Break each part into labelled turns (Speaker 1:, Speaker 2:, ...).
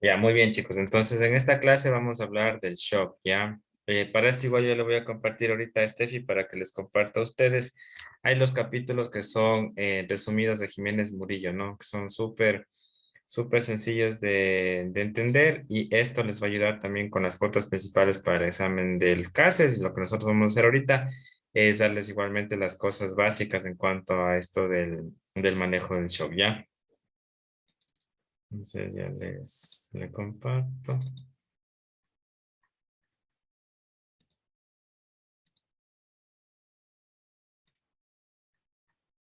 Speaker 1: Ya, muy bien, chicos. Entonces, en esta clase vamos a hablar del shock, ¿ya? Para esto igual yo le voy a compartir ahorita a Steffi para que les comparta a ustedes. Hay los capítulos que son resumidos de Jiménez Murillo, ¿no? Que son súper sencillos de entender y esto les va a ayudar también con las cuotas principales para el examen del CASES. Lo que nosotros vamos a hacer ahorita es darles igualmente las cosas básicas en cuanto a esto del manejo del shock, ¿ya? Entonces ya le comparto.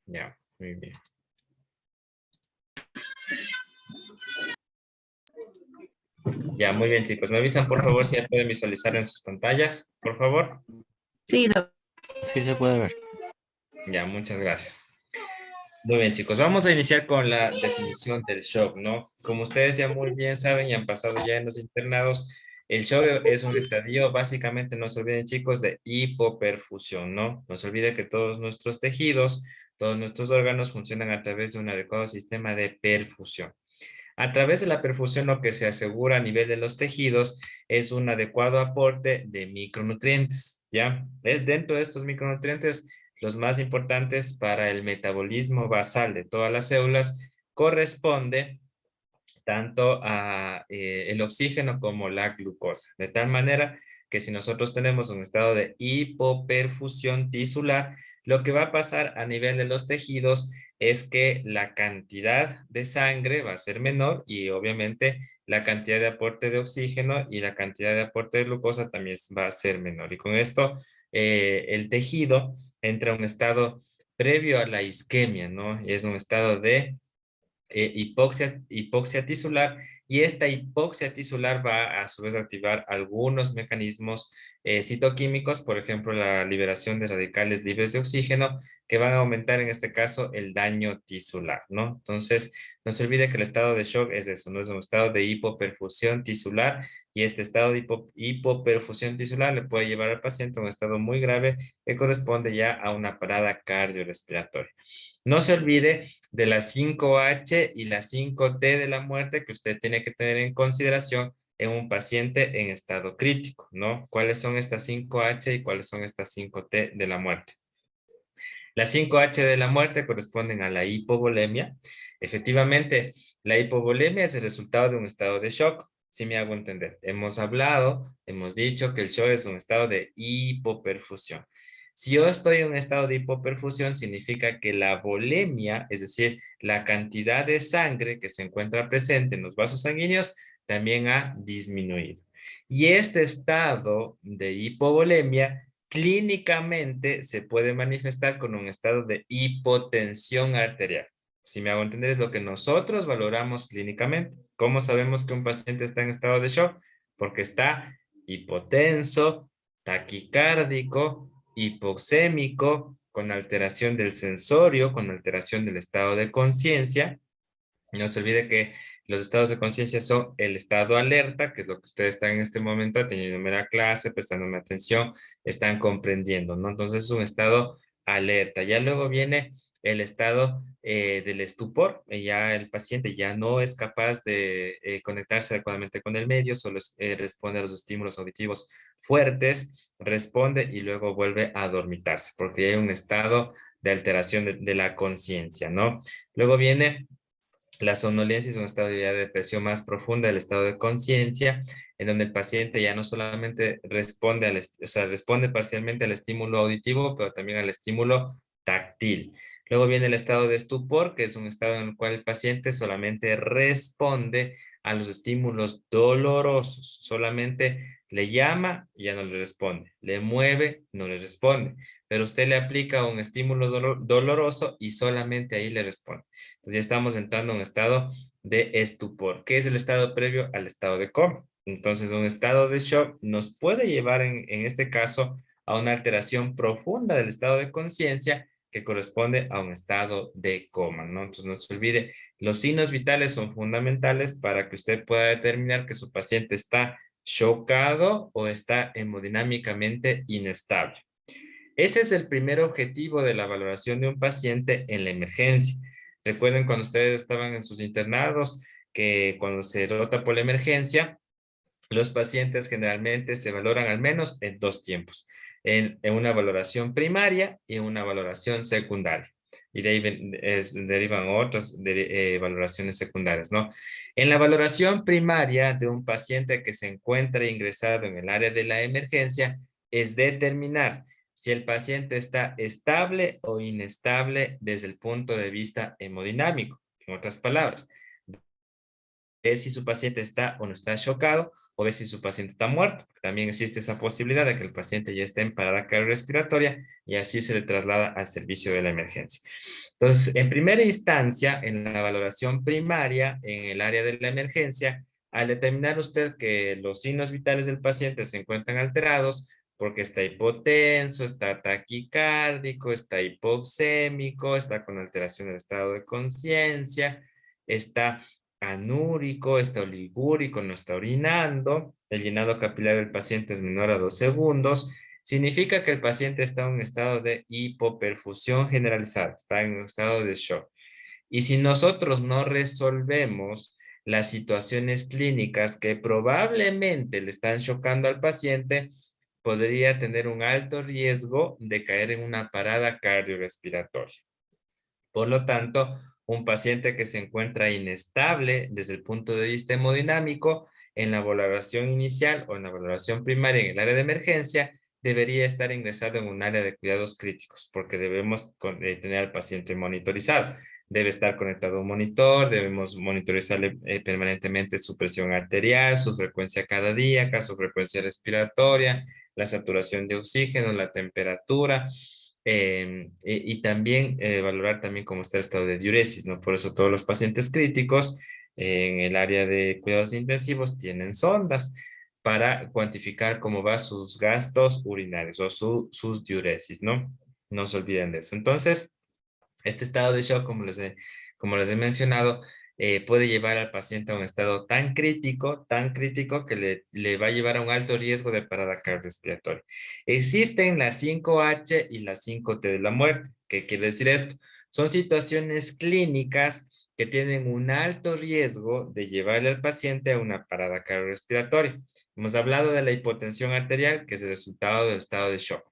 Speaker 1: Ya, muy bien. Ya, muy bien, chicos. Me avisan, por favor, si ya pueden visualizar en sus pantallas, por favor.
Speaker 2: Sí,
Speaker 3: Sí se puede ver.
Speaker 1: Ya, muchas gracias. Muy bien, chicos. Vamos a iniciar con la definición del shock, ¿no? Como ustedes ya muy bien saben y han pasado ya en los internados, el shock es un estadio, básicamente, no se olviden, chicos, de hipoperfusión, ¿no? No se olvide que todos nuestros tejidos, todos nuestros órganos funcionan a través de un adecuado sistema de perfusión. A través de la perfusión, lo que se asegura a nivel de los tejidos es un adecuado aporte de micronutrientes, ¿ya? Es dentro de estos micronutrientes, los más importantes para el metabolismo basal de todas las células corresponde tanto a el oxígeno como la glucosa, de tal manera que si nosotros tenemos un estado de hipoperfusión tisular, lo que va a pasar a nivel de los tejidos es que la cantidad de sangre va a ser menor y obviamente la cantidad de aporte de oxígeno y la cantidad de aporte de glucosa también va a ser menor. Y con esto el tejido entra a un estado previo a la isquemia, ¿no? Y es un estado de hipoxia tisular y esta hipoxia tisular va a su vez a activar algunos mecanismos citoquímicos, por ejemplo, la liberación de radicales libres de oxígeno que van a aumentar en este caso el daño tisular, ¿no? Entonces, no se olvide que el estado de shock es eso, no es un estado de hipoperfusión tisular y este estado de hipoperfusión tisular le puede llevar al paciente a un estado muy grave que corresponde ya a una parada cardiorrespiratoria. No se olvide de las 5H y las 5T de la muerte que usted tiene que tener en consideración en un paciente en estado crítico, ¿no? ¿Cuáles son estas 5H y cuáles son estas 5T de la muerte? Las 5H de la muerte corresponden a la hipovolemia. Efectivamente, la hipovolemia es el resultado de un estado de shock, si me hago entender. Hemos hablado, hemos dicho que el shock es un estado de hipoperfusión. Si yo estoy en un estado de hipoperfusión, significa que la volemia, es decir, la cantidad de sangre que se encuentra presente en los vasos sanguíneos, también ha disminuido. Y este estado de hipovolemia clínicamente se puede manifestar con un estado de hipotensión arterial. Si me hago entender, es lo que nosotros valoramos clínicamente. ¿Cómo sabemos que un paciente está en estado de shock? Porque está hipotenso, taquicárdico, hipoxémico, con alteración del sensorio, con alteración del estado de conciencia. No se olvide que los estados de conciencia son el estado alerta, que es lo que ustedes están en este momento teniendo la clase, prestándome atención, están comprendiendo, ¿no? Entonces es un estado alerta. Ya luego viene el estado del estupor, ya el paciente ya no es capaz de conectarse adecuadamente con el medio, solo responde a los estímulos auditivos fuertes, responde y luego vuelve a dormitarse, porque hay un estado de alteración de la conciencia, ¿no? Luego viene la somnolencia, es un estado de depresión más profunda del estado de conciencia, en donde el paciente ya no solamente responde o sea, responde parcialmente al estímulo auditivo, pero también al estímulo táctil. Luego viene el estado de estupor, que es un estado en el cual el paciente solamente responde a los estímulos dolorosos, solamente le llama y ya no le responde, le mueve, no le responde, pero usted le aplica un estímulo doloroso y solamente ahí le responde. Pues ya estamos entrando a un estado de estupor, que es el estado previo al estado de coma. Entonces, un estado de shock nos puede llevar en este caso a una alteración profunda del estado de conciencia que corresponde a un estado de coma, ¿no? Entonces, no se olvide, los signos vitales son fundamentales para que usted pueda determinar que su paciente está chocado o está hemodinámicamente inestable. Ese es el primer objetivo de la valoración de un paciente en la emergencia. Recuerden cuando ustedes estaban en sus internados, que cuando se rota por la emergencia, los pacientes generalmente se valoran al menos en dos tiempos, en una valoración primaria y en una valoración secundaria. Y de ahí derivan otras valoraciones secundarias, ¿no? En la valoración primaria de un paciente que se encuentra ingresado en el área de la emergencia, es determinar si el paciente está estable o inestable desde el punto de vista hemodinámico. En otras palabras, ver si su paciente está o no está chocado o ver si su paciente está muerto. También existe esa posibilidad de que el paciente ya esté en parada cardiorrespiratoria y así se le traslada al servicio de la emergencia. Entonces, en primera instancia, en la valoración primaria, en el área de la emergencia, al determinar usted que los signos vitales del paciente se encuentran alterados, porque está hipotenso, está taquicárdico, está hipoxémico, está con alteración del estado de conciencia, está anúrico, está oligúrico, no está orinando, el llenado capilar del paciente es menor a 2 segundos, significa que el paciente está en un estado de hipoperfusión generalizada, está en un estado de shock. Y si nosotros no resolvemos las situaciones clínicas que probablemente le están chocando al paciente, podría tener un alto riesgo de caer en una parada cardiorrespiratoria. Por lo tanto, un paciente que se encuentra inestable desde el punto de vista hemodinámico, en la valoración inicial o en la valoración primaria en el área de emergencia, debería estar ingresado en un área de cuidados críticos, porque debemos tener al paciente monitorizado. Debe estar conectado a un monitor, debemos monitorizarle permanentemente su presión arterial, su frecuencia cardíaca, su frecuencia respiratoria, la saturación de oxígeno, la temperatura, y también valorar también cómo está el estado de diuresis, ¿no? Por eso todos los pacientes críticos en el área de cuidados intensivos tienen sondas para cuantificar cómo va sus gastos urinarios o sus diuresis, ¿no? No se olviden de eso. Entonces, este estado de shock, como les he mencionado, puede llevar al paciente a un estado tan crítico que le va a llevar a un alto riesgo de parada cardiorrespiratoria. Existen las 5H y las 5T de la muerte. ¿Qué quiere decir esto? Son situaciones clínicas que tienen un alto riesgo de llevarle al paciente a una parada cardiorrespiratoria. Hemos hablado de la hipotensión arterial, que es el resultado del estado de shock.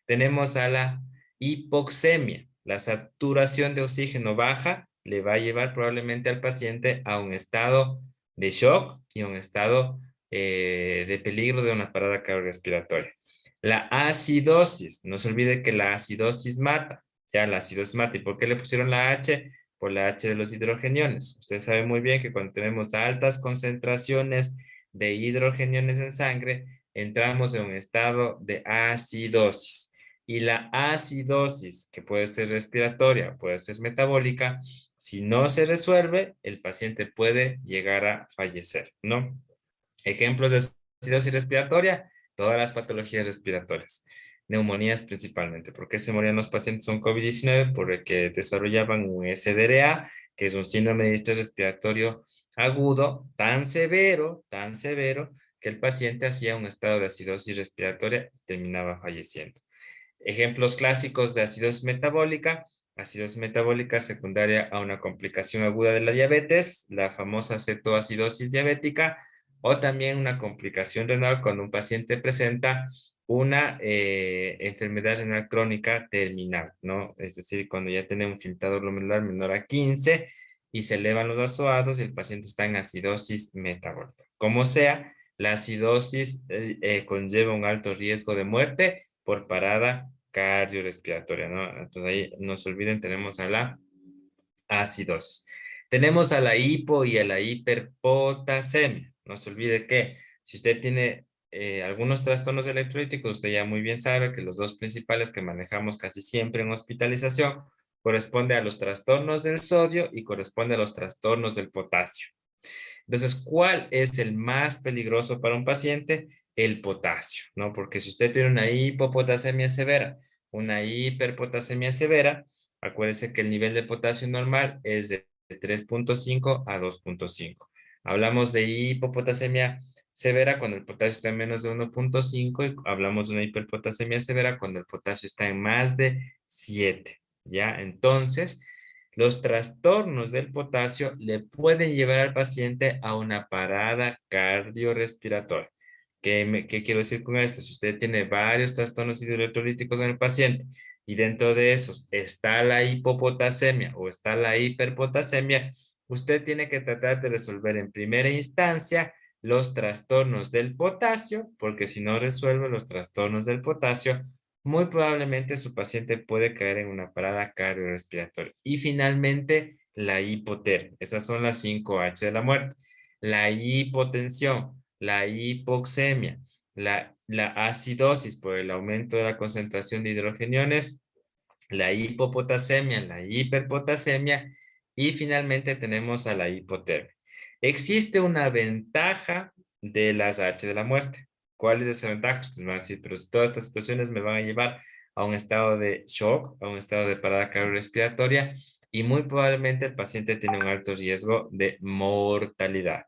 Speaker 1: Tenemos a la hipoxemia. La saturación de oxígeno baja le va a llevar probablemente al paciente a un estado de shock y a un estado de peligro de una parada cardiorrespiratoria. La acidosis. No se olvide que la acidosis mata. Ya, la acidosis mata. ¿Y por qué le pusieron la H? Por la H de los hidrogeniones. Usted sabe muy bien que cuando tenemos altas concentraciones de hidrogeniones en sangre, entramos en un estado de acidosis. Y la acidosis, que puede ser respiratoria, puede ser metabólica, si no se resuelve, el paciente puede llegar a fallecer, ¿no? Ejemplos de acidosis respiratoria, todas las patologías respiratorias, neumonías principalmente. ¿Por qué se morían los pacientes con COVID-19? Porque desarrollaban un SDRA, que es un síndrome de distrés respiratorio agudo, tan severo, que el paciente hacía un estado de acidosis respiratoria y terminaba falleciendo. Ejemplos clásicos de acidosis metabólica secundaria a una complicación aguda de la diabetes, la famosa cetoacidosis diabética, o también una complicación renal cuando un paciente presenta una enfermedad renal crónica terminal, ¿no? Es decir, cuando ya tiene un filtrado glomerular menor a 15 y se elevan los vasoados y el paciente está en acidosis metabólica. Como sea, la acidosis conlleva un alto riesgo de muerte por parada cardiorrespiratoria, ¿no? Entonces ahí no se olviden, tenemos a la acidosis. Tenemos a la hipo y a la hiperpotasemia. No se olvide que si usted tiene algunos trastornos electrolíticos, usted ya muy bien sabe que los dos principales que manejamos casi siempre en hospitalización corresponde a los trastornos del sodio y corresponde a los trastornos del potasio. Entonces, ¿cuál es el más peligroso para un paciente? El potasio, ¿no? Porque si usted tiene una hipopotasemia severa, una hiperpotasemia severa, acuérdese que el nivel de potasio normal es de 3.5 a 2.5. Hablamos de hipopotasemia severa cuando el potasio está en menos de 1.5 y hablamos de una hiperpotasemia severa cuando el potasio está en más de 7, ¿ya? Entonces, Los trastornos del potasio le pueden llevar al paciente a una parada cardiorrespiratoria. ¿Qué quiero decir con esto? Si usted tiene varios trastornos hidroelectrolíticos en el paciente y dentro de esos está la hipopotasemia o está la hiperpotasemia, usted tiene que tratar de resolver en primera instancia los trastornos del potasio, porque si no resuelve los trastornos del potasio, muy probablemente su paciente puede caer en una parada cardiorrespiratoria. Y finalmente, la hipotermia. Esas son las 5 H de la muerte. La hipotensión, la hipoxemia, la acidosis por el aumento de la concentración de hidrogeniones, la hipopotasemia, la hiperpotasemia y finalmente tenemos a la hipotermia. Existe una ventaja de las H de la muerte. ¿Cuál es esa ventaja? Ustedes van a decir, pero si todas estas situaciones me van a llevar a un estado de shock, a un estado de parada cardiorrespiratoria y muy probablemente el paciente tiene un alto riesgo de mortalidad.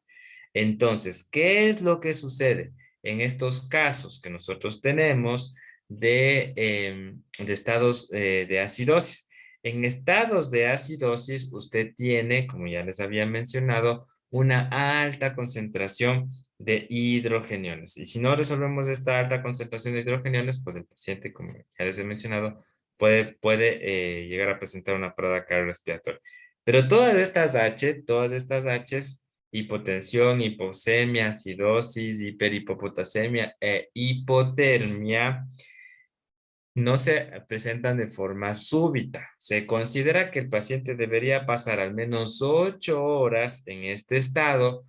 Speaker 1: Entonces, ¿qué es lo que sucede en estos casos que nosotros tenemos de estados de acidosis? En estados de acidosis, usted tiene, como ya les había mencionado, una alta concentración de hidrogeniones. Y si no resolvemos esta alta concentración de hidrogeniones, pues el paciente, como ya les he mencionado, puede llegar a presentar una parada cardiorrespiratoria. Pero todas estas H's, hipotensión, hipoxemia, acidosis, hiperhipopotasemia e hipotermia, no se presentan de forma súbita. Se considera que el paciente debería pasar al menos 8 horas en este estado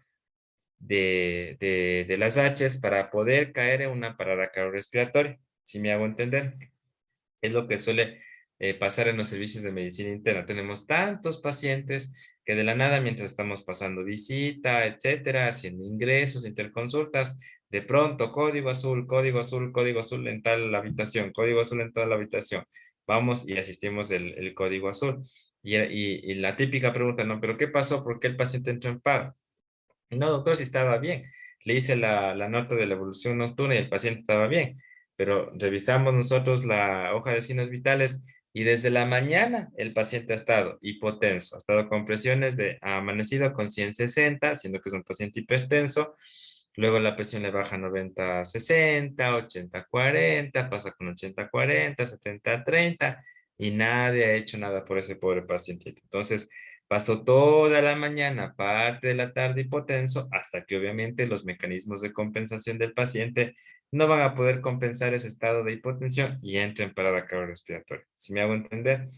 Speaker 1: de las H's para poder caer en una parada cardiorrespiratoria. Si me hago entender, es lo que suele pasar en los servicios de medicina interna. Tenemos tantos pacientes que de la nada, mientras estamos pasando visita, etcétera, haciendo ingresos, interconsultas, de pronto código azul, código azul, código azul en tal habitación, código azul en toda la habitación. Vamos y asistimos el código azul. Y la típica pregunta, no, pero ¿qué pasó? ¿Por qué el paciente entró en paro? No, doctor, si estaba bien. Le hice la nota de la evolución nocturna y el paciente estaba bien, pero revisamos nosotros la hoja de signos vitales y desde la mañana el paciente ha estado hipotenso, ha estado con presiones ha amanecido con 160, siendo que es un paciente hipertenso. Luego la presión le baja a 90-60, 80-40, pasa con 80-40, 70-30 y nadie ha hecho nada por ese pobre paciente. Entonces, pasó toda la mañana, parte de la tarde hipotenso, hasta que obviamente los mecanismos de compensación del paciente no van a poder compensar ese estado de hipotensión y entra en parada cardiorrespiratoria. Si me hago entender,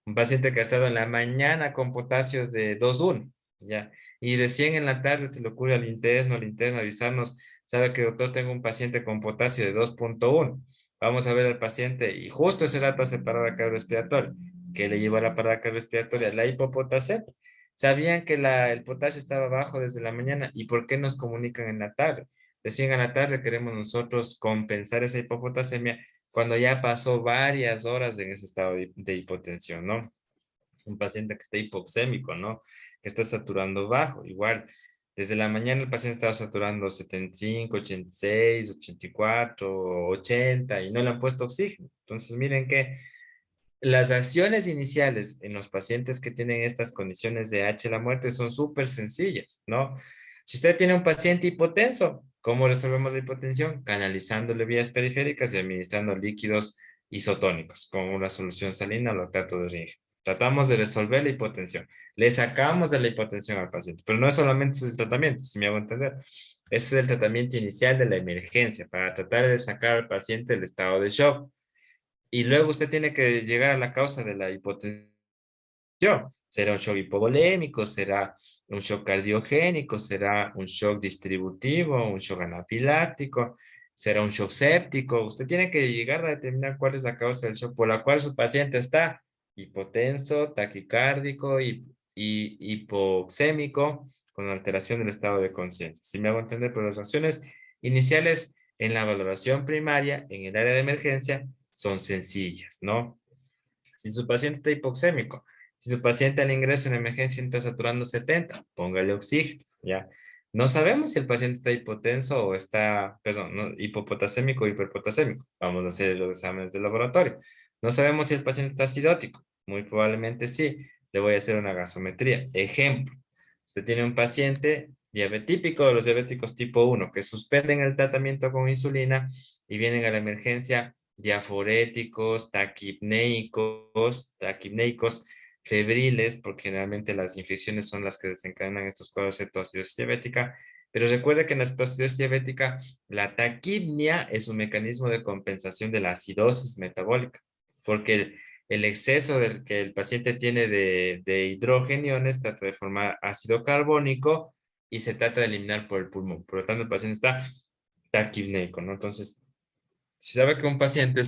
Speaker 1: un paciente que ha estado en la mañana con potasio de 2,1, ya, y recién en la tarde se le ocurre al interno avisarnos, sabe que doctor, tengo un paciente con potasio de 2,1. Vamos a ver al paciente y justo ese rato hace parada cardiorrespiratoria. ¿Qué le llevó a la parada cardiorrespiratoria? La hipopotasemia. Sabían que el potasio estaba bajo desde la mañana y ¿por qué nos comunican en la tarde? Recién en la tarde queremos nosotros compensar esa hipopotasemia cuando ya pasó varias horas en ese estado de hipotensión, ¿no? Un paciente que está hipoxémico, ¿no? Que está saturando bajo, igual. Desde la mañana el paciente estaba saturando 75, 86, 84, 80 y no le han puesto oxígeno. Entonces, miren que las acciones iniciales en los pacientes que tienen estas condiciones de H la muerte son súper sencillas, ¿no? Si usted tiene un paciente hipotenso, ¿cómo resolvemos la hipotensión? Canalizándole vías periféricas y administrando líquidos isotónicos, como una solución salina o lactato de Ringe. Tratamos de resolver la hipotensión. Le sacamos de la hipotensión al paciente, pero no solamente es el tratamiento, si me hago entender. Ese es el tratamiento inicial de la emergencia para tratar de sacar al paciente del estado de shock. Y luego usted tiene que llegar a la causa de la hipotensión. ¿Será un shock hipovolémico? ¿Será un shock cardiogénico? ¿Será un shock distributivo? ¿Un shock anafiláctico? ¿Será un shock séptico? Usted tiene que llegar a determinar cuál es la causa del shock por la cual su paciente está hipotenso, taquicárdico y hipoxémico con alteración del estado de conciencia. Si me hago entender, pero las acciones iniciales en la valoración primaria en el área de emergencia son sencillas, ¿no? Si su paciente está hipoxémico, si su paciente al ingreso en emergencia está saturando 70, póngale oxígeno, ¿ya? No sabemos si el paciente está hipotenso o está, perdón, no, hipopotasémico o hiperpotasémico. Vamos a hacer los exámenes de laboratorio. No sabemos si el paciente está acidótico. Muy probablemente sí. le voy a hacer una gasometría. Ejemplo, usted tiene un paciente típico de los diabéticos tipo 1 que suspenden el tratamiento con insulina y vienen a la emergencia diaforéticos, taquipneicos, febriles, porque generalmente las infecciones son las que desencadenan estos cuadros de cetoacidosis diabética. Pero recuerda que en la cetoacidosis diabética, la taquipnia es un mecanismo de compensación de la acidosis metabólica, porque el exceso que el paciente tiene de hidrogeniones trata de formar ácido carbónico y se trata de eliminar por el pulmón. Por lo tanto, el paciente está taquipneico, ¿no? Entonces, si sabe que un paciente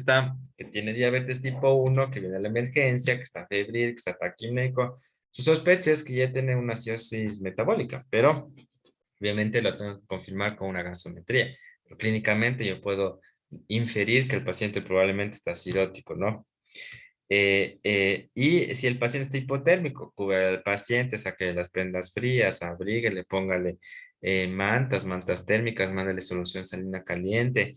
Speaker 1: que tiene diabetes tipo 1, que viene a la emergencia, que está febril, que está taquipneico, su sospecha es que ya tiene una acidosis metabólica, pero obviamente lo tengo que confirmar con una gasometría. Pero clínicamente yo puedo inferir que el paciente probablemente está acidótico, ¿no? Y si el paciente está hipotérmico, cubre al paciente, saque las prendas frías, abríguele, póngale mantas térmicas, mándale solución salina caliente,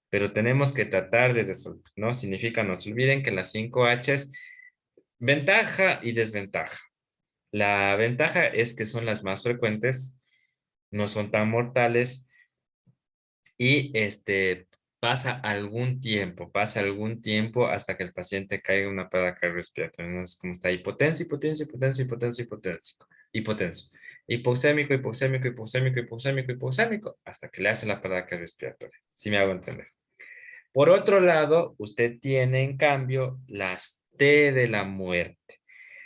Speaker 1: pero tenemos que tratar de resolver, ¿no? Significa, no se olviden que las 5 H's, ventaja y desventaja. La ventaja es que son las más frecuentes, no son tan mortales y pasa algún tiempo hasta que el paciente caiga en una parada cardiorrespiratoria. Entonces, como está hipotenso, hipotenso, hipotenso, hipotenso, hipotenso, hipotenso, hipoxémico, hipoxémico, hipoxémico, hipoxémico, hipoxémico, hasta que le hace la parada cardiorrespiratoria. Si me hago entender. Por otro lado, usted tiene en cambio las T de la muerte.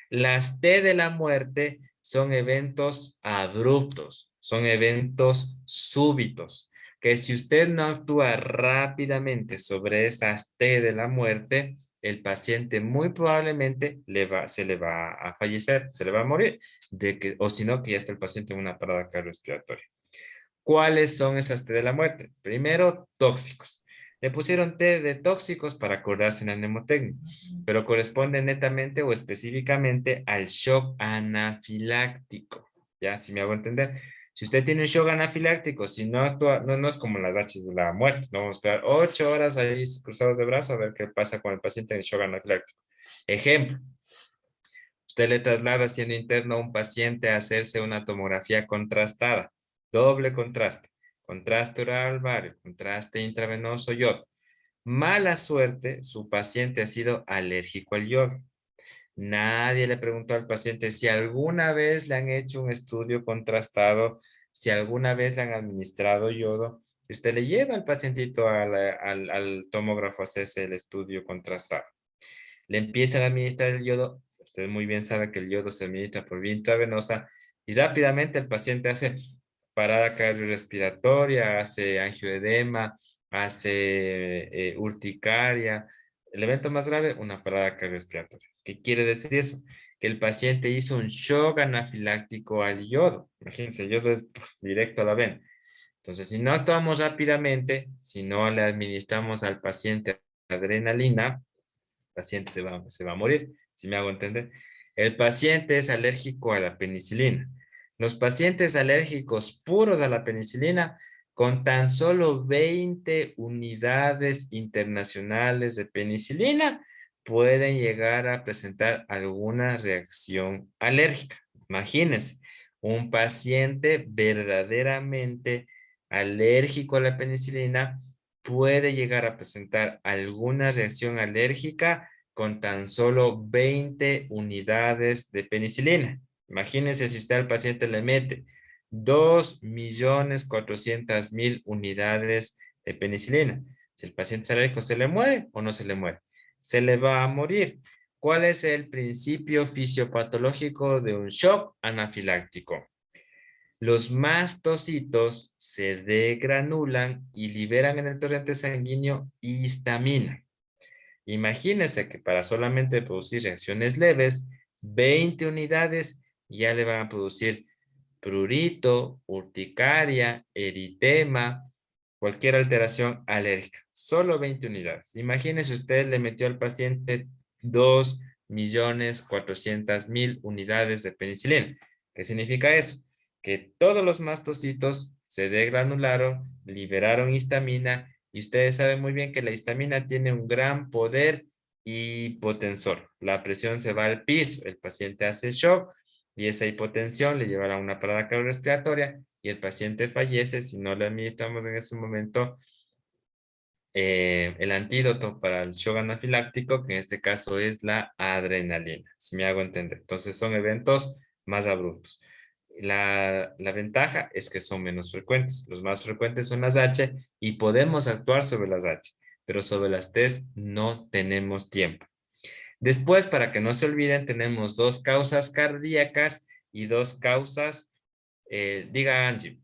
Speaker 1: Las T de la muerte son eventos abruptos, son eventos súbitos, que si usted no actúa rápidamente sobre esas T de la muerte, el paciente muy probablemente se le va a fallecer, se le va a morir, o si no, que ya está el paciente en una parada cardiorrespiratoria. ¿Cuáles son esas T de la muerte? Primero, tóxicos. Le pusieron T de tóxicos para acordarse en la mnemotecnia, pero corresponde netamente o específicamente al shock anafiláctico. ¿Ya? Si me hago entender. Si usted tiene un shock anafiláctico, si no actúa, no es como las H de la muerte. No vamos a esperar 8 horas ahí cruzados de brazos a ver qué pasa con el paciente en shock anafiláctico. Ejemplo, usted le traslada siendo interno a un paciente a hacerse una tomografía contrastada, doble contraste, contraste oral vario, contraste intravenoso yodo. Mala suerte, su paciente ha sido alérgico al yodo. Nadie le preguntó al paciente si alguna vez le han hecho un estudio contrastado, si alguna vez le han administrado yodo. Y usted le lleva al pacientito al tomógrafo a hacerse el estudio contrastado. Le empiezan a administrar el yodo. Usted muy bien sabe que el yodo se administra por vía intravenosa y rápidamente el paciente hace parada cardiorrespiratoria, hace angioedema, hace urticaria. El evento más grave, una parada cardiorrespiratoria. ¿Qué quiere decir eso? Que el paciente hizo un shock anafiláctico al yodo. Imagínense, el yodo es directo a la vena. Entonces, si no actuamos rápidamente, si no le administramos al paciente adrenalina, paciente se va a morir, si me hago entender. El paciente es alérgico a la penicilina. Los pacientes alérgicos puros a la penicilina, con tan solo 20 unidades internacionales de penicilina, pueden llegar a presentar alguna reacción alérgica. Imagínense, un paciente verdaderamente alérgico a la penicilina puede llegar a presentar alguna reacción alérgica con tan solo 20 unidades de penicilina. Imagínense si usted al paciente le mete 2.400.000 unidades de penicilina. Si el paciente es alérgico, ¿se le muere o no se le muere? Se le va a morir. ¿Cuál es el principio fisiopatológico de un shock anafiláctico? Los mastocitos se degranulan y liberan en el torrente sanguíneo histamina. Imagínense que para solamente producir reacciones leves, 20 unidades ya le van a producir prurito, urticaria, eritema, cualquier alteración alérgica. Solo 20 unidades. Imagínense usted le metió al paciente 2.400.000 unidades de penicilina. ¿Qué significa eso? Que todos los mastocitos se degranularon, liberaron histamina y ustedes saben muy bien que la histamina tiene un gran poder hipotensor. La presión se va al piso, el paciente hace shock y esa hipotensión le llevará a una parada cardiorrespiratoria y el paciente fallece si no le administramos en ese momento el antídoto para el shock anafiláctico, que en este caso es la adrenalina, si me hago entender. Entonces son eventos más abruptos. La ventaja es que son menos frecuentes. Los más frecuentes son las H y podemos actuar sobre las H, pero sobre las T no tenemos tiempo. Después, para que no se olviden, tenemos dos causas cardíacas y dos causas, diga Angie.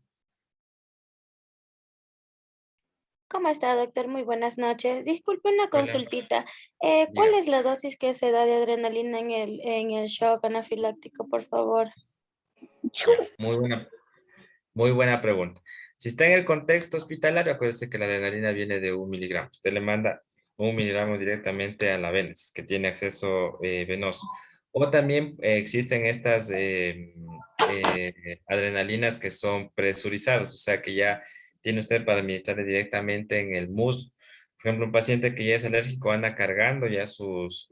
Speaker 2: ¿Cómo está, doctor? Muy buenas noches. Disculpe una
Speaker 1: Hola,
Speaker 2: consultita. ¿Cuál
Speaker 1: diga.
Speaker 2: es la dosis que se da de adrenalina en el shock anafiláctico, por favor?
Speaker 1: Ya, muy buena pregunta. Si está en el contexto hospitalario, acuérdese que la adrenalina viene de 1 miligramo. Usted le manda 1 miligramo directamente a la vena, si es que tiene acceso venoso. O también existen estas adrenalinas que son presurizadas, o sea que ya tiene usted para administrarle directamente en el muslo. Por ejemplo, un paciente que ya es alérgico anda cargando ya sus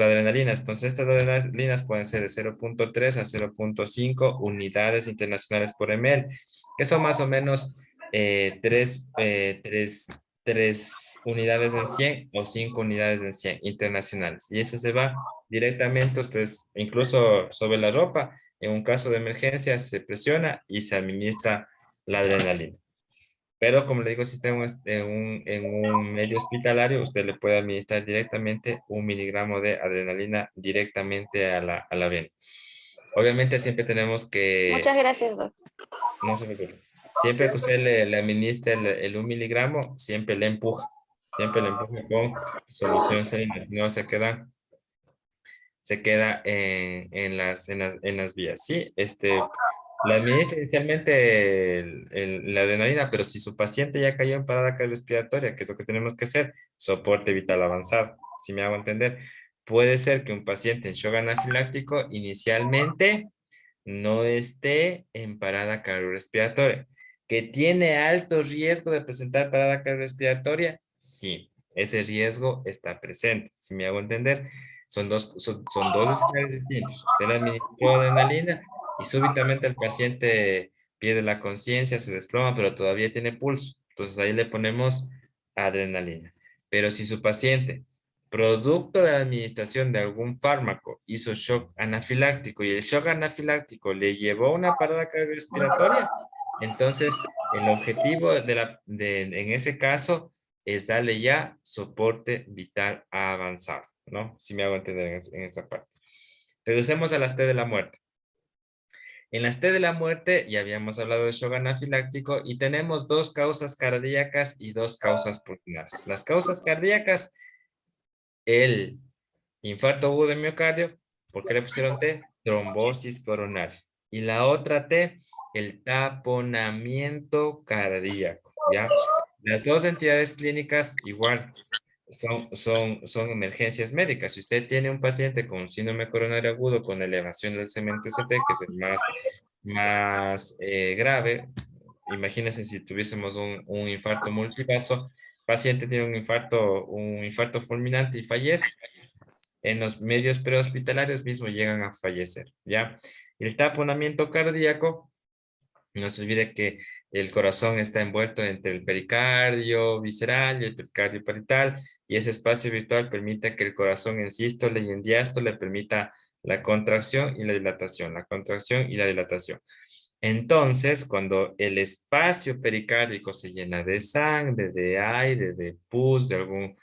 Speaker 1: adrenalinas. Entonces, estas adrenalinas pueden ser de 0,3 a 0,5 unidades internacionales por ml, que son más o menos 3 unidades en 100 o 5 unidades en 100 internacionales. Y eso se va directamente, ustedes, incluso sobre la ropa, en un caso de emergencia se presiona y se administra la adrenalina. Pero como le digo, si está en un medio hospitalario, usted le puede administrar directamente 1 miligramo de adrenalina directamente a la vena. Obviamente siempre tenemos que,
Speaker 2: Muchas gracias, doctor.
Speaker 1: no se preocupe, siempre que usted le administre el 1 miligramo, siempre le empuja. Siempre le empuja con solución salina, si no se queda en las vías. Sí, la administra inicialmente la adrenalina, pero si su paciente ya cayó en parada cardiorrespiratoria, que es lo que tenemos que hacer, soporte vital avanzado, si me hago entender. Puede ser que un paciente en shock anafiláctico inicialmente no esté en parada cardiorrespiratoria. ¿Que tiene alto riesgo de presentar parada cardiorrespiratoria? Sí, ese riesgo está presente, si me hago entender. Son dos escenarios distintos. Usted le administró adrenalina y súbitamente el paciente pierde la conciencia, se desploma, pero todavía tiene pulso. Entonces ahí le ponemos adrenalina. Pero si su paciente, producto de la administración de algún fármaco, hizo shock anafiláctico y el shock anafiláctico le llevó a una parada cardiorrespiratoria, entonces el objetivo en ese caso es darle ya soporte vital avanzado, ¿no? Si me hago entender en esa parte. Regresemos a las T de la muerte. En las T de la muerte ya habíamos hablado de shock anafiláctico y tenemos dos causas cardíacas y dos causas pulmonares. Las causas cardíacas, el infarto agudo de miocardio, ¿por qué le pusieron T? Trombosis coronaria. Y la otra T, el taponamiento cardíaco, ¿ya? Las dos entidades clínicas igual son emergencias médicas. Si usted tiene un paciente con síndrome coronario agudo con elevación del cemento ST, que es el más grave, imagínense si tuviésemos un infarto multivaso, paciente tiene un infarto fulminante y fallece. En los medios prehospitalarios mismo llegan a fallecer, ¿ya? El taponamiento cardíaco, no se olvide que el corazón está envuelto entre el pericardio visceral y el pericardio parietal, y ese espacio virtual permite que el corazón en sístole y en diástole permita la contracción y la dilatación, la contracción y la dilatación. Entonces, cuando el espacio pericárdico se llena de sangre, de aire, de pus, de algún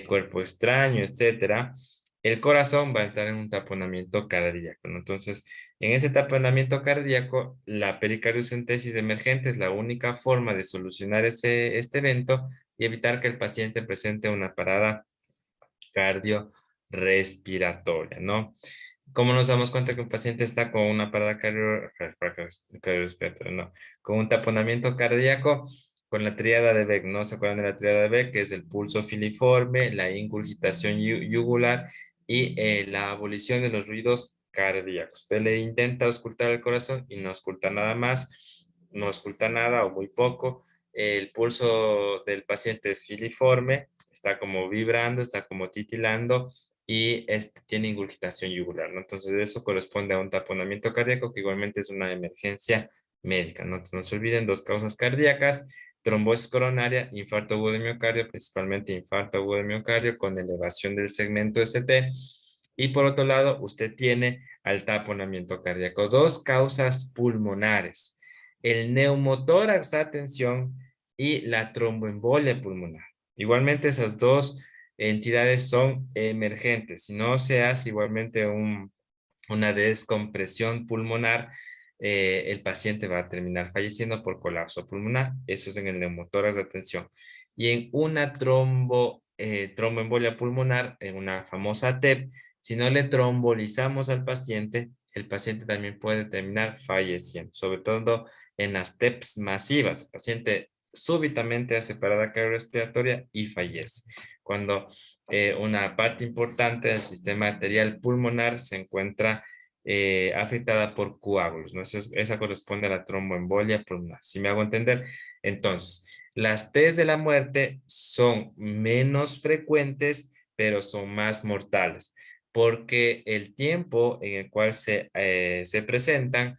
Speaker 1: cuerpo extraño, etcétera, el corazón va a entrar en un taponamiento cardíaco, ¿no? Entonces, en ese taponamiento cardíaco, la pericardiocentesis emergente es la única forma de solucionar este evento y evitar que el paciente presente una parada cardiorrespiratoria, ¿no? ¿Cómo nos damos cuenta que un paciente está con una parada cardiorrespiratoria? No, con un taponamiento cardíaco, con la tríada de Beck, ¿no? ¿Se acuerdan de la tríada de Beck? Que es el pulso filiforme, la ingurgitación yugular y la abolición de los ruidos cardíacos. Usted le intenta auscultar el corazón y no ausculta nada más, no ausculta nada o muy poco. El pulso del paciente es filiforme, está como vibrando, está como titilando y tiene ingurgitación yugular, ¿no? Entonces eso corresponde a un taponamiento cardíaco que igualmente es una emergencia médica, ¿no? Entonces, no se olviden, dos causas cardíacas: trombosis coronaria, infarto agudo de miocardio, principalmente infarto agudo de miocardio con elevación del segmento ST. Y por otro lado, usted tiene al taponamiento cardíaco. Dos causas pulmonares: el neumotórax a tensión y la tromboembolia pulmonar. Igualmente esas dos entidades son emergentes. Si no se hace igualmente una descompresión pulmonar, el paciente va a terminar falleciendo por colapso pulmonar. Eso es en el neumotórax de tensión. Y en una tromboembolia pulmonar, en una famosa TEP, si no le trombolizamos al paciente, el paciente también puede terminar falleciendo, sobre todo en las TEPs masivas. El paciente súbitamente hace parada cardiorrespiratoria y fallece, cuando una parte importante del sistema arterial pulmonar se encuentra afectada por coágulos, ¿no? Esa corresponde a la tromboembolia pulmonar, si me hago entender. Entonces, las T's de la muerte son menos frecuentes, pero son más mortales, porque el tiempo en el cual se presentan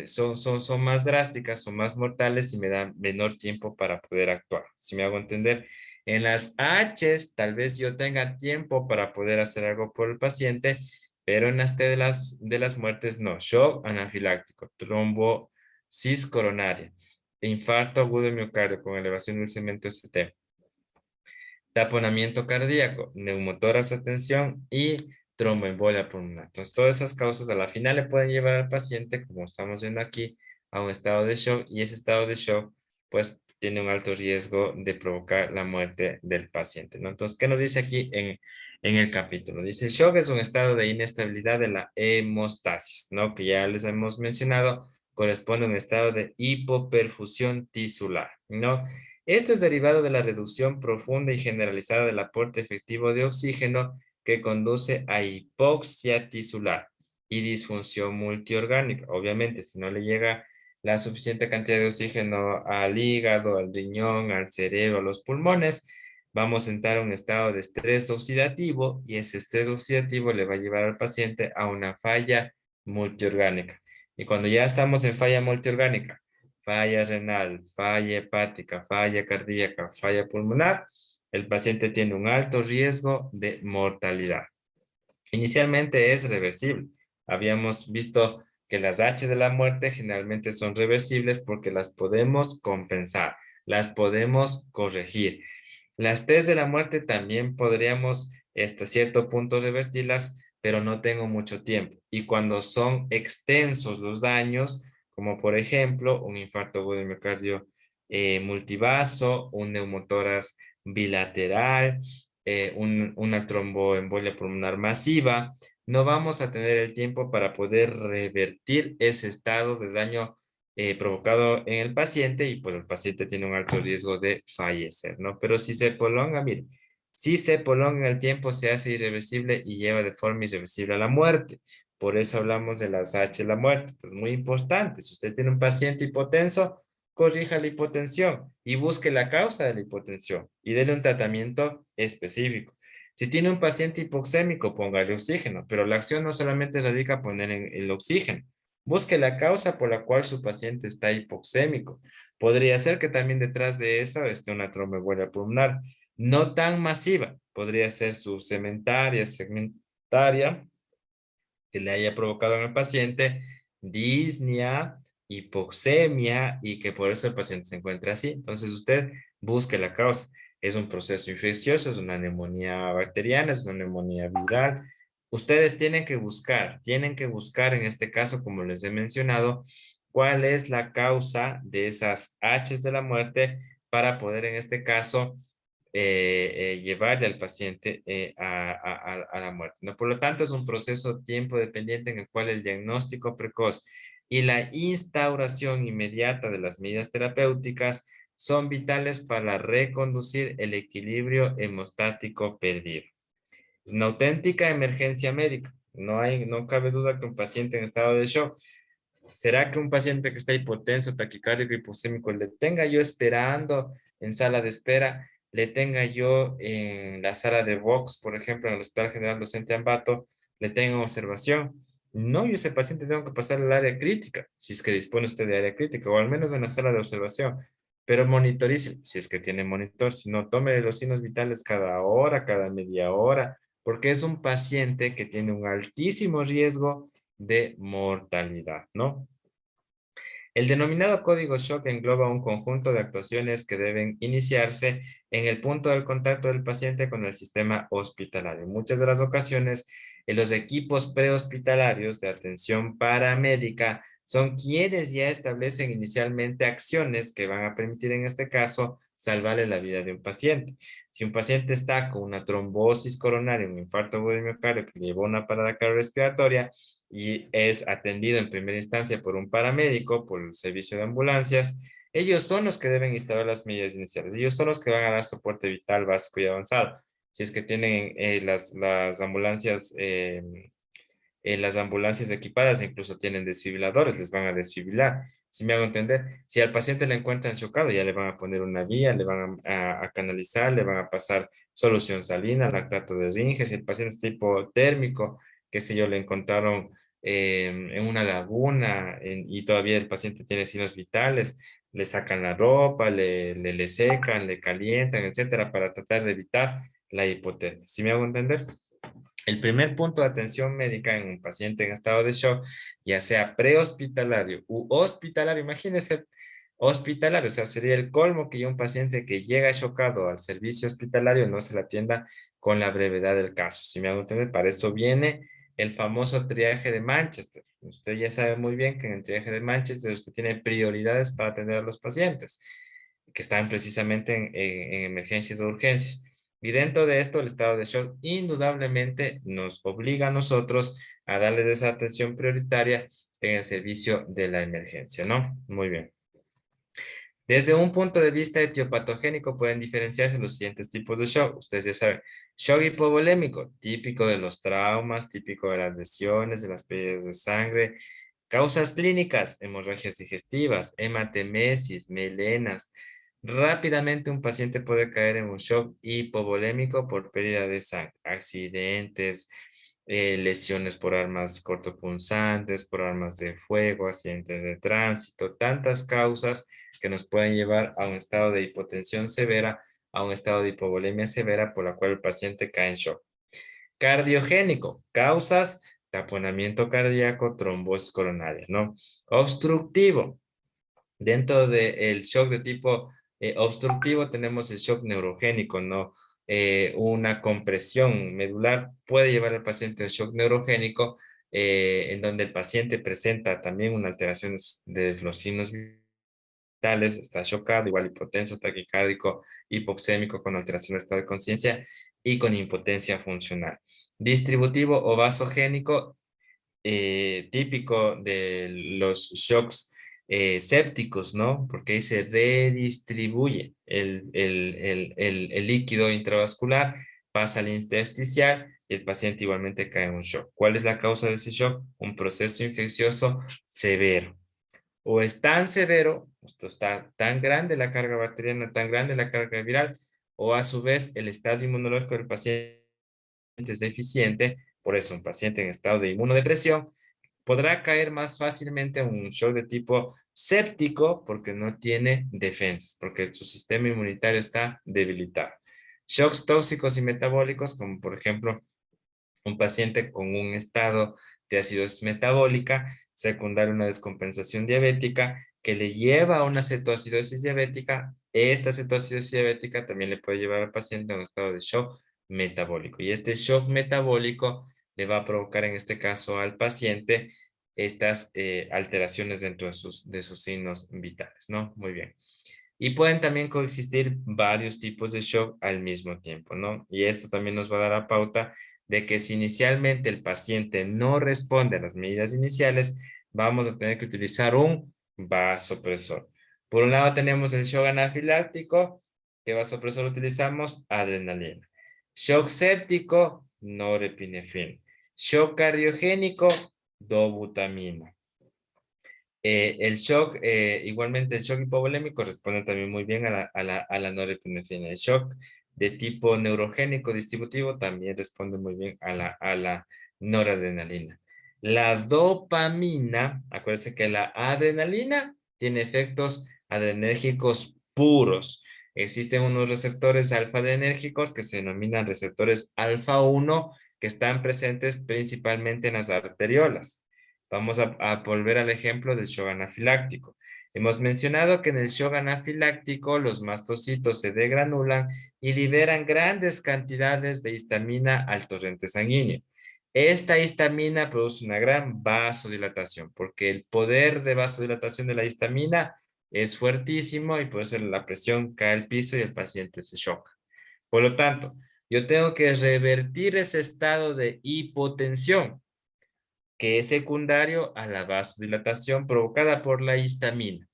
Speaker 1: son más drásticas, son más mortales y me dan menor tiempo para poder actuar, si me hago entender. En las H's, tal vez yo tenga tiempo para poder hacer algo por el paciente, pero en las T de las muertes no. Shock anafiláctico, trombosis coronaria, infarto agudo de miocardio con elevación del segmento ST, taponamiento cardíaco, neumotórax a tensión y tromboembolia pulmonar. Entonces, todas esas causas a la final le pueden llevar al paciente, como estamos viendo aquí, a un estado de shock, y ese estado de shock, pues, tiene un alto riesgo de provocar la muerte del paciente, ¿no? Entonces, ¿qué nos dice aquí en el capítulo? Dice: shock es un estado de inestabilidad de la hemostasis, ¿no? Que ya les hemos mencionado, corresponde a un estado de hipoperfusión tisular, ¿no? Esto es derivado de la reducción profunda y generalizada del aporte efectivo de oxígeno, que conduce a hipoxia tisular y disfunción multiorgánica. Obviamente, si no le llega la suficiente cantidad de oxígeno al hígado, al riñón, al cerebro, a los pulmones, vamos a entrar a un estado de estrés oxidativo, y ese estrés oxidativo le va a llevar al paciente a una falla multiorgánica. Y cuando ya estamos en falla multiorgánica, falla renal, falla hepática, falla cardíaca, falla pulmonar, el paciente tiene un alto riesgo de mortalidad. Inicialmente es reversible. Habíamos visto que las H de la muerte generalmente son reversibles porque las podemos compensar, las podemos corregir. Las T de la muerte también podríamos hasta cierto punto revertirlas, pero no tengo mucho tiempo. Y cuando son extensos los daños, como por ejemplo un infarto agudo de miocardio multivaso, un neumotórax bilateral, una tromboembolia pulmonar masiva, no vamos a tener el tiempo para poder revertir ese estado de daño provocado en el paciente, y pues el paciente tiene un alto riesgo de fallecer, ¿no? Pero si se prolonga, mire, si se prolonga el tiempo, se hace irreversible y lleva de forma irreversible a la muerte. Por eso hablamos de las H de la muerte. Esto es muy importante. Si usted tiene un paciente hipotenso, corrija la hipotensión y busque la causa de la hipotensión y déle un tratamiento específico. Si tiene un paciente hipoxémico, póngale oxígeno, pero la acción no solamente radica en poner el oxígeno. Busque la causa por la cual su paciente está hipoxémico. Podría ser que también detrás de eso esté una tromboembolia pulmonar, no tan masiva. Podría ser subsegmentaria, segmentaria, que le haya provocado en el paciente disnea, hipoxemia, y que por eso el paciente se encuentra así. Entonces usted busque la causa. Es un proceso infeccioso, es una neumonía bacteriana, es una neumonía viral. Ustedes tienen que buscar en este caso, como les he mencionado, cuál es la causa de esas H's de la muerte para poder en este caso llevarle al paciente a la muerte, ¿no? Por lo tanto, es un proceso tiempo dependiente en el cual el diagnóstico precoz y la instauración inmediata de las medidas terapéuticas son vitales para reconducir el equilibrio hemostático perdido. Es una auténtica emergencia médica. No cabe duda que un paciente en estado de shock. ¿Será que un paciente que está hipotenso, taquicárdico, hipoxémico, le tenga yo esperando en sala de espera? le tenga yo en la sala de box, por ejemplo, en el Hospital General Docente Ambato, le tenga observación. No, yo ese paciente tengo que pasar al área crítica, si es que dispone usted de área crítica, o al menos en la sala de observación. Pero monitorice, si es que tiene monitor, si no, tome los signos vitales cada hora, cada media hora, porque es un paciente que tiene un altísimo riesgo de mortalidad, ¿no? El denominado código shock engloba un conjunto de actuaciones que deben iniciarse en el punto del contacto del paciente con el sistema hospitalario. En muchas de las ocasiones, los equipos prehospitalarios de atención paramédica son quienes ya establecen inicialmente acciones que van a permitir, en este caso, salvarle la vida de un paciente. Si un paciente está con una trombosis coronaria, un infarto agudo de miocardio que le llevó a una parada cardiorrespiratoria, y es atendido en primera instancia por un paramédico, por el servicio de ambulancias, ellos son los que deben instalar las medidas iniciales. Ellos son los que van a dar soporte vital básico y avanzado. Si es que tienen las ambulancias equipadas incluso tienen desfibriladores, les van a desfibrilar. Si me hago entender, si al paciente le encuentran chocado, ya le van a poner una vía, le van a canalizar, le van a pasar solución salina, lactato de Ringe. Si el paciente es tipo térmico, qué sé yo, le encontraron en una laguna y todavía el paciente tiene signos vitales, le sacan la ropa, le secan, le calientan, etcétera, para tratar de evitar la hipotermia. ¿Sí me hago entender? El primer punto de atención médica en un paciente en estado de shock, ya sea prehospitalario u hospitalario, imagínese hospitalario, o sea, sería el colmo que ya un paciente que llega chocado al servicio hospitalario no se le atienda con la brevedad del caso. Si me hago entender, para eso viene el famoso triaje de Manchester. Usted ya sabe muy bien que en el triaje de Manchester usted tiene prioridades para atender a los pacientes que están precisamente en emergencias o urgencias. Y dentro de esto, el estado de shock indudablemente nos obliga a nosotros a darle esa atención prioritaria en el servicio de la emergencia, ¿no? Muy bien. Desde un punto de vista etiopatogénico pueden diferenciarse los siguientes tipos de shock. Ustedes ya saben, shock hipovolémico, típico de los traumas, típico de las lesiones, de las pérdidas de sangre. Causas clínicas, hemorragias digestivas, hematemesis, melenas. Rápidamente un paciente puede caer en un shock hipovolémico por pérdida de sangre, accidentes, lesiones por armas cortopunzantes, por armas de fuego, accidentes de tránsito, tantas causas que nos pueden llevar a un estado de hipotensión severa, a un estado de hipovolemia severa por la cual el paciente cae en shock. Cardiogénico, causas, taponamiento cardíaco, trombosis coronaria, ¿no? Obstructivo, dentro del shock de tipo obstructivo tenemos el shock neurogénico, ¿no? Una compresión medular puede llevar al paciente al shock neurogénico, en donde el paciente presenta también una alteración de los signos vitales, está chocado, igual hipotenso, taquicárdico, hipoxémico con alteración de estado de conciencia y con impotencia funcional. Distributivo o vasogénico, típico de los shocks sépticos, ¿no? Porque ahí se redistribuye el líquido intravascular, pasa al intersticial y el paciente igualmente cae en un shock. ¿Cuál es la causa de ese shock? Un proceso infeccioso severo. O es tan severo, esto está tan grande la carga bacteriana, tan grande la carga viral, o a su vez el estado inmunológico del paciente es deficiente, por eso un paciente en estado de inmunodepresión podrá caer más fácilmente en un shock de tipo séptico porque no tiene defensas, porque su sistema inmunitario está debilitado. Shocks tóxicos y metabólicos, como por ejemplo un paciente con un estado de acidosis metabólica secundaria a una descompensación diabética que le lleva a una cetoacidosis diabética. Esta cetoacidosis diabética también le puede llevar al paciente a un estado de shock metabólico. Y este shock metabólico le va a provocar en este caso al paciente estas alteraciones dentro de sus signos vitales, ¿no? Muy bien. Y pueden también coexistir varios tipos de shock al mismo tiempo, ¿no? Y esto también nos va a dar la pauta de que si inicialmente el paciente no responde a las medidas iniciales, vamos a tener que utilizar un vasopresor. Por un lado tenemos el shock anafiláctico. ¿Qué vasopresor utilizamos? Adrenalina. Shock séptico, norepinefrina. Shock cardiogénico, dobutamina. El shock, igualmente el shock hipovolémico responde también muy bien a la norepinefrina. El shock de tipo neurogénico distributivo también responde muy bien a la noradrenalina. La dopamina, acuérdense que la adrenalina tiene efectos adrenérgicos puros. Existen unos receptores alfa-adrenérgicos que se denominan receptores alfa 1 que están presentes principalmente en las arteriolas. Vamos a volver al ejemplo del shock anafiláctico. Hemos mencionado que en el shock anafiláctico los mastocitos se degranulan y liberan grandes cantidades de histamina al torrente sanguíneo. Esta histamina produce una gran vasodilatación porque el poder de vasodilatación de la histamina es fuertísimo y por eso la presión cae al piso y el paciente se choca. Por lo tanto, yo tengo que revertir ese estado de hipotensión que es secundario a la vasodilatación provocada por la histamina.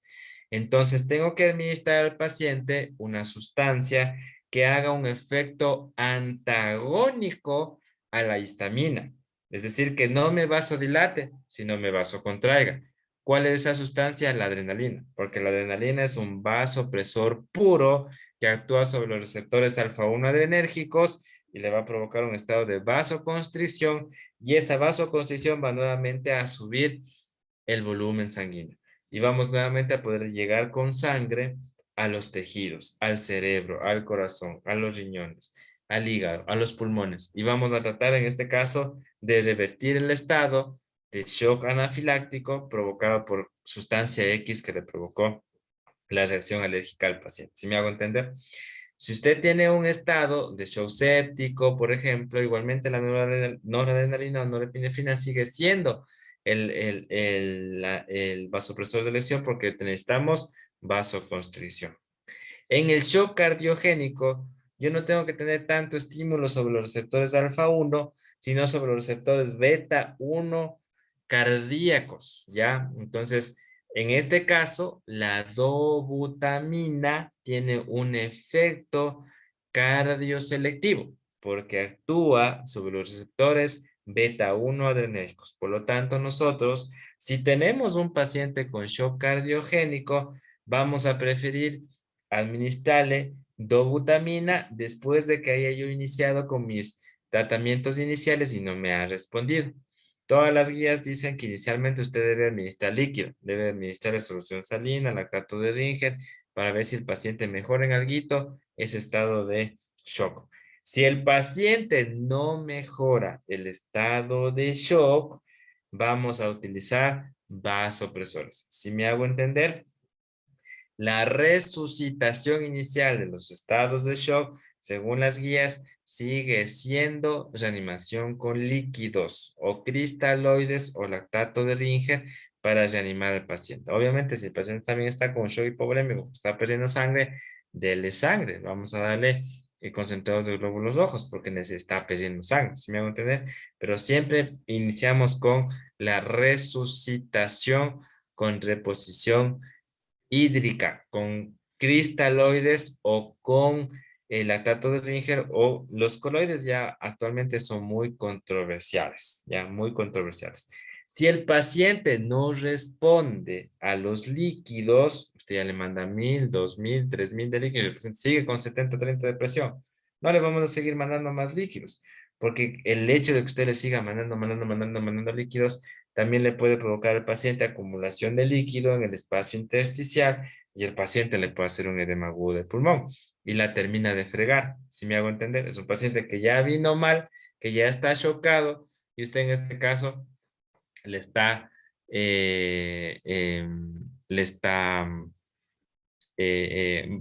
Speaker 1: Entonces, tengo que administrar al paciente una sustancia que haga un efecto antagónico a la histamina. Es decir, que no me vasodilate, sino me vasocontraiga. ¿Cuál es esa sustancia? La adrenalina, porque la adrenalina es un vasopresor puro que actúa sobre los receptores alfa-1 adrenérgicos y le va a provocar un estado de vasoconstricción y esa vasoconstricción va nuevamente a subir el volumen sanguíneo y vamos nuevamente a poder llegar con sangre a los tejidos, al cerebro, al corazón, a los riñones, al hígado, a los pulmones. Y vamos a tratar en este caso de revertir el estado de shock anafiláctico provocado por sustancia X que le provocó la reacción alérgica al paciente. ¿Sí me hago entender? Si usted tiene un estado de shock séptico, por ejemplo, igualmente la noradrenalina o norepinefrina sigue siendo el vasopresor de elección porque necesitamos vasoconstricción. En el shock cardiogénico, yo no tengo que tener tanto estímulo sobre los receptores alfa 1, sino sobre los receptores beta 1 cardíacos, ¿ya? Entonces, en este caso, la dobutamina tiene un efecto cardioselectivo porque actúa sobre los receptores beta 1 adrenérgicos. Por lo tanto, nosotros, si tenemos un paciente con shock cardiogénico, vamos a preferir administrarle dobutamina después de que haya yo iniciado con mis tratamientos iniciales y no me ha respondido. Todas las guías dicen que inicialmente usted debe administrar líquido, debe administrar solución salina, lactato de Ringer, para ver si el paciente mejora en alguito ese estado de shock. Si el paciente no mejora el estado de shock, vamos a utilizar vasopresores. ¿Sí me hago entender? La resucitación inicial de los estados de shock, según las guías, sigue siendo reanimación con líquidos o cristaloides o lactato de Ringer para reanimar al paciente. Obviamente, si el paciente también está con shock hipovolémico, está perdiendo sangre, dele sangre. Vamos a darle concentrados de glóbulos rojos porque necesita perdiendo sangre, ¿sí me hago entender? Pero siempre iniciamos con la resucitación con reposición hídrica, con cristaloides o con el lactato de Ringer o los coloides ya actualmente son muy controversiales, ya muy controversiales. Si el paciente no responde a los líquidos, usted ya le manda 1000, 2000, 3000 de líquidos, el paciente sigue con 70-30 de presión, no le vamos a seguir mandando más líquidos, porque el hecho de que usted le siga mandando líquidos también le puede provocar al paciente acumulación de líquido en el espacio intersticial y el paciente le puede hacer un edema agudo del pulmón y la termina de fregar. Si me hago entender, es un paciente que ya vino mal, que ya está chocado y usted en este caso le está, le está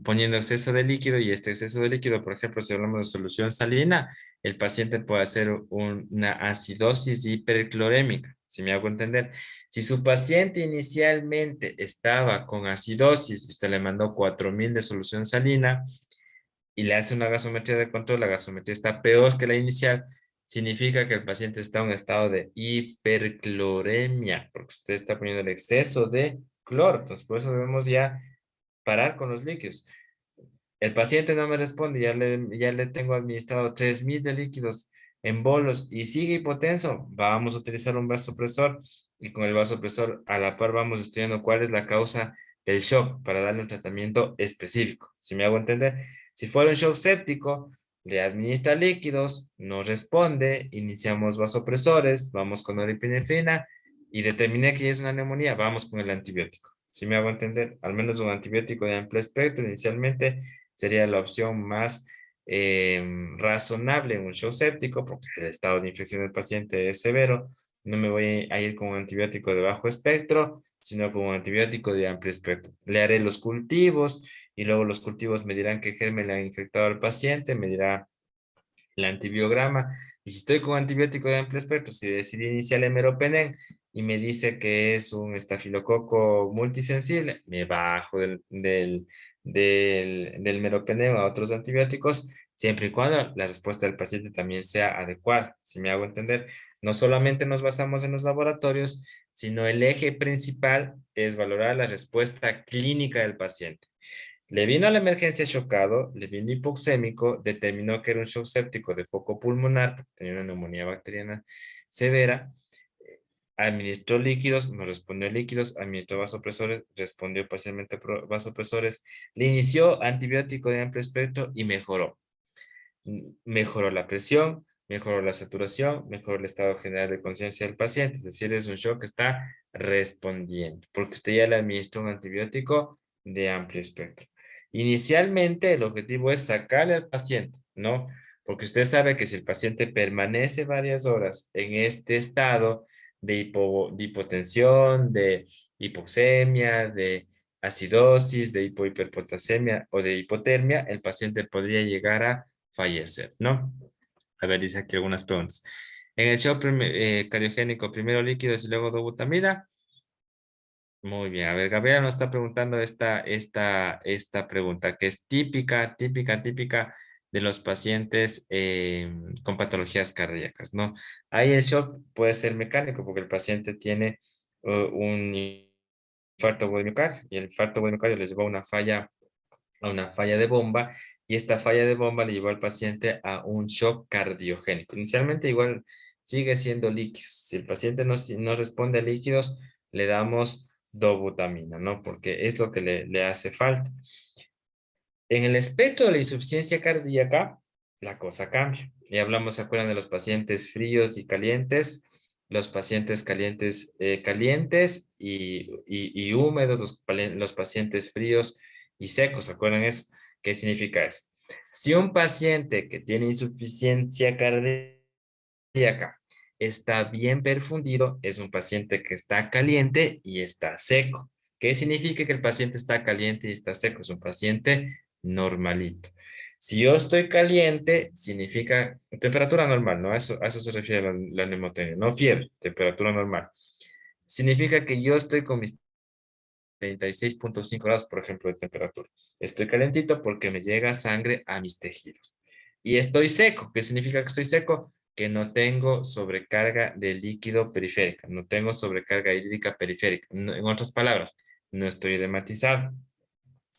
Speaker 1: poniendo exceso de líquido y este exceso de líquido, por ejemplo, si hablamos de solución salina, el paciente puede hacer una acidosis hiperclorémica, si me hago entender. Si su paciente inicialmente estaba con acidosis, usted le mandó 4000 de solución salina y le hace una gasometría de control, la gasometría está peor que la inicial, significa que el paciente está en un estado de hipercloremia, porque usted está poniendo el exceso de cloro. Entonces, por eso debemos ya parar con los líquidos. El paciente no me responde, ya le tengo administrado 3000 de líquidos. en bolos y sigue hipotenso, vamos a utilizar un vasopresor y con el vasopresor a la par vamos estudiando cuál es la causa del shock para darle un tratamiento específico. ¿Si me hago entender? Si fuera un shock séptico, le administra líquidos, no responde, iniciamos vasopresores, vamos con norepinefrina y determiné que ya es una neumonía, vamos con el antibiótico. Si me hago entender, al menos un antibiótico de amplio espectro inicialmente sería la opción más razonable en un shock séptico, porque el estado de infección del paciente es severo. No me voy a ir con un antibiótico de bajo espectro, sino con un antibiótico de amplio espectro. Le haré los cultivos y luego los cultivos me dirán qué germen le ha infectado al paciente, me dirá el antibiograma. Y si estoy con antibiótico de amplio espectro, si decidí iniciar el meropenem y me dice que es un estafilococo multisensible, me bajo del meropenem a otros antibióticos, siempre y cuando la respuesta del paciente también sea adecuada. Si me hago entender, no solamente nos basamos en los laboratorios, sino el eje principal es valorar la respuesta clínica del paciente. Le vino a la emergencia chocado, le vino hipoxémico, determinó que era un shock séptico de foco pulmonar, porque tenía una neumonía bacteriana severa, administró líquidos, no respondió líquidos, administró vasopresores, respondió parcialmente vasopresores, le inició antibiótico de amplio espectro y mejoró. Mejoró la presión, mejoró la saturación, mejoró el estado general de conciencia del paciente, es decir, es un shock que está respondiendo, porque usted ya le administró un antibiótico de amplio espectro. Inicialmente el objetivo es sacarle al paciente, ¿no? Porque usted sabe que si el paciente permanece varias horas en este estado de hipotensión, de hipoxemia, de acidosis, de hipohiperpotasemia o de hipotermia, el paciente podría llegar a fallecer, ¿no? A ver, dice aquí algunas preguntas. En el shock cardiogénico, primero líquidos y luego dobutamina. Muy bien, a ver, Gabriela nos está preguntando esta pregunta, que es típica de los pacientes con patologías cardíacas, ¿no? Ahí el shock puede ser mecánico porque el paciente tiene un infarto miocardio y el infarto miocardio le llevó a una falla de bomba y esta falla de bomba le llevó al paciente a un shock cardiogénico. Inicialmente igual sigue siendo líquidos. Si el paciente no responde a líquidos, le damos dobutamina, ¿no? Porque es lo que le hace falta. En el espectro de la insuficiencia cardíaca, la cosa cambia. Y hablamos, ¿se acuerdan de los pacientes fríos y calientes? Los pacientes calientes y húmedos, los pacientes fríos y secos, ¿se acuerdan eso? ¿Qué significa eso? Si un paciente que tiene insuficiencia cardíaca está bien perfundido, es un paciente que está caliente y está seco. ¿Qué significa que el paciente está caliente y está seco? Es un paciente normalito. Si yo estoy caliente, significa temperatura normal, ¿no? A eso se refiere la neumotenia, no fiebre, temperatura normal. Significa que yo estoy con mis 36,5 grados, por ejemplo, de temperatura. Estoy calentito porque me llega sangre a mis tejidos. Y estoy seco. ¿Qué significa que estoy seco? Que no tengo sobrecarga de líquido periférica, no tengo sobrecarga hídrica periférica. En otras palabras, no estoy edematizado.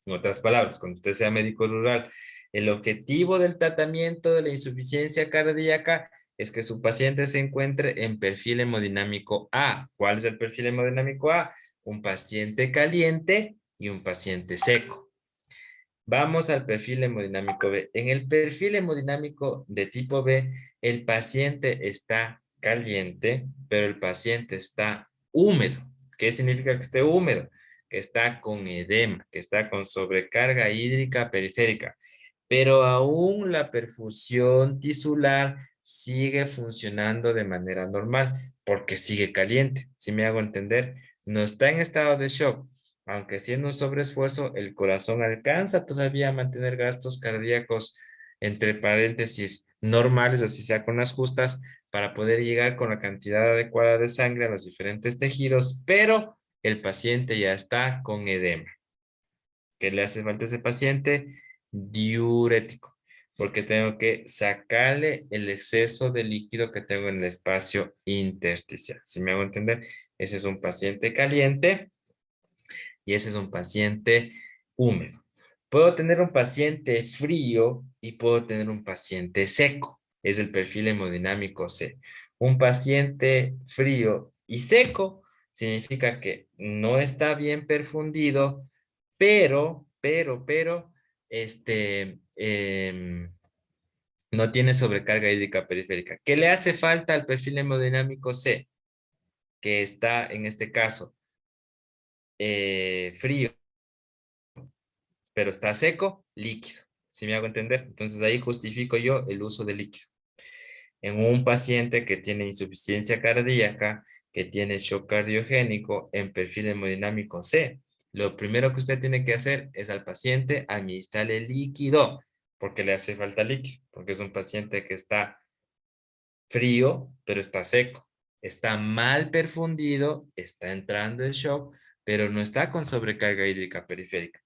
Speaker 1: En otras palabras, cuando usted sea médico rural, el objetivo del tratamiento de la insuficiencia cardíaca es que su paciente se encuentre en perfil hemodinámico A. ¿Cuál es el perfil hemodinámico A? Un paciente caliente y un paciente seco. Vamos al perfil hemodinámico B. En el perfil hemodinámico de tipo B, el paciente está caliente, pero el paciente está húmedo. ¿Qué significa que esté húmedo? Que está con edema, que está con sobrecarga hídrica periférica, pero aún la perfusión tisular sigue funcionando de manera normal porque sigue caliente. Si me hago entender, no está en estado de shock. Aunque siendo un sobreesfuerzo, el corazón alcanza todavía a mantener gastos cardíacos entre paréntesis normales, así sea con las justas, para poder llegar con la cantidad adecuada de sangre a los diferentes tejidos, pero el paciente ya está con edema. ¿Qué le hace falta a ese paciente? Diurético, porque tengo que sacarle el exceso de líquido que tengo en el espacio intersticial. Si me hago entender, ese es un paciente caliente y ese es un paciente húmedo. Puedo tener un paciente frío y puedo tener un paciente seco. Es el perfil hemodinámico C. Un paciente frío y seco significa que no está bien perfundido, pero, no tiene sobrecarga hídrica periférica. ¿Qué le hace falta al perfil hemodinámico C? Que está, en este caso, frío, pero está seco, líquido. ¿Sí me hago entender? Entonces ahí justifico yo el uso de líquido. En un paciente que tiene insuficiencia cardíaca, que tiene shock cardiogénico en perfil hemodinámico C, lo primero que usted tiene que hacer es al paciente administrarle líquido, porque le hace falta líquido, porque es un paciente que está frío, pero está seco. Está mal perfundido, está entrando en shock, pero no está con sobrecarga hídrica periférica.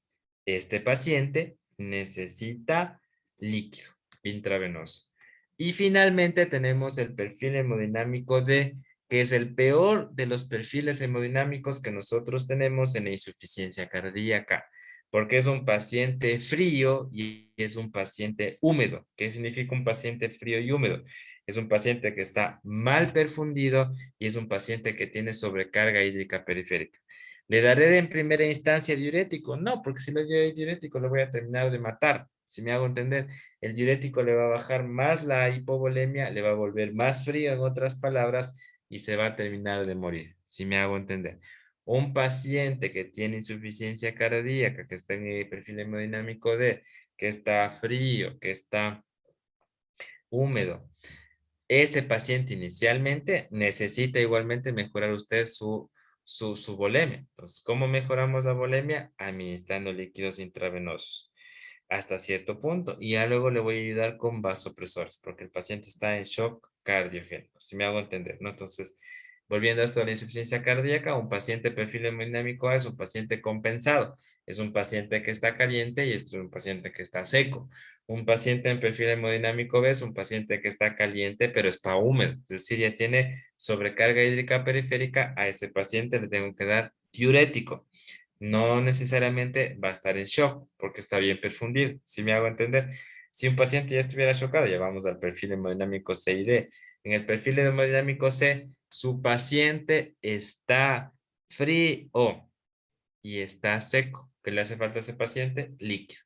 Speaker 1: Este paciente necesita líquido intravenoso. Y finalmente tenemos el perfil hemodinámico D, que es el peor de los perfiles hemodinámicos que nosotros tenemos en la insuficiencia cardíaca, porque es un paciente frío y es un paciente húmedo. ¿Qué significa un paciente frío y húmedo? Es un paciente que está mal perfundido y es un paciente que tiene sobrecarga hídrica periférica. ¿Le daré en primera instancia diurético? No, porque si le doy diurético lo voy a terminar de matar. Si me hago entender, el diurético le va a bajar más la hipovolemia, le va a volver más frío en otras palabras y se va a terminar de morir. Si me hago entender. Un paciente que tiene insuficiencia cardíaca, que está en el perfil hemodinámico D, que está frío, que está húmedo, ese paciente inicialmente necesita igualmente mejorar usted su volemia. Entonces, ¿cómo mejoramos la volemia? Administrando líquidos intravenosos hasta cierto punto. Y ya luego le voy a ayudar con vasopresores, porque el paciente está en shock cardiogénico, si me hago entender, ¿no? Entonces, volviendo a esto de la insuficiencia cardíaca, un paciente perfil hemodinámico A es un paciente compensado. Es un paciente que está caliente y es un paciente que está seco. Un paciente en perfil hemodinámico B es un paciente que está caliente pero está húmedo. Es decir, ya tiene sobrecarga hídrica periférica. A ese paciente le tengo que dar diurético. No necesariamente va a estar en shock porque está bien perfundido. Si me hago entender, si un paciente ya estuviera chocado, ya vamos al perfil hemodinámico C y D. En el perfil hemodinámico C, su paciente está frío y está seco. ¿Qué le hace falta a ese paciente? Líquido.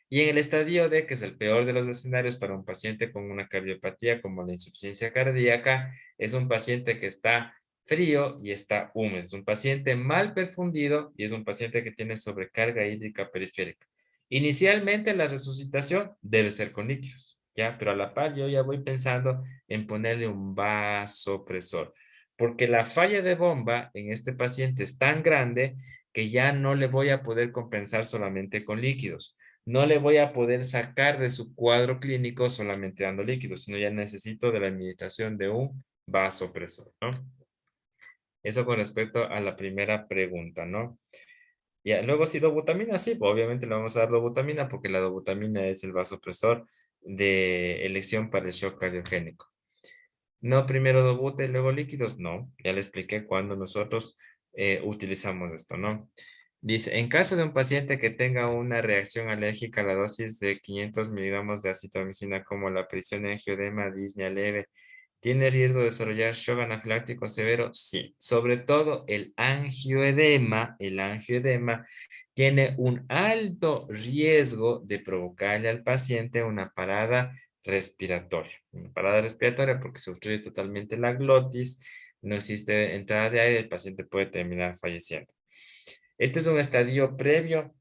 Speaker 1: Y en el estadio D, que es el peor de los escenarios para un paciente con una cardiopatía como la insuficiencia cardíaca, es un paciente que está frío y está húmedo. Es un paciente mal perfundido y es un paciente que tiene sobrecarga hídrica periférica. Inicialmente la resucitación debe ser con líquidos, ¿ya? Pero a la par yo ya voy pensando en ponerle un vasopresor, porque la falla de bomba en este paciente es tan grande que ya no le voy a poder compensar solamente con líquidos. No le voy a poder sacar de su cuadro clínico solamente dando líquidos, sino ya necesito de la administración de un vasopresor, ¿no? Eso con respecto a la primera pregunta, ¿no? Ya, luego si dobutamina, sí, pues, obviamente le vamos a dar dobutamina porque la dobutamina es el vasopresor de elección para el shock cardiogénico. No primero dobuta y luego líquidos, no. Ya le expliqué cuando nosotros utilizamos esto, ¿no? Dice, en caso de un paciente que tenga una reacción alérgica a la dosis de 500 miligramos de acitromicina como la prisión de angioedema, disnea leve, ¿tiene riesgo de desarrollar shock anafiláctico severo? Sí, sobre todo el angioedema tiene un alto riesgo de provocarle al paciente una parada respiratoria. Una parada respiratoria porque se obstruye totalmente la glotis, no existe entrada de aire, el paciente puede terminar falleciendo. Este es un estadio previo,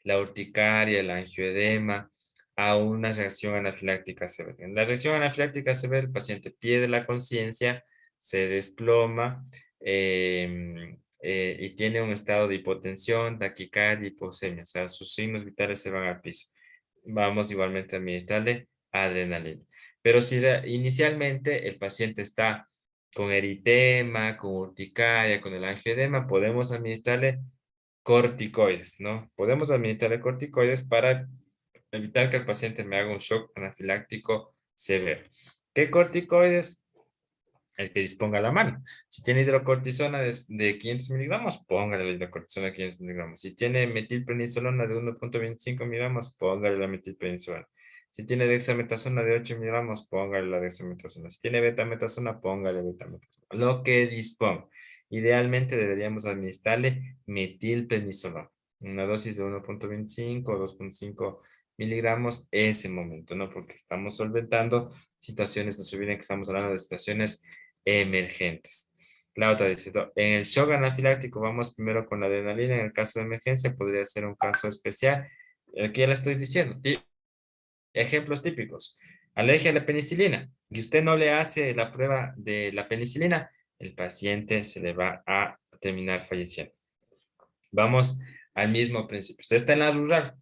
Speaker 1: la urticaria, el angioedema, a una reacción anafiláctica severa. En la reacción anafiláctica severa, el paciente pierde la conciencia, se desploma y tiene un estado de hipotensión, taquicardia, hiposemia. O sea, sus signos vitales se van al piso. Vamos igualmente a administrarle adrenalina. Pero si inicialmente el paciente está con eritema, con urticaria, con el angioedema, podemos administrarle corticoides, ¿no? Podemos administrarle corticoides para evitar que el paciente me haga un shock anafiláctico severo. ¿Qué corticoides? El que disponga a la mano. Si tiene hidrocortisona de 500 miligramos, póngale la hidrocortisona de 500 miligramos. Si tiene metilprednisolona de 1.25 miligramos, póngale la metilprednisolona. Si tiene dexametasona de 8 miligramos, póngale la dexametasona. Si tiene betametasona, póngale betametasona. Lo que disponga. Idealmente deberíamos administrarle metilprednisolona. Una dosis de 1.25 o 2.5 miligramos ese momento, ¿no? Porque estamos solventando situaciones, no se olviden que estamos hablando de situaciones emergentes. La otra dice, en el shock anafiláctico vamos primero con la adrenalina, en el caso de emergencia podría ser un caso especial, el que ya le estoy diciendo. Ejemplos típicos, alergia a la penicilina, y usted no le hace la prueba de la penicilina, el paciente se le va a terminar falleciendo. Vamos al mismo principio. Usted está en la rural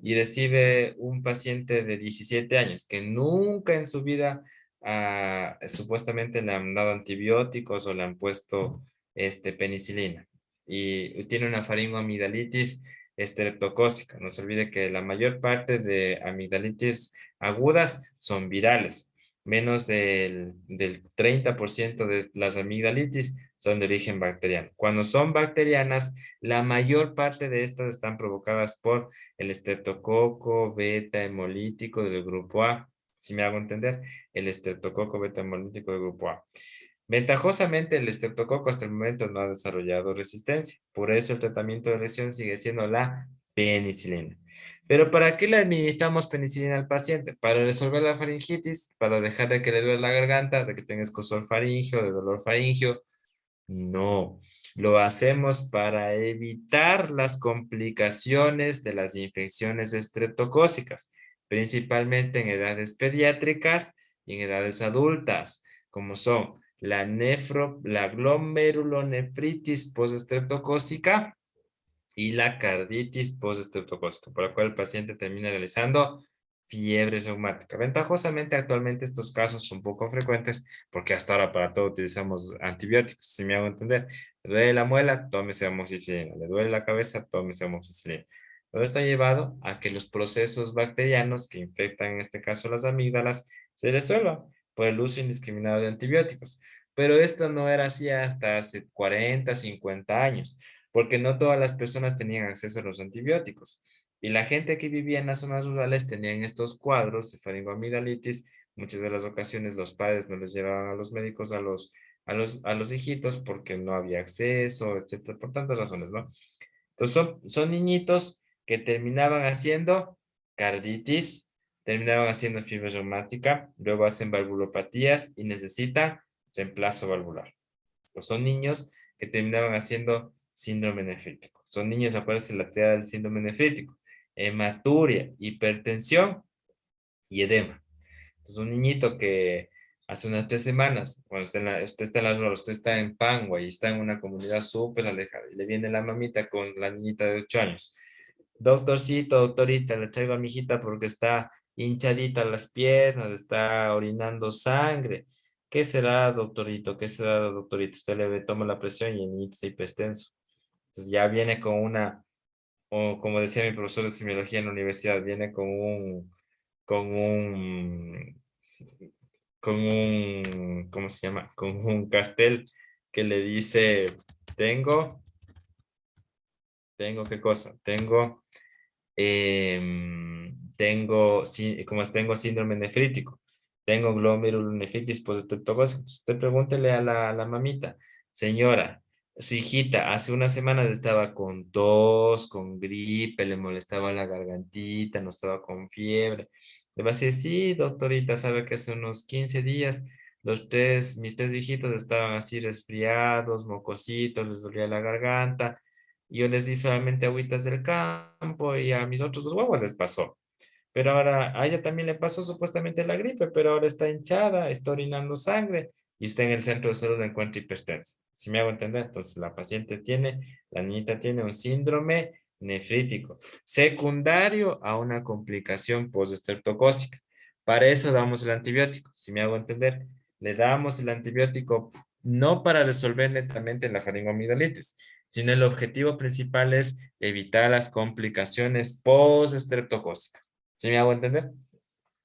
Speaker 1: y recibe un paciente de 17 años que nunca en su vida supuestamente le han dado antibióticos o le han puesto penicilina y tiene una faringoamigdalitis estreptocócica. No se olvide que la mayor parte de amigdalitis agudas son virales. Menos del 30% de las amigdalitis son de origen bacteriano. Cuando son bacterianas, la mayor parte de estas están provocadas por el estreptococo beta hemolítico del grupo A. Si me hago entender, el estreptococo beta hemolítico del grupo A. Ventajosamente, el estreptococo hasta el momento no ha desarrollado resistencia. Por eso el tratamiento de lesión sigue siendo la penicilina. Pero ¿para qué le administramos penicilina al paciente? Para resolver la faringitis, para dejar de que le duele la garganta, de que tenga escozor faríngeo, de dolor faríngeo. No, lo hacemos para evitar las complicaciones de las infecciones estreptocócicas, principalmente en edades pediátricas y en edades adultas, como son la glomerulonefritis postestreptocócica y la carditis postestreptocócica, por la cual el paciente termina realizando fiebre reumática. Ventajosamente, actualmente estos casos son poco frecuentes porque hasta ahora para todo utilizamos antibióticos, si me hago entender. Le duele la muela, tómese amoxicilina. Le duele la cabeza, tómese amoxicilina. Todo esto ha llevado a que los procesos bacterianos que infectan, en este caso las amígdalas, se resuelvan por el uso indiscriminado de antibióticos. Pero esto no era así hasta hace 40, 50 años porque no todas las personas tenían acceso a los antibióticos. Y la gente que vivía en las zonas rurales tenían estos cuadros de faringoamigdalitis. Muchas de las ocasiones los padres no les llevaban a los médicos a los hijitos porque no había acceso, etcétera, por tantas razones, ¿no? Entonces son niñitos que terminaban haciendo carditis, terminaban haciendo fiebre reumática, luego hacen valvulopatías y necesitan reemplazo valvular. Pues son niños que terminaban haciendo síndrome nefrítico. Son niños, acuérdense la triada del síndrome nefrítico: hematuria, hipertensión y edema. Entonces, un niñito que hace unas 3 semanas, cuando usted está en las ruedas, usted está en Pangua y está en una comunidad súper alejada, y le viene la mamita con la niñita de 8 años. Doctorcito, doctorita, le traigo a mi hijita porque está hinchadita las piernas, está orinando sangre. ¿Qué será, doctorito? ¿Qué será, doctorito? Usted le toma la presión y el niñito está hipertenso. Entonces ya viene con o como decía mi profesor de semiología en la universidad, viene con un, ¿cómo se llama? Con un cartel que le dice, tengo, ¿qué cosa? Tengo síndrome nefrítico, tengo glomerulonefritis postestreptocócica. Usted pregúntele a la mamita, señora, su hijita hace unas semanas estaba con tos, con gripe, le molestaba la gargantita, no estaba con fiebre. Le va a decir, sí, doctorita, sabe que hace unos 15 días mis tres hijitos estaban así resfriados, mocositos, les dolía la garganta. Yo les di solamente agüitas del campo y a mis otros 2 huevos les pasó. Pero ahora a ella también le pasó supuestamente la gripe, pero ahora está hinchada, está orinando sangre y está en el centro de salud encuentra hipertensa. Si me hago entender, entonces la niñita tiene un síndrome nefrítico secundario a una complicación postestreptocócica. Para eso damos el antibiótico. Si me hago entender, le damos el antibiótico no para resolver netamente la faringoamigdalitis, sino el objetivo principal es evitar las complicaciones postestreptocócicas. ¿Sí me hago entender?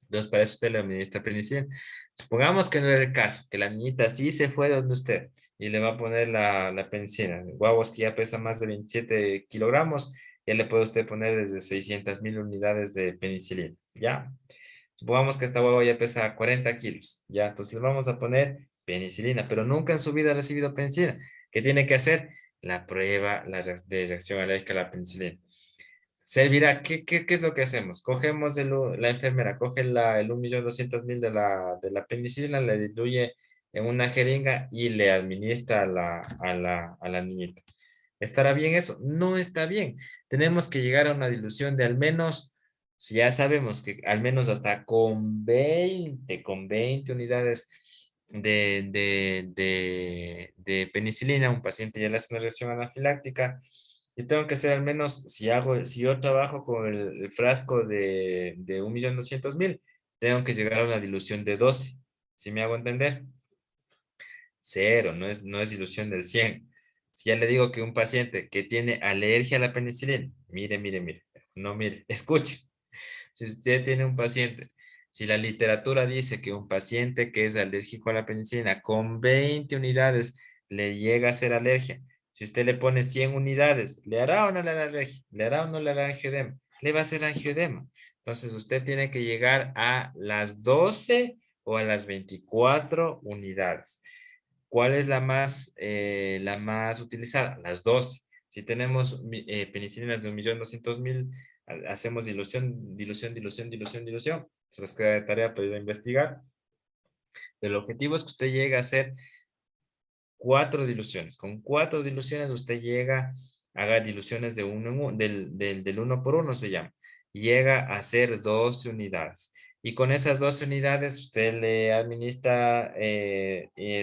Speaker 1: Entonces, para eso usted le administra penicilina. Supongamos que no es el caso, que la niñita sí se fue donde usted y le va a poner la penicilina. Guaguas que ya pesa más de 27 kilogramos, ya le puede usted poner desde 600,000 unidades de penicilina. ¿Ya? Supongamos que esta hueva ya pesa 40 kilos, ya, entonces le vamos a poner penicilina, pero nunca en su vida ha recibido penicilina. ¿Qué tiene que hacer? La prueba de reacción alérgica a la penicilina. Servirá, ¿qué es lo que hacemos? Cogemos la enfermera, coge el 1.200.000 de la penicilina, le diluye en una jeringa y le administra a la niñita. ¿Estará bien eso? No está bien. Tenemos que llegar a una dilución de al menos, si ya sabemos que al menos hasta con 20 unidades de penicilina, un paciente ya le hace una reacción anafiláctica. Yo tengo que hacer al menos, si yo trabajo con el frasco de 1.200.000, tengo que llegar a una dilución de 12. ¿Sí me hago entender? Cero, no es dilución del 100. Si ya le digo que un paciente que tiene alergia a la penicilina, mire, no mire, escuche. Si usted tiene un paciente, si la literatura dice que un paciente que es alérgico a la penicilina con 20 unidades le llega a hacer alergia, si usted le pone 100 unidades, ¿le hará o no le hará alergia? ¿Le hará o no le hará angioedema? Le va a hacer angioedema. Entonces usted tiene que llegar a las 12 o a las 24 unidades. ¿Cuál es la más utilizada? Las 12. Si tenemos penicilinas de 1.200.000, hacemos dilución. Se les queda de tarea para ir a investigar. El objetivo es que usted llegue a hacer 4 diluciones. Con 4 diluciones usted haga diluciones de uno en uno, del 1 por 1 se llama. Llega a hacer 12 unidades. Y con esas 12 unidades usted le administra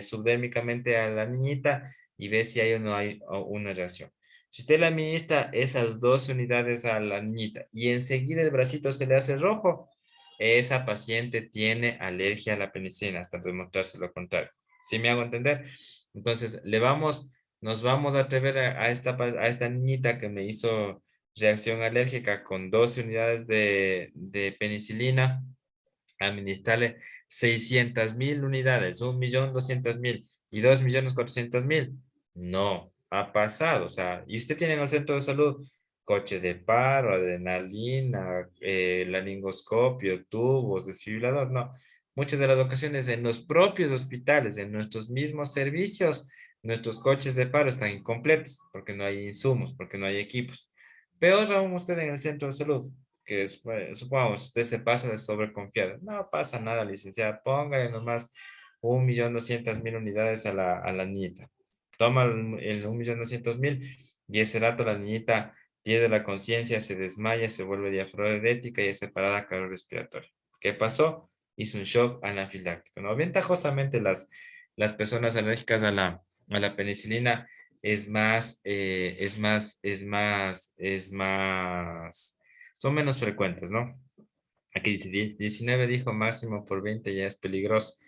Speaker 1: subdérmicamente a la niñita y ve si hay o no hay una reacción. Si usted le administra esas 12 unidades a la niñita y enseguida el bracito se le hace rojo, esa paciente tiene alergia a la penicilina hasta demostrarse lo contrario. ¿Sí me hago entender? Entonces, nos vamos a atrever a esta niñita que me hizo reacción alérgica con 12 unidades de penicilina, a administrarle 600.000 unidades, 1.200.000 y 2.400.000. No, ha pasado. O sea, y usted tiene en el centro de salud coche de paro, adrenalina, laringoscopio, tubos, desfibrilador. No, muchas de las ocasiones en los propios hospitales, en nuestros mismos servicios, nuestros coches de paro están incompletos porque no hay insumos, porque no hay equipos. Peor aún usted en el centro de salud, que supongamos, usted se pasa de sobreconfiado. No pasa nada, licenciada. Póngale nomás 1.200.000 unidades a la niñita. Toma el 1.200.000 y ese rato la niñita pierde la conciencia, se desmaya, se vuelve diafrorética y es separada cardiorrespiratoria. ¿Qué pasó? Hizo un shock anafiláctico, ¿no? Ventajosamente las personas alérgicas a la penicilina son menos frecuentes, ¿no? Aquí dice 19 dijo máximo por 20 ya es peligroso.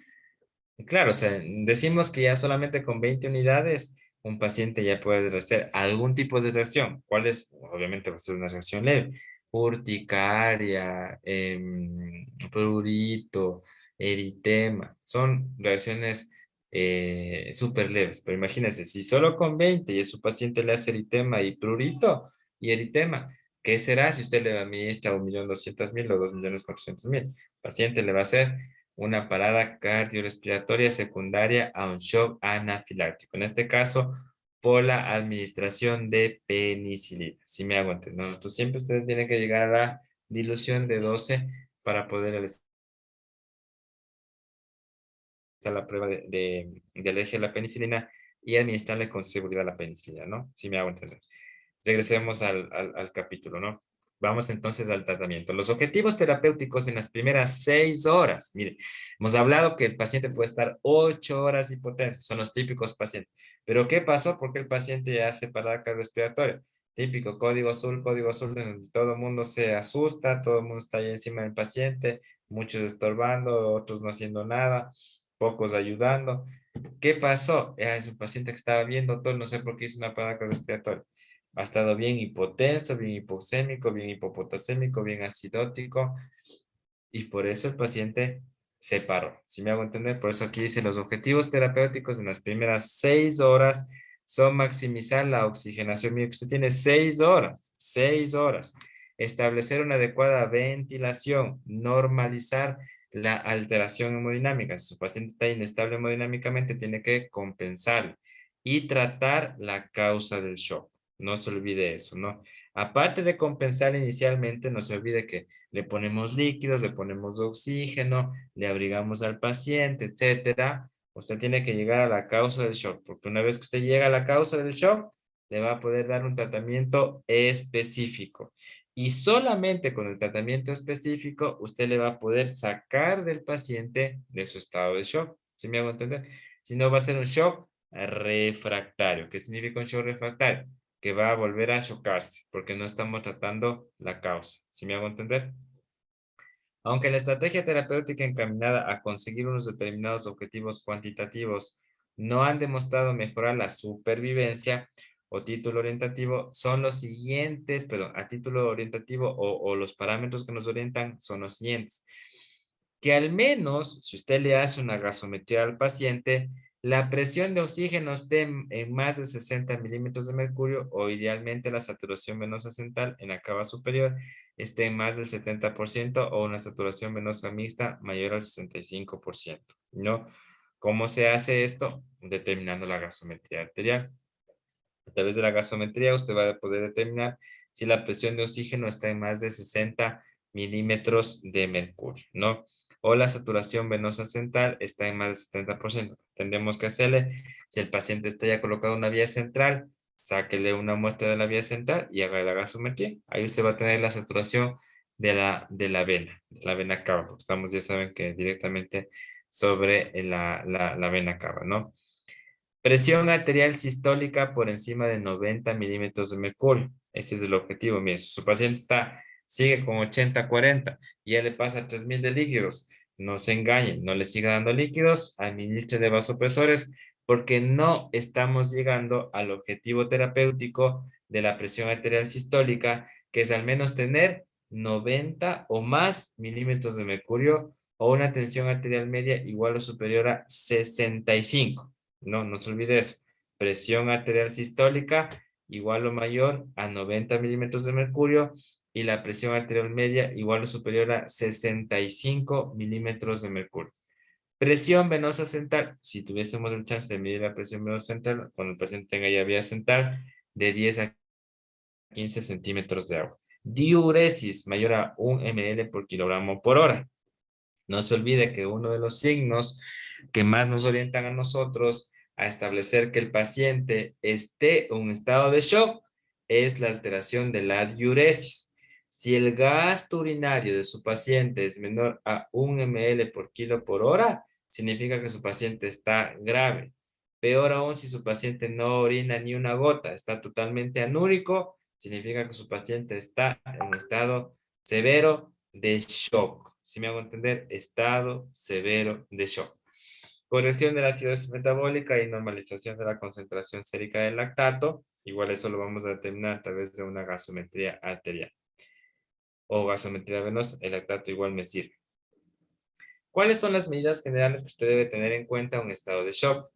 Speaker 1: Y claro, o sea, decimos que ya solamente con 20 unidades un paciente ya puede hacer algún tipo de reacción. ¿Cuál es? Obviamente va a ser una reacción leve. Urticaria, prurito, eritema. Son reacciones súper leves. Pero imagínense, si solo con 20 y a su paciente le hace eritema y prurito y eritema, ¿qué será si usted le administra 1.200.000 o 2.400.000? El paciente le va a hacer una parada cardiorrespiratoria secundaria a un shock anafiláctico. En este caso, por la administración de penicilina. Si me hago entender. Nosotros siempre ustedes tienen que llegar a la dilución de 12 para poder realizar la prueba de alergia a la penicilina y administrarle con seguridad la penicilina, ¿no? Si me hago entender. Regresemos al capítulo, ¿no? Vamos entonces al tratamiento. Los objetivos terapéuticos en las primeras 6 horas. Mire, hemos hablado que el paciente puede estar 8 horas hipotenso, son los típicos pacientes. Pero ¿qué pasó? Porque el paciente ya hace parada cardiorrespiratoria. Típico código azul, donde todo el mundo se asusta, todo el mundo está ahí encima del paciente, muchos estorbando, otros no haciendo nada, pocos ayudando. ¿Qué pasó? Es un paciente que estaba bien, doctor, no sé por qué hizo una parada cardiorrespiratoria. Ha estado bien hipotenso, bien hipoxémico, bien hipopotasémico, bien acidótico y por eso el paciente se paró. Si me hago entender, por eso aquí dice los objetivos terapéuticos en las primeras 6 horas son maximizar la oxigenación. Mire, usted tiene 6 horas, 6 horas. Establecer una adecuada ventilación, normalizar la alteración hemodinámica. Si su paciente está inestable hemodinámicamente, tiene que compensar y tratar la causa del shock. No se olvide eso, ¿no? Aparte de compensar inicialmente, no se olvide que le ponemos líquidos, le ponemos oxígeno, le abrigamos al paciente, etcétera. Usted tiene que llegar a la causa del shock, porque una vez que usted llega a la causa del shock, le va a poder dar un tratamiento específico. Y solamente con el tratamiento específico, usted le va a poder sacar del paciente de su estado de shock. ¿Sí me hago entender? Si no, va a ser un shock refractario. ¿Qué significa un shock refractario? Que va a volver a chocarse, porque no estamos tratando la causa. ¿Sí me hago entender? Aunque la estrategia terapéutica encaminada a conseguir unos determinados objetivos cuantitativos no han demostrado mejorar la supervivencia o título orientativo, son los siguientes, perdón, a título orientativo o los parámetros que nos orientan son los siguientes. Que al menos, si usted le hace una gasometría al paciente, la presión de oxígeno esté en más de 60 milímetros de mercurio o idealmente la saturación venosa central en la cava superior esté en más del 70% o una saturación venosa mixta mayor al 65%, ¿no? ¿Cómo se hace esto? Determinando la gasometría arterial. A través de la gasometría usted va a poder determinar si la presión de oxígeno está en más de 60 milímetros de mercurio, ¿no? O la saturación venosa central está en más del 70%. Tendremos que hacerle, si el paciente está ya colocado en una vía central, sáquele una muestra de la vía central y haga la gasometría. Ahí usted va a tener la saturación de la vena cava. Estamos, ya saben que directamente sobre la vena cava, ¿no? Presión arterial sistólica por encima de 90 milímetros de mercurio. Ese es el objetivo. Mire, si su paciente sigue con 80-40 y ya le pasa 3.000 de líquidos, no se engañen, no le siga dando líquidos, administre de vasopresores, porque no estamos llegando al objetivo terapéutico de la presión arterial sistólica, que es al menos tener 90 o más milímetros de mercurio o una tensión arterial media igual o superior a 65. No se olvide eso. Presión arterial sistólica igual o mayor a 90 milímetros de mercurio y la presión arterial media igual o superior a 65 milímetros de mercurio. Presión venosa central. Si tuviésemos el chance de medir la presión venosa central, cuando el paciente tenga ya vía central, de 10 a 15 centímetros de agua. Diuresis mayor a 1 ml por kilogramo por hora. No se olvide que uno de los signos que más nos orientan a nosotros a establecer que el paciente esté en un estado de shock es la alteración de la diuresis. Si el gasto urinario de su paciente es menor a 1 ml por kilo por hora, significa que su paciente está grave. Peor aún, si su paciente no orina ni una gota, está totalmente anúrico, significa que su paciente está en un estado severo de shock. Si me hago entender, estado severo de shock. Corrección de la acidosis metabólica y normalización de la concentración sérica del lactato. Igual eso lo vamos a determinar a través de una gasometría arterial o gasometría venosa. El lactato igual me sirve. ¿Cuáles son las medidas generales que usted debe tener en cuenta en un estado de shock?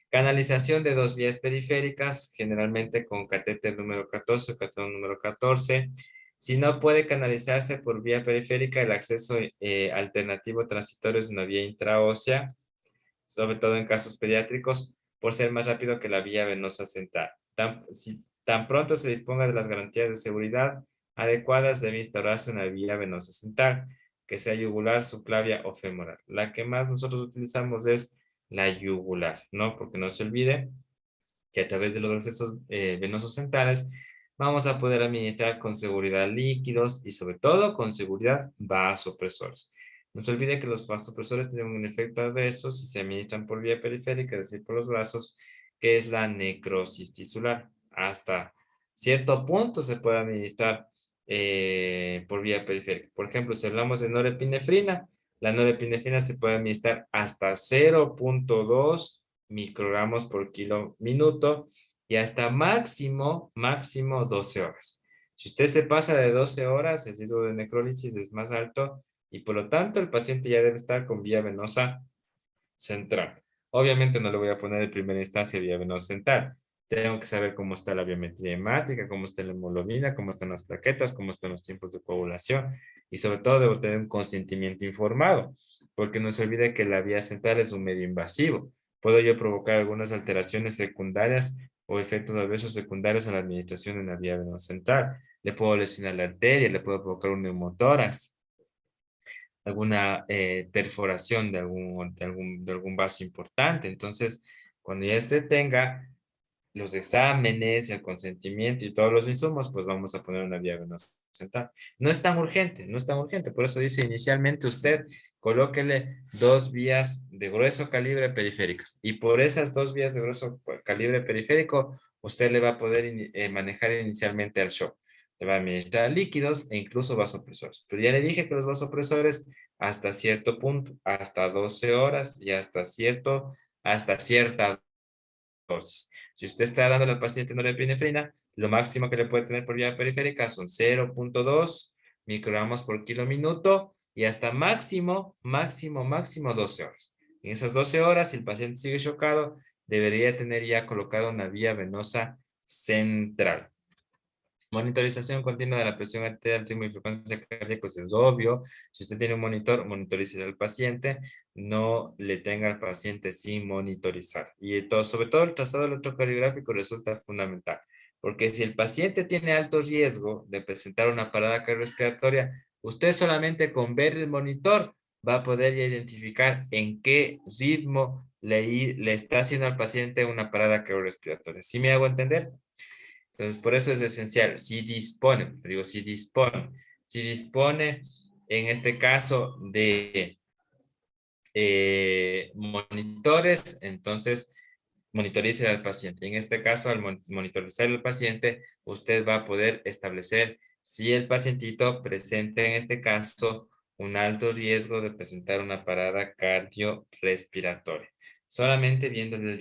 Speaker 1: Canalización de 2 vías periféricas, generalmente con catéter número 14 o catéter número 14. Si no puede canalizarse por vía periférica, el acceso alternativo transitorio es una vía intraósea, sobre todo en casos pediátricos, por ser más rápido que la vía venosa central. Tan pronto se disponga de las garantías de seguridad adecuadas, debe instaurarse una vía venosa central, que sea yugular, subclavia o femoral. La que más nosotros utilizamos es la yugular, ¿no? Porque no se olvide que a través de los accesos venosos centrales vamos a poder administrar con seguridad líquidos y sobre todo con seguridad vasopresores. No se olvide que los vasopresores tienen un efecto adverso si se administran por vía periférica, es decir, por los brazos, que es la necrosis tisular. Hasta cierto punto se puede administrar por vía periférica. Por ejemplo, si hablamos de norepinefrina, la norepinefrina se puede administrar hasta 0.2 microgramos por kilo minuto y hasta máximo 12 horas. Si usted se pasa de 12 horas, el riesgo de necrólisis es más alto y por lo tanto el paciente ya debe estar con vía venosa central. Obviamente no le voy a poner en primera instancia vía venosa central, Tengo que saber cómo está la biometría hemática, cómo está la hemoglobina, cómo están las plaquetas, cómo están los tiempos de coagulación y sobre todo debo tener un consentimiento informado, porque no se olvide que la vía central es un medio invasivo. Puedo yo provocar algunas alteraciones secundarias o efectos adversos secundarios a la administración de la vía venosa central. Le puedo lesionar la arteria, le puedo provocar un neumotórax, alguna perforación de algún vaso importante. Entonces, cuando ya usted tenga los exámenes, el consentimiento y todos los insumos, pues vamos a poner una vía venosa central. No es tan urgente, no es tan urgente. Por eso dice inicialmente usted, colóquele 2 vías de grueso calibre periféricas. Y por esas 2 vías de grueso calibre periférico, usted le va a poder manejar inicialmente al shock. Le va a administrar líquidos e incluso vasopresores. Pero ya le dije que los vasopresores hasta cierto punto, hasta 12 horas y hasta cierta dosis. Si usted está dándole al paciente norepinefrina, lo máximo que le puede tener por vía periférica son 0,2 microgramos por kilo minuto y hasta máximo 12 horas. En esas 12 horas, si el paciente sigue chocado, debería tener ya colocada una vía venosa central. Monitorización continua de la presión arterial, ritmo y frecuencia cardíaca, pues es obvio. Si usted tiene un monitor, monitorice al paciente, no le tenga al paciente sin monitorizar. Y todo, sobre todo el trazado electrocardiográfico resulta fundamental, porque si el paciente tiene alto riesgo de presentar una parada cardiorrespiratoria, usted solamente con ver el monitor va a poder ya identificar en qué ritmo le está haciendo al paciente una parada cardiorrespiratoria. ¿Sí me hago entender? Entonces, por eso es esencial, si dispone en este caso de monitores, entonces monitorice al paciente. En este caso, al monitorizar al paciente, usted va a poder establecer si el pacientito presenta en este caso un alto riesgo de presentar una parada cardiorrespiratoria. Solamente viéndole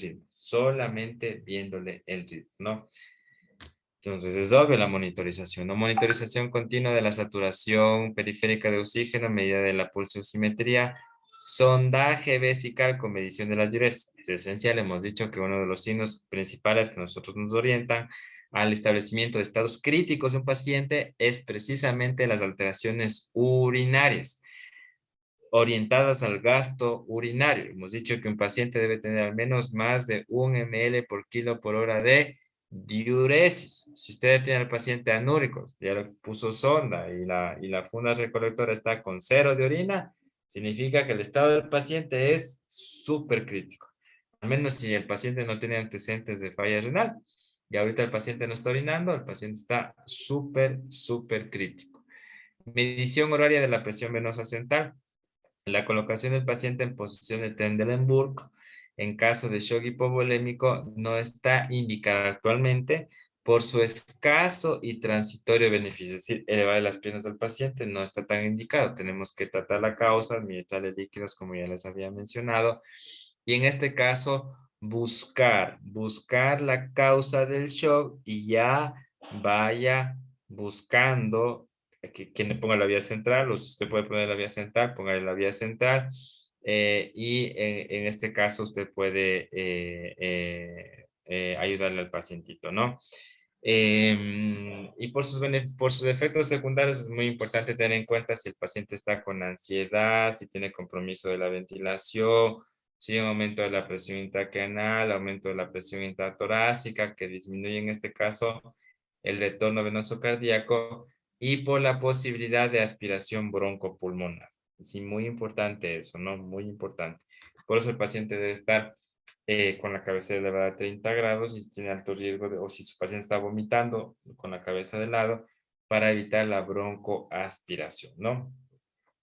Speaker 1: el ritmo, ¿no? Entonces es obvio la monitorización, ¿no? Monitorización continua de la saturación periférica de oxígeno, medida de la pulsosimetría, sondaje vesical con medición de la diuresis. Es esencial, hemos dicho que uno de los signos principales que nosotros nos orientan al establecimiento de estados críticos de un paciente es precisamente las alteraciones urinarias orientadas al gasto urinario. Hemos dicho que un paciente debe tener al menos más de 1 ml por kilo por hora de diuresis. Si usted tiene al paciente anúrico, ya le puso sonda y la funda recolectora está con 0 de orina, significa que el estado del paciente es súper crítico. Al menos si el paciente no tiene antecedentes de falla renal y ahorita el paciente no está orinando, el paciente está súper crítico. Medición horaria de la presión venosa central. La colocación del paciente en posición de Trendelenburg en caso de shock hipovolémico no está indicada actualmente por su escaso y transitorio beneficio. Es decir, elevar las piernas del paciente no está tan indicado. Tenemos que tratar la causa, administrarle líquidos, como ya les había mencionado. Y en este caso, buscar la causa del shock y ya vaya buscando que le ponga la vía central, o si usted puede poner la vía central, póngale la vía central, y en este caso usted puede ayudarle al pacientito, ¿no? Y por sus efectos secundarios es muy importante tener en cuenta si el paciente está con ansiedad, si tiene compromiso de la ventilación, si hay un aumento de la presión intracraneal, aumento de la presión intratorácica, que disminuye en este caso el retorno venoso cardíaco, y por la posibilidad de aspiración broncopulmonar. Sí, muy importante eso, ¿no? Muy importante. Por eso el paciente debe estar con la cabeza elevada a 30 grados y si tiene alto riesgo o si su paciente está vomitando con la cabeza de lado para evitar la broncoaspiración, ¿no?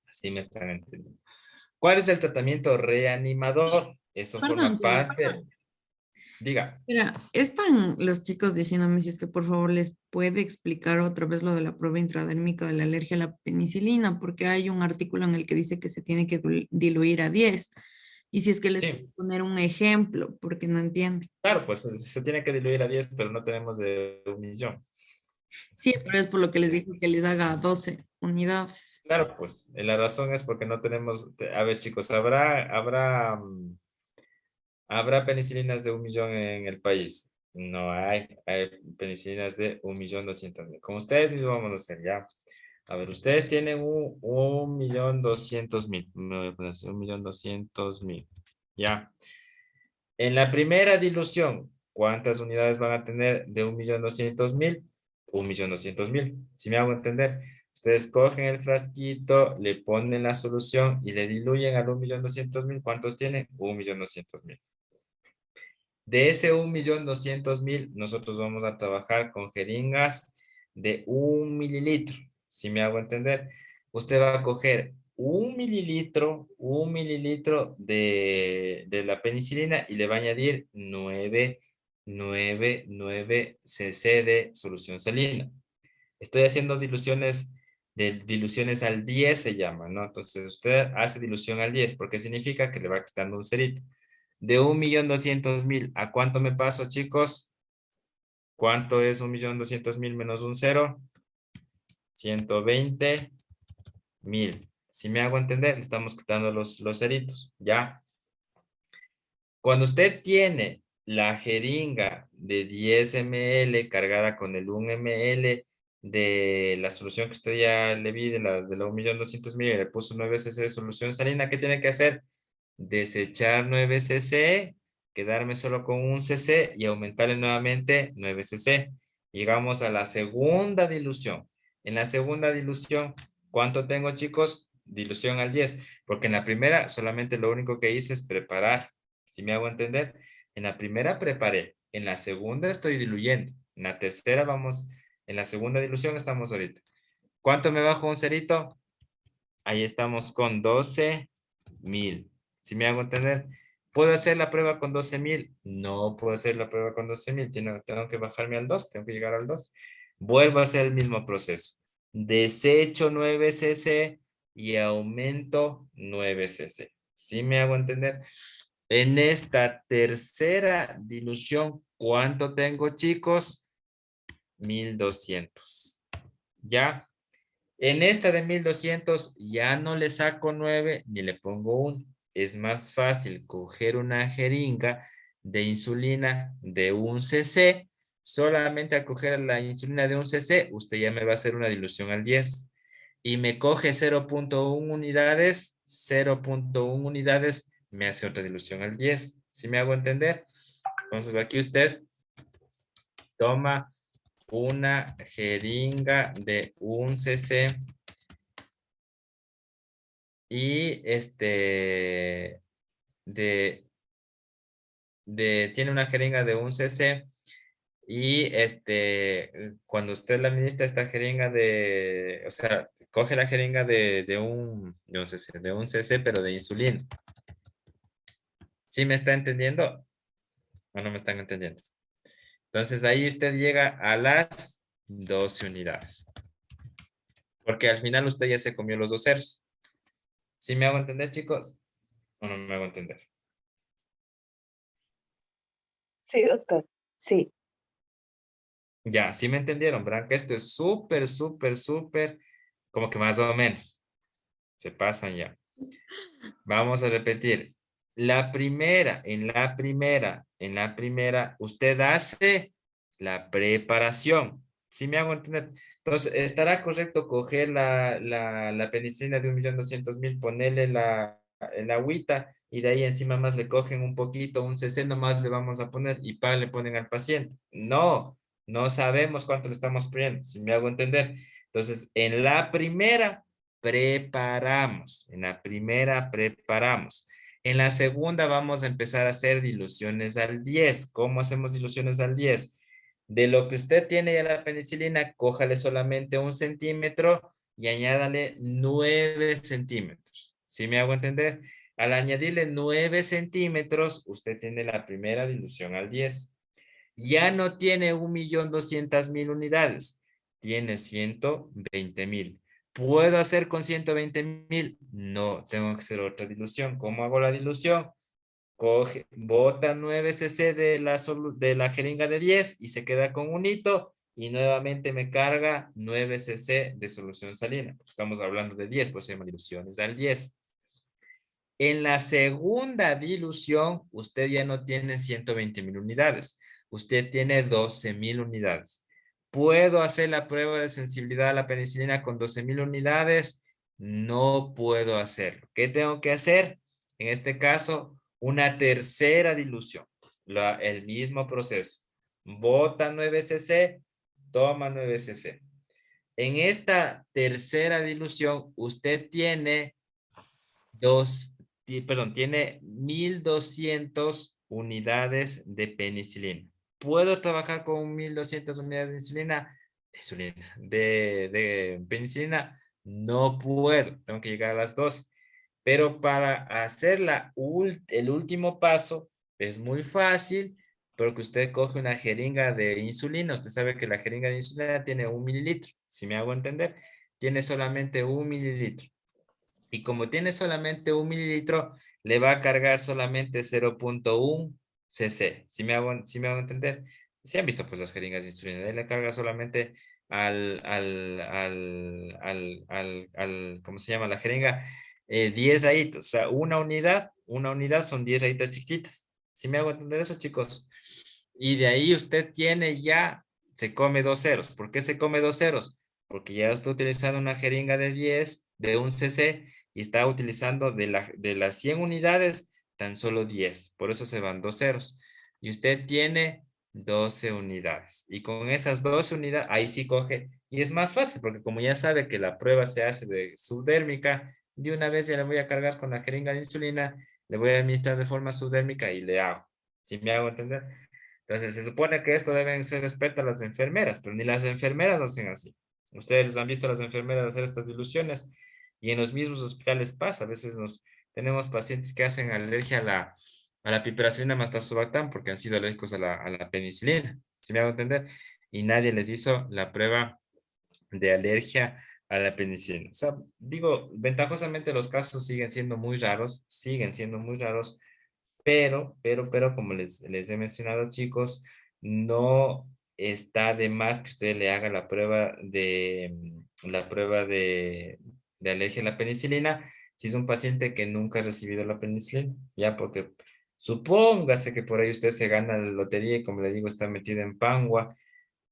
Speaker 1: Así me están entendiendo. ¿Cuál es el tratamiento reanimador? Eso
Speaker 4: Perdón,
Speaker 1: forma parte. Diga.
Speaker 4: mira, están los chicos diciéndome si es que por favor les puede explicar otra vez lo de la prueba intradérmica de la alergia a la penicilina, porque hay un artículo en el que dice que se tiene que diluir a 10. Y si es que les puedo
Speaker 1: Sí,
Speaker 4: poner un ejemplo, porque no entienden.
Speaker 1: claro, pues se tiene que diluir a 10, pero no tenemos de 1 millón.
Speaker 4: Sí, pero es por lo que les digo que les haga 12 unidades.
Speaker 1: Claro, pues la razón es porque no tenemos, a ver chicos, habrá penicilinas de 1 millón en el país. No hay penicilinas de 1.200.000. Como ustedes mismos vamos a hacer ya. A ver, ustedes tienen 1.200.000. Me voy a poner así, 1.200.000. Ya. En la primera dilución, ¿cuántas unidades van a tener de 1.200.000? 1.200.000. Si me hago entender, ustedes cogen el frasquito, le ponen la solución y le diluyen al 1.200.000. ¿Cuántos tienen? 1.200.000. De ese 1.200.000, nosotros vamos a trabajar con jeringas de 1 mililitro. Si me hago entender, usted va a coger 1 mililitro de la penicilina y le va a añadir 9 cc de solución salina. Estoy haciendo diluciones al 10 se llama, ¿no? Entonces usted hace dilución al 10 porque significa que le va quitando un cerito. De 1.200.000, ¿a cuánto me paso, chicos? ¿Cuánto es 1.200.000 menos un cero? 120.000. Si me hago entender, le estamos quitando los ceritos, ¿ya? Cuando usted tiene la jeringa de 10 ml cargada con el 1 ml de la solución que usted ya le vi de la 1.200.000 y le puso 9 cc de solución salina, ¿qué tiene que hacer? Desechar 9 cc, quedarme solo con 1 cc y aumentarle nuevamente 9 cc. Llegamos a la segunda dilución. En la segunda dilución, ¿cuánto tengo, chicos? Dilución al 10, porque en la primera solamente lo único que hice es preparar. ¿Sí me hago entender? En la primera preparé, en la segunda estoy diluyendo, en la tercera vamos, en la segunda dilución estamos ahorita. ¿Cuánto me bajo un cerito? Ahí estamos con 12.000. ¿Sí me hago entender? ¿Puedo hacer la prueba con 12.000? No puedo hacer la prueba con 12.000. Tengo que bajarme al 2, tengo que llegar al 2. Vuelvo a hacer el mismo proceso. Desecho 9 cc y aumento 9 cc. ¿Sí me hago entender? En esta tercera dilución, ¿cuánto tengo, chicos? 1.200. ¿Ya? En esta de 1.200 ya no le saco 9 ni le pongo 1. Es más fácil coger una jeringa de insulina de 1 cc. Solamente al coger la insulina de 1 cc, usted ya me va a hacer una dilución al 10. Y me coge 0.1 unidades, 0.1 unidades, me hace otra dilución al 10. ¿Sí me hago entender? Entonces aquí usted toma una jeringa de 1 cc y tiene una jeringa de 1 cc y cuando usted la administra esta jeringa o sea, coge la jeringa de un cc, pero de insulina. ¿Sí me está entendiendo o no me están entendiendo? Entonces ahí usted llega a las 12 unidades. Porque al final usted ya se comió los 2 ceros. ¿Sí me hago entender, chicos? ¿O no me hago entender?
Speaker 2: Sí, doctor. Sí.
Speaker 1: Ya, sí me entendieron, ¿verdad? Que esto es súper, súper, súper, como que más o menos. Se pasan ya. Vamos a repetir. En la primera, usted hace la preparación. ¿Sí me hago entender? Entonces, ¿estará correcto coger la penicilina de 1.200.000, ponerle el agüita y de ahí encima más le cogen un poquito, un cc nomás le vamos a poner y le ponen al paciente? No, no sabemos cuánto le estamos poniendo. ¿Sí me hago entender? Entonces, en la primera preparamos. En la primera preparamos. En la segunda vamos a empezar a hacer diluciones al 10. ¿Cómo hacemos diluciones al 10? De lo que usted tiene ya la penicilina, cójale solamente 1 centímetro y añádale 9 centímetros. ¿Sí me hago entender? Al añadirle 9 centímetros, usted tiene la primera dilución al 10. Ya no tiene 1.200.000 unidades, tiene 120.000. ¿Puedo hacer con 120.000? No, tengo que hacer otra dilución. ¿Cómo hago la dilución? Bota 9 cc de la jeringa de 10 y se queda con un hito y nuevamente me carga 9 cc de solución salina. Estamos hablando de 10, pues se llama diluciones al 10. En la segunda dilución, usted ya no tiene 120.000 unidades. usted tiene 12.000 unidades. ¿Puedo hacer la prueba de sensibilidad a la penicilina con 12.000 unidades? No puedo hacerlo. ¿Qué tengo que hacer? En este caso, una tercera dilución. El mismo proceso. Bota 9 cc, toma 9 cc. En esta tercera dilución, usted tiene tiene 1.200 unidades de penicilina. ¿Puedo trabajar con 1.200 unidades de de penicilina? No puedo, tengo que llegar a las 2. Pero para hacer el último paso es muy fácil, porque usted coge una jeringa de insulina. Usted sabe que la jeringa de insulina tiene 1 mililitro, si me hago entender, tiene solamente 1 mililitro. Y como tiene solamente 1 mililitro, le va a cargar solamente 0.1 cc. Si me hago entender? Si han visto pues las jeringas de insulina, él le carga solamente ¿cómo se llama? La jeringa, 10 rayitos. O sea, una unidad son 10 rayitas chiquitas. Si me hago entender eso, chicos? Y de ahí usted tiene ya, se come 2 ceros. ¿Por qué se come 2 ceros? Porque ya está utilizando una jeringa de 10, de 1 cc, y está utilizando de las 100 unidades, tan solo 10. Por eso se van 2 ceros. Y usted tiene 12 unidades. Y con esas 12 unidades, ahí sí coge. Y es más fácil, porque como ya sabe que la prueba se hace de subdérmica, de una vez ya le voy a cargar con la jeringa de insulina, le voy a administrar de forma subdérmica y le hago. ¿Sí me hago entender? Entonces, se supone que esto deben ser respeto a las enfermeras, pero ni las enfermeras lo hacen así. Ustedes han visto a las enfermeras hacer estas diluciones y en los mismos hospitales pasa. A veces tenemos pacientes que hacen alergia a la piperacilina más tazobactam porque han sido alérgicos a la penicilina. ¿Sí me hago entender? Y nadie les hizo la prueba de alergia a la penicilina. O sea, digo, ventajosamente los casos siguen siendo muy raros, pero, como les he mencionado, chicos, no está de más que usted le haga la prueba de alergia a la penicilina si es un paciente que nunca ha recibido la penicilina, ya, porque supóngase que por ahí usted se gana la lotería y, como le digo, está metido en Pangua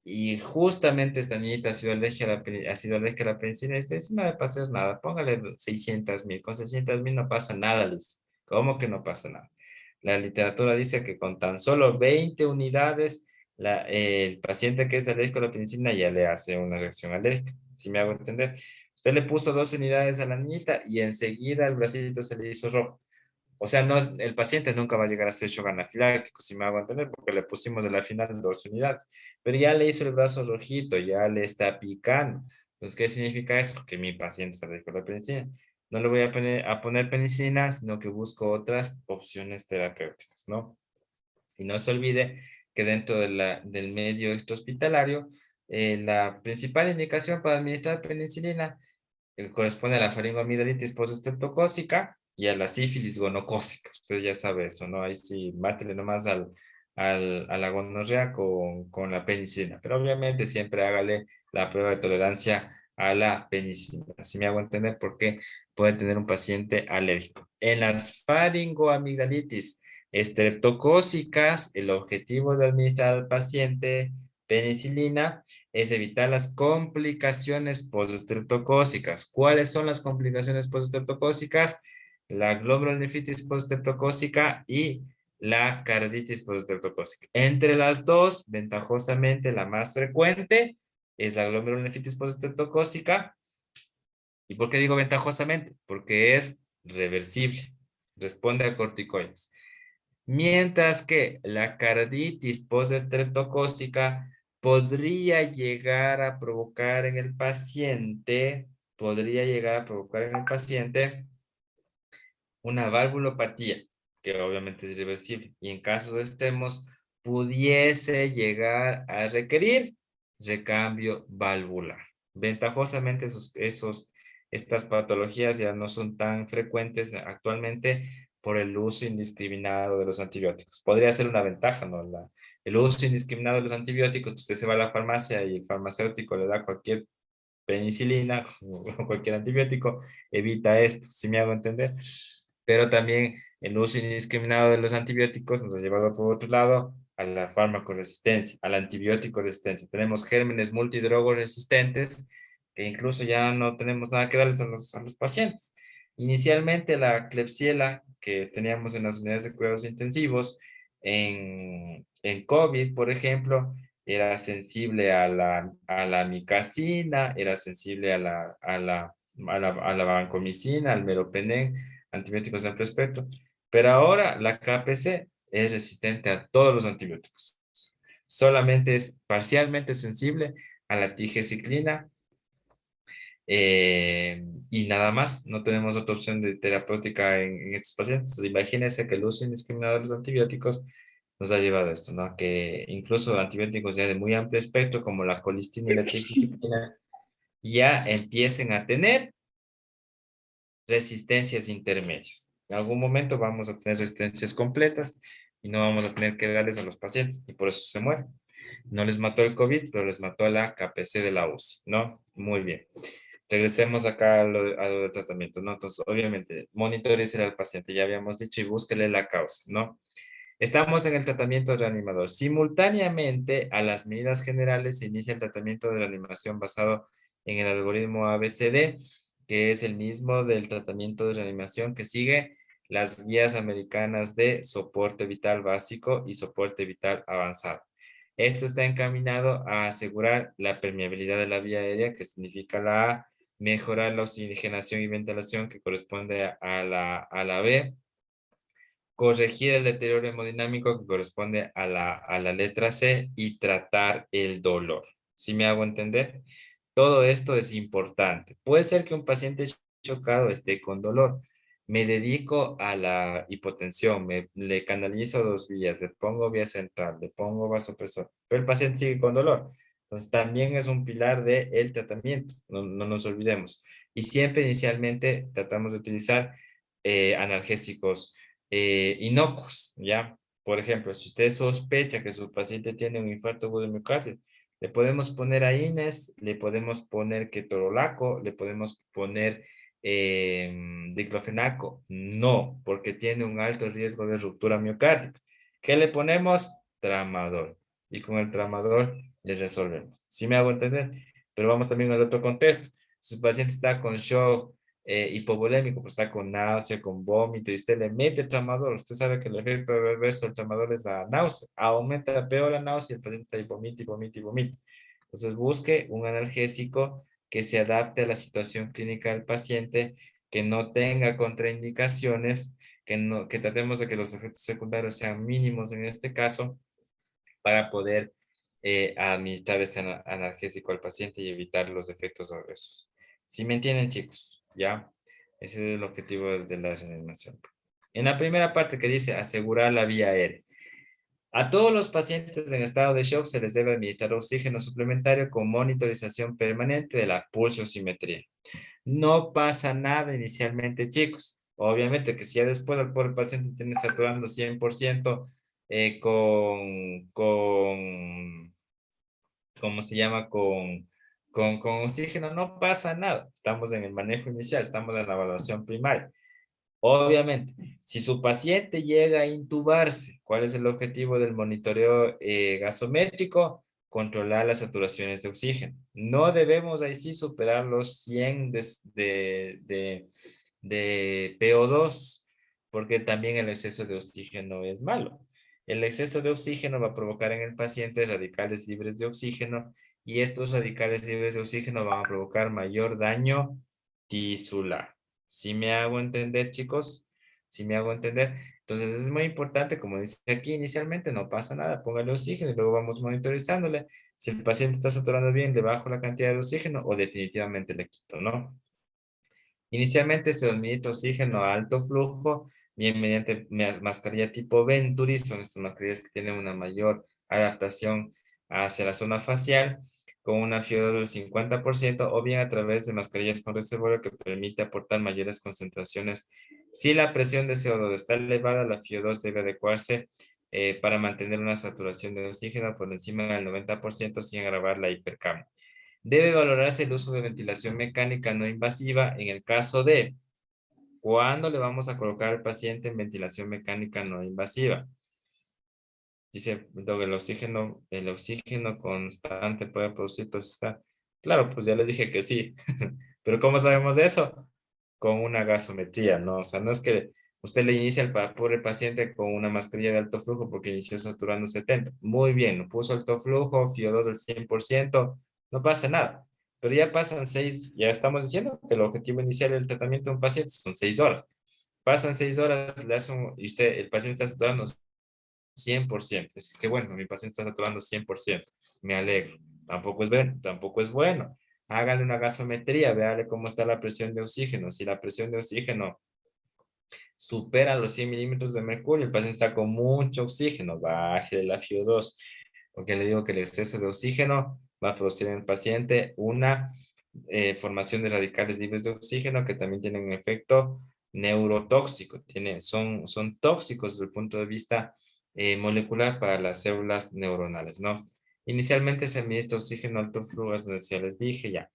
Speaker 1: y justamente esta niñita ha sido alérgica a la penicilina y usted dice, no le pasa nada, póngale 600.000, con 600.000 no pasa nada, Liz. ¿Cómo que no pasa nada? La literatura dice que con tan solo 20 unidades, el paciente que es alérgico a la penicilina ya le hace una reacción alérgica. ¿Sí me hago entender? Usted le puso 2 unidades a la niñita y enseguida el bracito se le hizo rojo. O sea, no, el paciente nunca va a llegar a ser shock anafiláctico, si me hago entender, porque le pusimos de la final 2 unidades. Pero ya le hizo el brazo rojito, ya le está picando. Entonces, ¿qué significa eso? Que mi paciente está alérgico a la penicilina. No le voy a poner penicilina, sino que busco otras opciones terapéuticas, ¿no? Y no se olvide que dentro del medio extrahospitalario, la principal indicación para administrar penicilina corresponde a la faringoamidalitis postestreptocócica y a la sífilis gonocócica. Usted ya sabe eso, ¿no? Ahí sí, mátele nomás a la gonorrea con la penicilina. Pero obviamente siempre hágale la prueba de tolerancia a la penicilina. Así me hago entender por qué puede tener un paciente alérgico. En las faringoamigdalitis estreptocócicas, el objetivo de administrar al paciente penicilina es evitar las complicaciones postestreptocócicas. ¿Cuáles son las complicaciones postestreptocócicas? La glomerulonefritis postestreptocócica y la carditis postestreptocócica. Entre las dos, ventajosamente, la más frecuente es la glomerulonefritis postestreptocócica. ¿Y por qué digo ventajosamente? Porque es reversible, responde a corticoides. Mientras que la carditis postestreptocócica podría llegar a provocar en el paciente, una valvulopatía, que obviamente es irreversible, y en casos extremos pudiese llegar a requerir recambio valvular. Ventajosamente estas patologías ya no son tan frecuentes actualmente por el uso indiscriminado de los antibióticos. Podría ser una ventaja, ¿no? El uso indiscriminado de los antibióticos, usted se va a la farmacia y el farmacéutico le da cualquier penicilina o cualquier antibiótico, evita esto, si me hago entender. Pero también el uso indiscriminado de los antibióticos nos ha llevado por otro lado a la farmacoresistencia, a la antibiótico resistencia. Tenemos gérmenes multidrogoresistentes que incluso ya no tenemos nada que darles a los pacientes. Inicialmente la Klebsiella que teníamos en las unidades de cuidados intensivos en COVID, por ejemplo, era sensible a la amicacina, era sensible a la vancomicina, al meropenem, antibióticos de amplio espectro. Pero ahora la KPC es resistente a todos los antibióticos. Solamente es parcialmente sensible a la tigeciclina y nada más. No tenemos otra opción de terapéutica en estos pacientes. Entonces, imagínense que el uso indiscriminado de los antibióticos nos ha llevado a esto, ¿no? Que incluso antibióticos ya de muy amplio espectro, como la colistina y la tigeciclina, ya empiecen a tener resistencias intermedias. En algún momento vamos a tener resistencias completas y no vamos a tener que darles a los pacientes y por eso se mueren. No les mató el COVID, pero les mató la KPC de la UCI, ¿no? Muy bien. Regresemos acá a lo del tratamiento, ¿no? Entonces, obviamente, monitoricen al paciente, ya habíamos dicho, y búsquele la causa, ¿no? Estamos en el tratamiento reanimador. Simultáneamente a las medidas generales se inicia el tratamiento de reanimación basado en el algoritmo ABCD, que es el mismo del tratamiento de reanimación que sigue las guías americanas de soporte vital básico y soporte vital avanzado. Esto está encaminado a asegurar la permeabilidad de la vía aérea, que significa la A, mejorar la oxigenación y ventilación, que corresponde a la B, corregir el deterioro hemodinámico, que corresponde a la letra C, y tratar el dolor. ¿Sí me hago entender? Todo esto es importante. Puede ser que un paciente chocado esté con dolor. Me dedico a la hipotensión, le canalizo 2 vías, le pongo vía central, le pongo vasopresor, pero el paciente sigue con dolor. Entonces también es un pilar del tratamiento, no nos olvidemos. Y siempre inicialmente tratamos de utilizar analgésicos inocuos, ¿ya? Por ejemplo, si usted sospecha que su paciente tiene un infarto agudo de miocardio, le podemos poner AINES, le podemos poner ketorolaco, le podemos poner diclofenaco. No, porque tiene un alto riesgo de ruptura miocárdica. ¿Qué le ponemos? Tramadol. Y con el tramadol le resolvemos. ¿Sí me hago entender? Pero vamos también al otro contexto. Si su paciente está con shock hipovolémico, pues está con náusea, con vómito, y usted le mete tramadol, usted sabe que el efecto reverso del tramadol es la náusea, aumenta peor la náusea y el paciente está ahí vomita y vomita y vomita. Entonces busque un analgésico que se adapte a la situación clínica del paciente, que no tenga contraindicaciones, que tratemos de que los efectos secundarios sean mínimos en este caso, para poder administrar ese analgésico al paciente y evitar los efectos adversos. ¿Sí me entienden, chicos? ¿Ya? Ese es el objetivo de la reanimación. En la primera parte que dice asegurar la vía aérea. A todos los pacientes en estado de shock se les debe administrar oxígeno suplementario con monitorización permanente de la pulsosimetría. No pasa nada inicialmente, chicos. Obviamente que si ya después el pobre paciente tiene saturando 100% ¿cómo se llama? Con oxígeno, no pasa nada. Estamos en el manejo inicial, estamos en la evaluación primaria. Obviamente, si su paciente llega a intubarse, ¿cuál es el objetivo del monitoreo gasométrico? Controlar las saturaciones de oxígeno. No debemos ahí sí superar los 100 de PO2, porque también el exceso de oxígeno es malo. El exceso de oxígeno va a provocar en el paciente radicales libres de oxígeno, y estos radicales libres de oxígeno van a provocar mayor daño tisular. ¿Sí me hago entender, chicos? ¿Sí me hago entender? Entonces es muy importante, como dice aquí inicialmente, no pasa nada, póngale oxígeno y luego vamos monitorizándole. Si el paciente está saturando bien, le bajo la cantidad de oxígeno o definitivamente le quito, ¿no? Inicialmente se administra oxígeno a alto flujo, bien mediante mascarilla tipo Venturi, son estas mascarillas que tienen una mayor adaptación hacia la zona facial, con una FIO2 del 50%, o bien a través de mascarillas con reservorio que permite aportar mayores concentraciones. Si la presión de CO2 está elevada, la FIO2 debe adecuarse para mantener una saturación de oxígeno por encima del 90% sin agravar la hipercapnia. Debe valorarse el uso de ventilación mecánica no invasiva en el caso de cuándo le vamos a colocar al paciente en ventilación mecánica no invasiva. Dice, "Doc, el oxígeno constante puede producir toxicidad". Claro, pues ya les dije que sí. Pero ¿cómo sabemos de eso? Con una gasometría, ¿no? O sea, no es que usted le inicia al pobre paciente con una mascarilla de alto flujo porque inició saturando 70. Muy bien, lo puso alto flujo, FIO2 del 100%, no pasa nada. Pero ya pasan 6, ya estamos diciendo que el objetivo inicial del tratamiento de un paciente son 6 horas. Pasan 6 horas, y usted, el paciente está saturando 100%. Es que bueno, mi paciente está saturando 100%. Me alegro. Tampoco es bueno, tampoco es bueno. Hágale una gasometría, véale cómo está la presión de oxígeno. Si la presión de oxígeno supera los 100 milímetros de mercurio, el paciente está con mucho oxígeno, baje la FiO2. Porque le digo que el exceso de oxígeno va a producir en el paciente una formación de radicales libres de oxígeno que también tienen un efecto neurotóxico, son tóxicos desde el punto de vista molecular para las células neuronales, ¿no? Inicialmente se administra oxígeno alto flujo, ya les dije, ya.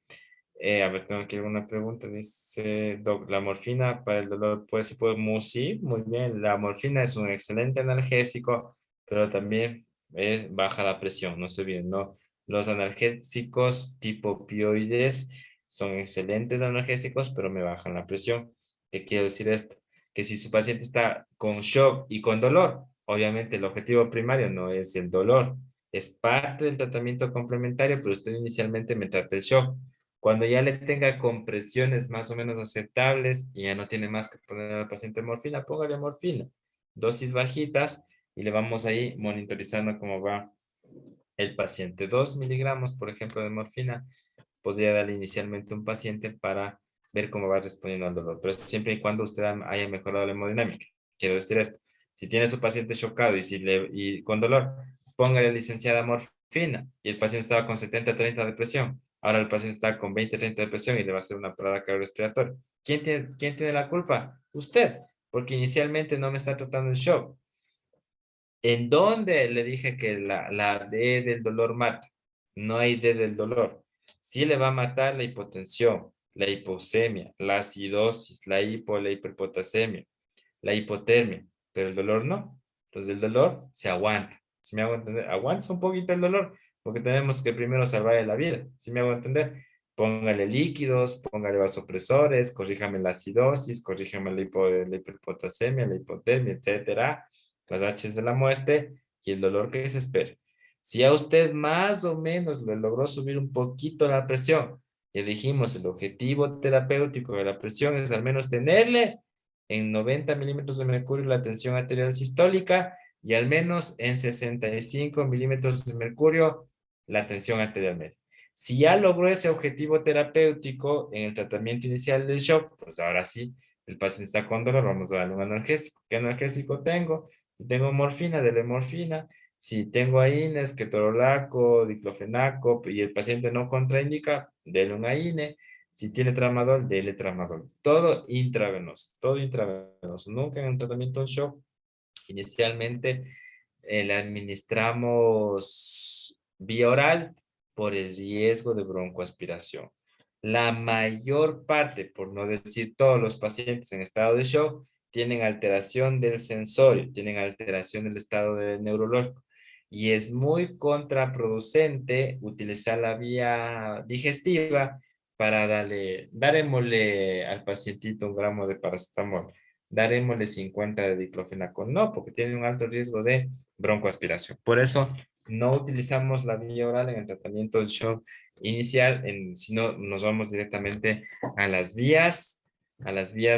Speaker 1: A ver, tengo aquí alguna pregunta. Dice, Doc, la morfina para el dolor, pues sí, sí, muy bien. La morfina es un excelente analgésico, pero también baja la presión, no se olviden, ¿no? Los analgésicos tipo opioides son excelentes analgésicos, pero me bajan la presión. ¿Qué quiero decir esto? Que si su paciente está con shock y con dolor, obviamente el objetivo primario no es el dolor, es parte del tratamiento complementario, pero usted inicialmente me trata el shock. Cuando ya le tenga compresiones más o menos aceptables y ya no tiene más que poner al paciente morfina, póngale morfina. Dosis bajitas y le vamos ahí monitorizando cómo va el paciente. 2 miligramos, por ejemplo, de morfina podría darle inicialmente a un paciente para ver cómo va respondiendo al dolor, pero siempre y cuando usted haya mejorado la hemodinámica. Quiero decir esto, si tiene su paciente chocado y con dolor, póngale licenciada morfina y el paciente estaba con 70-30 de presión, ahora el paciente está con 20-30 de presión y le va a hacer una parada cardiorrespiratoria. ¿Quién tiene la culpa? Usted, porque inicialmente no me está tratando el shock. ¿En dónde le dije que la D del dolor mata? No hay D del dolor. Sí le va a matar la hipotensión, la hiposemia, la acidosis, la hiperpotasemia, la hipotermia, pero el dolor no. Entonces el dolor se aguanta. ¿Sí me hago entender? Aguanta un poquito el dolor, porque tenemos que primero salvar la vida. ¿Sí me hago entender? Póngale líquidos, póngale vasopresores, corríjame la acidosis, corríjame la hiperpotasemia, la hipotermia, etcétera, las H's de la muerte y el dolor que se espera. Si a usted más o menos le logró subir un poquito la presión, ya dijimos, el objetivo terapéutico de la presión es al menos tenerle en 90 milímetros de mercurio la tensión arterial sistólica y al menos en 65 milímetros de mercurio la tensión arterial media. Si ya logró ese objetivo terapéutico en el tratamiento inicial del shock, pues ahora sí, el paciente está con dolor, vamos a darle un analgésico. ¿Qué analgésico tengo? Si tengo morfina, dele morfina. Si tengo AINES, ketorolaco, diclofenaco y el paciente no contraindica, dele un AINE. Si tiene tramadol, dele tramadol. Todo intravenoso. Nunca en un tratamiento en shock. Inicialmente le administramos vía oral por el riesgo de broncoaspiración. La mayor parte, por no decir todos los pacientes en estado de shock, tienen alteración del sensorio, tienen alteración del estado neurológico. Y es muy contraproducente utilizar la vía digestiva para darémosle al pacientito 1 gramo de paracetamol, darémosle 50 de diclofenaco. No, porque tiene un alto riesgo de broncoaspiración. Por eso no utilizamos la vía oral en el tratamiento del shock inicial, sino nos vamos directamente a las vías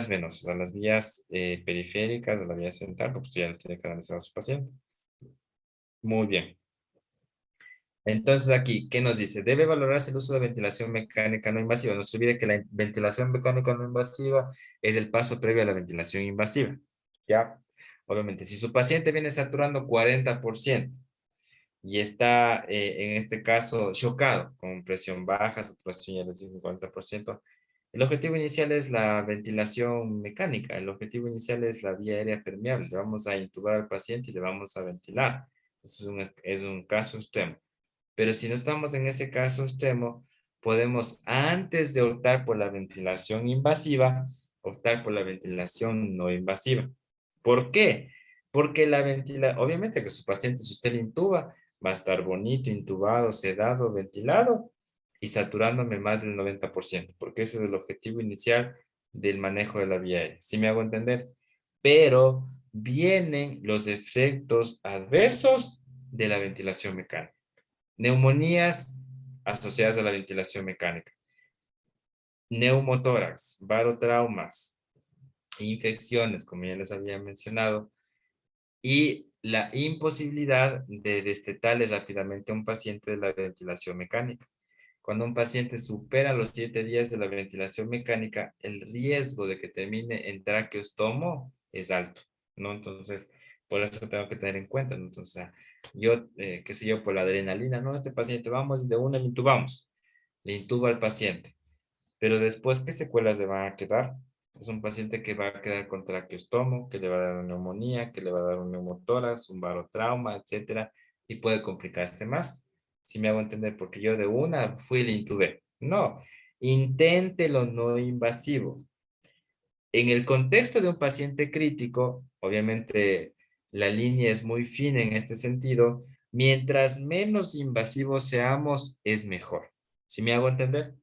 Speaker 1: venosas, a las vías periféricas, a la vía central, porque usted ya tiene que analizar a su paciente. Muy bien. Entonces aquí, ¿qué nos dice? Debe valorarse el uso de ventilación mecánica no invasiva. No se olvide que la ventilación mecánica no invasiva es el paso previo a la ventilación invasiva. ¿Ya? Obviamente, si su paciente viene saturando 40% y está, en este caso, chocado, con presión baja, saturación ya les dije 40%, el objetivo inicial es la ventilación mecánica. El objetivo inicial es la vía aérea permeable. Le vamos a intubar al paciente y le vamos a ventilar. Eso es un caso extremo. Pero si no estamos en ese caso extremo, podemos, antes de optar por la ventilación invasiva, optar por la ventilación no invasiva. ¿Por qué? Porque obviamente que su paciente, si usted le intuba, va a estar bonito, intubado, sedado, ventilado y saturándome más del 90%, porque ese es el objetivo inicial del manejo de la vía aérea. ¿Sí me hago entender? Pero vienen los efectos adversos de la ventilación mecánica. Neumonías asociadas a la ventilación mecánica, neumotórax, barotraumas, infecciones, como ya les había mencionado, y la imposibilidad de destetarle rápidamente a un paciente de la ventilación mecánica. Cuando un paciente supera los 7 días de la ventilación mecánica, el riesgo de que termine en traqueostomo es alto, ¿no? Entonces, por eso tengo que tener en cuenta, ¿no? Entonces, yo, qué sé yo, por la adrenalina, ¿no? Este paciente, vamos, de una le intubamos, le intuba al paciente, pero después, ¿qué secuelas le van a quedar? Es un paciente que va a quedar con traqueostomo, que le va a dar una neumonía, que le va a dar un neumotórax, un barotrauma, etcétera, y puede complicarse más. Si me hago entender, porque yo de una fui y le intubé. No, inténtelo no invasivo. En el contexto de un paciente crítico, obviamente la línea es muy fina en este sentido. Mientras menos invasivos seamos, es mejor. ¿Sí me hago entender?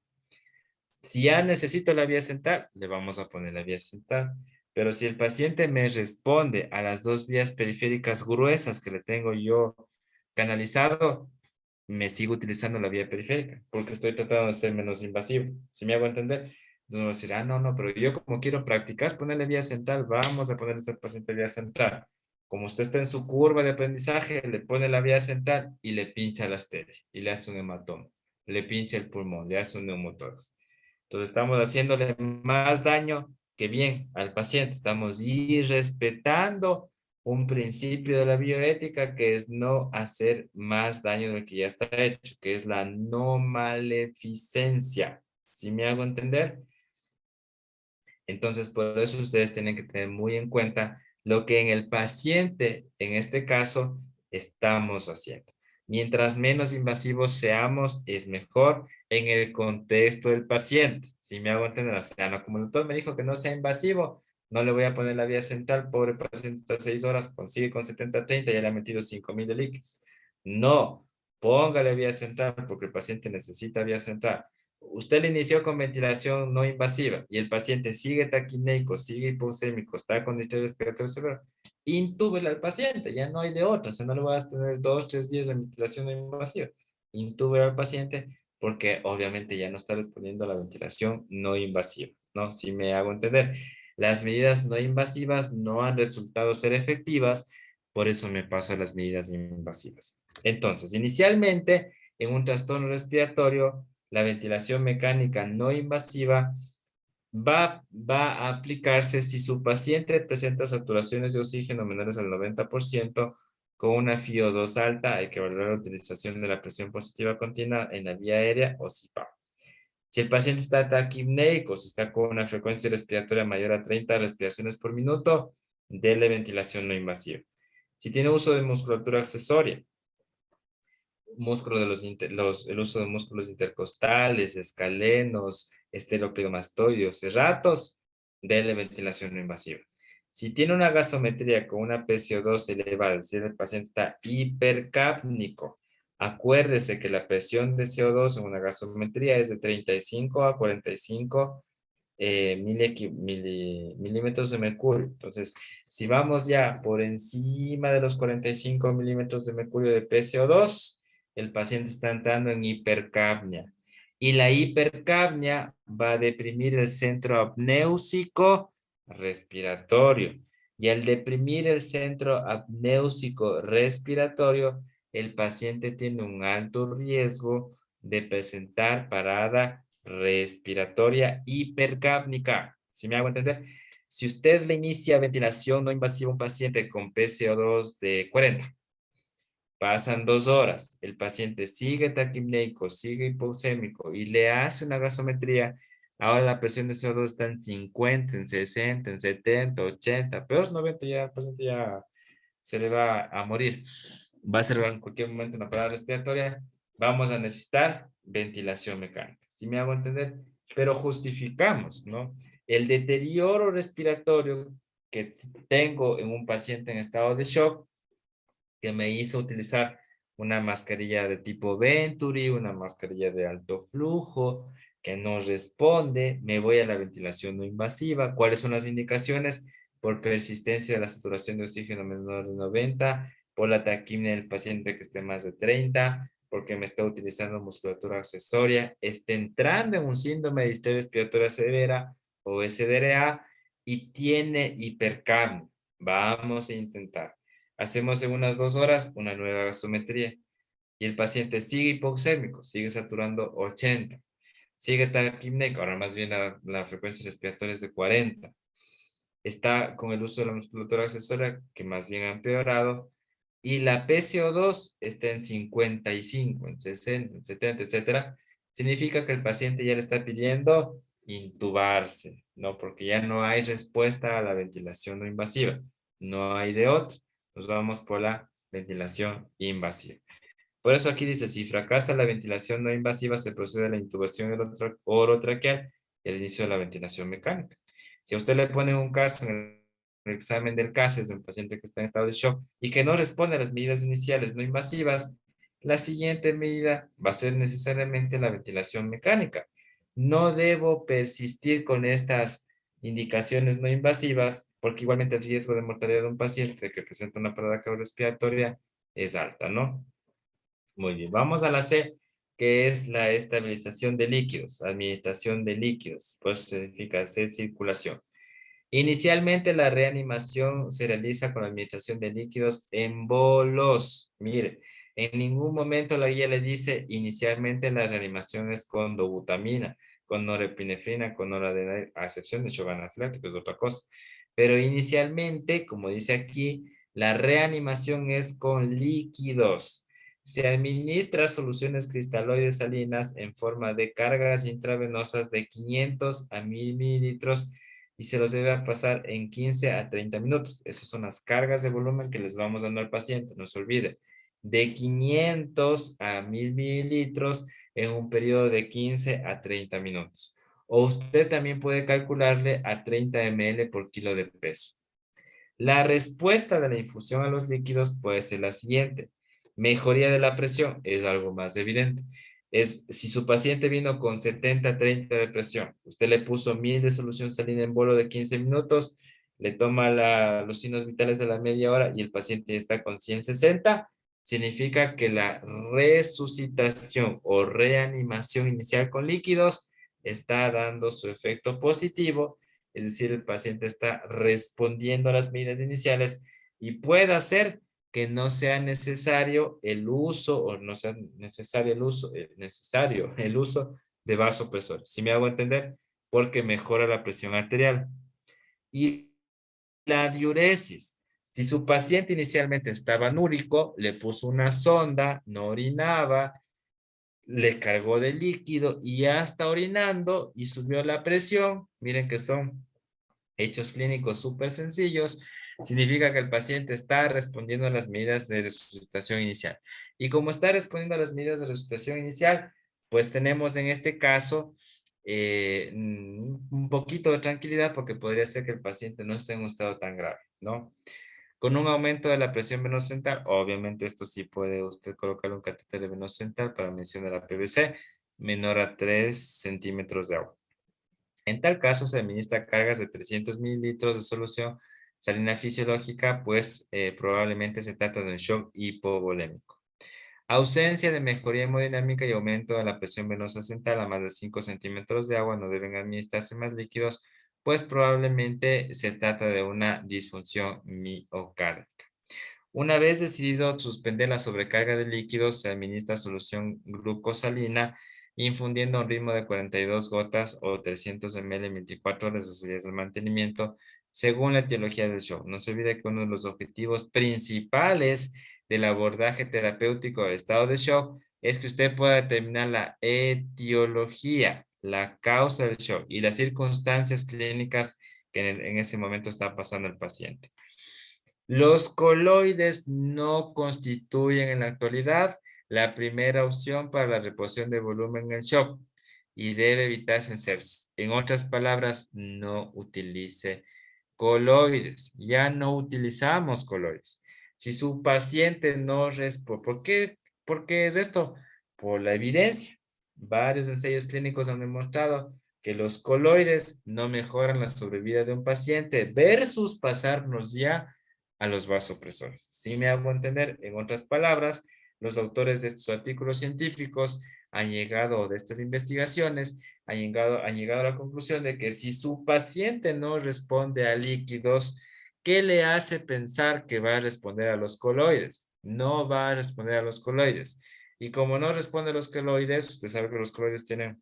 Speaker 1: Si ya necesito la vía central, le vamos a poner la vía central. Pero si el paciente me responde a las 2 vías periféricas gruesas que le tengo yo canalizado, me sigo utilizando la vía periférica porque estoy tratando de ser menos invasivo. ¿Sí me hago entender? Entonces me va a decir, no, no, pero yo como quiero practicar ponerle vía central, vamos a poner a este paciente vía central. Como usted está en su curva de aprendizaje, le pone la vía central y le pincha la arteria y le hace un hematoma, le pincha el pulmón, le hace un neumotórax. Entonces estamos haciéndole más daño que bien al paciente. Estamos irrespetando un principio de la bioética que es no hacer más daño del que ya está hecho, que es la no maleficencia. ¿Sí me hago entender? Entonces, por eso ustedes tienen que tener muy en cuenta lo que en el paciente, en este caso, estamos haciendo. Mientras menos invasivos seamos, es mejor en el contexto del paciente. Si me hago entender, o sea, no, como el doctor me dijo que no sea invasivo, no le voy a poner la vía central, pobre paciente está 6 horas, consigue con 70-30, ya le ha metido 5,000 de líquidos. No, póngale vía central porque el paciente necesita vía central. Usted le inició con ventilación no invasiva y el paciente sigue taquineico, sigue hipoxémico, está con distrés respiratorio severo, intúbele al paciente, ya no hay de otra, o sea, no le vas a tener 2-3 días de ventilación no invasiva. Intúbele al paciente porque obviamente ya no está respondiendo a la ventilación no invasiva, ¿no? Si me hago entender. Las medidas no invasivas no han resultado ser efectivas, por eso me paso a las medidas invasivas. Entonces, inicialmente, en un trastorno respiratorio, la ventilación mecánica no invasiva va a aplicarse si su paciente presenta saturaciones de oxígeno menores al 90% con una FiO2 alta. Hay que valorar la utilización de la presión positiva continua en la vía aérea o CPAP. Si el paciente está taquipneico, si está con una frecuencia respiratoria mayor a 30 respiraciones por minuto, dele ventilación no invasiva. Si tiene uso de musculatura accesoria, músculo de el uso de músculos intercostales, escalenos, esteropiromastoideos, serratos, dele ventilación no invasiva. Si tiene una gasometría con una PCO2 elevada, es decir, el paciente está hipercápnico, acuérdese que la presión de CO2 en una gasometría es de 35 a 45 milímetros de mercurio. Entonces, si vamos ya por encima de los 45 milímetros de mercurio de PCO2, el paciente está entrando en hipercapnia. Y la hipercapnia va a deprimir el centro apnéusico respiratorio. Y al deprimir el centro apnéusico respiratorio, el paciente tiene un alto riesgo de presentar parada respiratoria hipercápnica. ¿Sí me hago entender? Si usted le inicia ventilación no invasiva a un paciente con PCO2 de 40, pasan 2 horas, el paciente sigue taquipneico, sigue hipoxémico y le hace una gasometría, ahora la presión de CO2 está en 50, en 60, en 70, 80, peor 90, ya el paciente ya se le va a morir. Va a ser en cualquier momento una parada respiratoria. Vamos a necesitar ventilación mecánica. ¿Sí me hago entender? Pero justificamos, ¿no? El deterioro respiratorio que tengo en un paciente en estado de shock que me hizo utilizar una mascarilla de tipo Venturi, una mascarilla de alto flujo, que no responde, me voy a la ventilación no invasiva. ¿Cuáles son las indicaciones? Por persistencia de la saturación de oxígeno menor de 90, por la taquimia del paciente que esté más de 30, porque me está utilizando musculatura accesoria, esté entrando en un síndrome de distrés respiratoria severa o SDRA y tiene hipercapnia. Vamos a intentar. Hacemos en unas 2 horas una nueva gasometría y el paciente sigue hipoxémico, sigue saturando 80, sigue taquipnéico, ahora más bien la frecuencia respiratoria es de 40. Está con el uso de la musculatura accesoria que más bien ha empeorado y la PCO2 está en 55, en 60, en 70, etcétera. Significa que el paciente ya le está pidiendo intubarse, ¿no? Porque ya no hay respuesta a la ventilación no invasiva. No hay de otra. Nos vamos por la ventilación invasiva. Por eso aquí dice, si fracasa la ventilación no invasiva, se procede a la intubación orotraqueal y el inicio de la ventilación mecánica. Si a usted le ponen un caso en el examen del CASES de un paciente que está en estado de shock y que no responde a las medidas iniciales no invasivas, la siguiente medida va a ser necesariamente la ventilación mecánica. No debo persistir con estas indicaciones no invasivas porque igualmente el riesgo de mortalidad de un paciente que presenta una parada cardiorrespiratoria es alta, ¿no? Muy bien, vamos a la C, que es la estabilización de líquidos, administración de líquidos, pues significa C, circulación. Inicialmente la reanimación se realiza con la administración de líquidos en bolos. Mire, en ningún momento la guía le dice inicialmente la reanimación es con dobutamina, con norepinefrina, con noradrenalina, a excepción de shock anafiláctico, es otra cosa. Pero inicialmente, como dice aquí, la reanimación es con líquidos. Se administra soluciones cristaloides salinas en forma de cargas intravenosas de 500 a 1000 mililitros y se los debe pasar en 15 a 30 minutos. Esas son las cargas de volumen que les vamos dando al paciente. No se olvide, de 500 a 1000 mililitros en un periodo de 15 a 30 minutos. O usted también puede calcularle a 30 ml por kilo de peso. La respuesta de la infusión a los líquidos puede ser la siguiente. Mejoría de la presión es algo más evidente. Es si su paciente vino con 70-30 de presión, usted le puso 1000 de solución salina en bolo de 15 minutos, le toma los signos vitales de la media hora y el paciente está con 160, significa que la resucitación o reanimación inicial con líquidos está dando su efecto positivo, es decir, el paciente está respondiendo a las medidas iniciales y puede hacer que no sea necesario el uso o no sea necesario el uso de vasopresores. ¿Sí me hago entender? Porque mejora la presión arterial. Y la diuresis. Si su paciente inicialmente estaba anúrico, le puso una sonda, no orinaba, le cargó de líquido y ya está orinando y subió la presión. Miren que son hechos clínicos súper sencillos, significa que el paciente está respondiendo a las medidas de resucitación inicial. Y como está respondiendo a las medidas de resucitación inicial, pues tenemos en este caso un poquito de tranquilidad porque podría ser que el paciente no esté en un estado tan grave, ¿no? Con un aumento de la presión venosa central, obviamente esto sí puede usted colocar un catéter de venosa central para mencionar la PVC, menor a 3 centímetros de agua. En tal caso, se administra cargas de 300 mililitros de solución salina fisiológica, pues probablemente se trata de un shock hipovolémico. Ausencia de mejoría hemodinámica y aumento de la presión venosa central a más de 5 centímetros de agua, no deben administrarse más líquidos, pues probablemente se trata de una disfunción miocárdica. Una vez decidido suspender la sobrecarga de líquidos, se administra solución glucosalina infundiendo a un ritmo de 42 gotas o 300 ml en 24 horas de sus días de mantenimiento, según la etiología del shock. No se olvide que uno de los objetivos principales del abordaje terapéutico de estado de shock es que usted pueda determinar la etiología, la causa del shock y las circunstancias clínicas que en ese momento está pasando el paciente. Los coloides no constituyen en la actualidad la primera opción para la reposición de volumen en el shock y debe evitarse en sepsis. En otras palabras, no utilice coloides. Ya no utilizamos coloides. Si su paciente no responde, ¿por qué es esto? Por la evidencia. Varios ensayos clínicos han demostrado que los coloides no mejoran la sobrevida de un paciente versus pasarnos ya a los vasopresores. ¿Sí me hago entender? En otras palabras, los autores de estos artículos científicos han llegado, de estas investigaciones, han llegado a la conclusión de que si su paciente no responde a líquidos, ¿qué le hace pensar que va a responder a los coloides? No va a responder a los coloides. Y como no responde a los coloides, usted sabe que los coloides tienen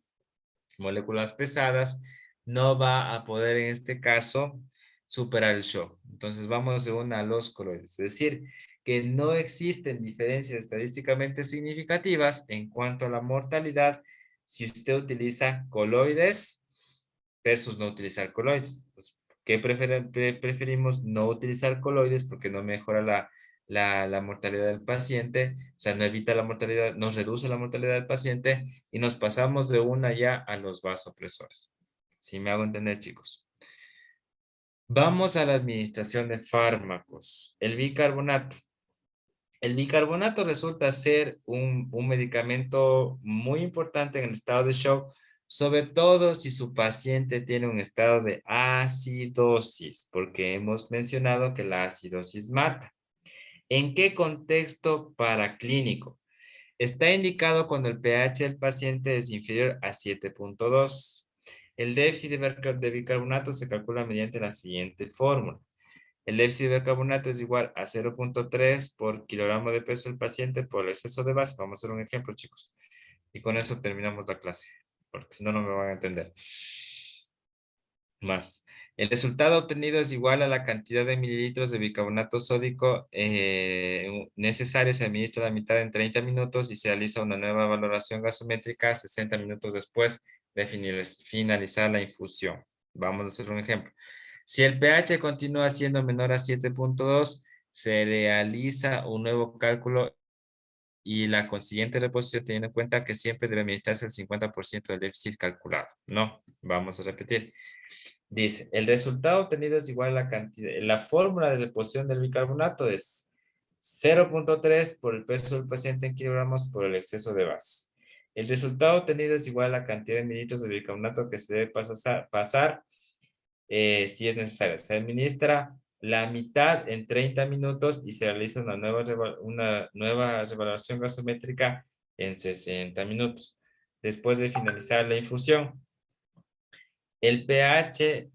Speaker 1: moléculas pesadas, no va a poder en este caso superar el shock. Entonces vamos de una a los coloides. Es decir, que no existen diferencias estadísticamente significativas en cuanto a la mortalidad si usted utiliza coloides versus no utilizar coloides. Pues, ¿qué preferimos? No utilizar coloides porque no mejora la mortalidad del paciente, o sea, no evita la mortalidad, no reduce la mortalidad del paciente y nos pasamos de una ya a los vasopresores. ¿Sí me hago entender, chicos? Vamos a la administración de fármacos. El bicarbonato. El bicarbonato resulta ser un medicamento muy importante en el estado de shock, sobre todo si su paciente tiene un estado de acidosis, porque hemos mencionado que la acidosis mata. ¿En qué contexto paraclínico? Está indicado cuando el pH del paciente es inferior a 7.2. El déficit de bicarbonato se calcula mediante la siguiente fórmula. El déficit de bicarbonato es igual a 0.3 por kilogramo de peso del paciente por el exceso de base. Vamos a hacer un ejemplo, chicos. Y con eso terminamos la clase, porque si no, no me van a entender. Más. El resultado obtenido es igual a la cantidad de mililitros de bicarbonato sódico necesaria. Se administra la mitad en 30 minutos y se realiza una nueva valoración gasométrica 60 minutos después de finalizar la infusión. Vamos a hacer un ejemplo. Si el pH continúa siendo menor a 7.2, se realiza un nuevo cálculo y la consiguiente reposición teniendo en cuenta que siempre debe administrarse el 50% del déficit calculado. No, vamos a repetir. Dice, el resultado obtenido es igual a la cantidad, la fórmula de reposición del bicarbonato es 0.3 por el peso del paciente en kilogramos por el exceso de base. El resultado obtenido es igual a la cantidad de mililitros de bicarbonato que se debe pasar si es necesario. Se administra la mitad en 30 minutos y se realiza una nueva revaluación gasométrica en 60 minutos. Después de finalizar la infusión, el pH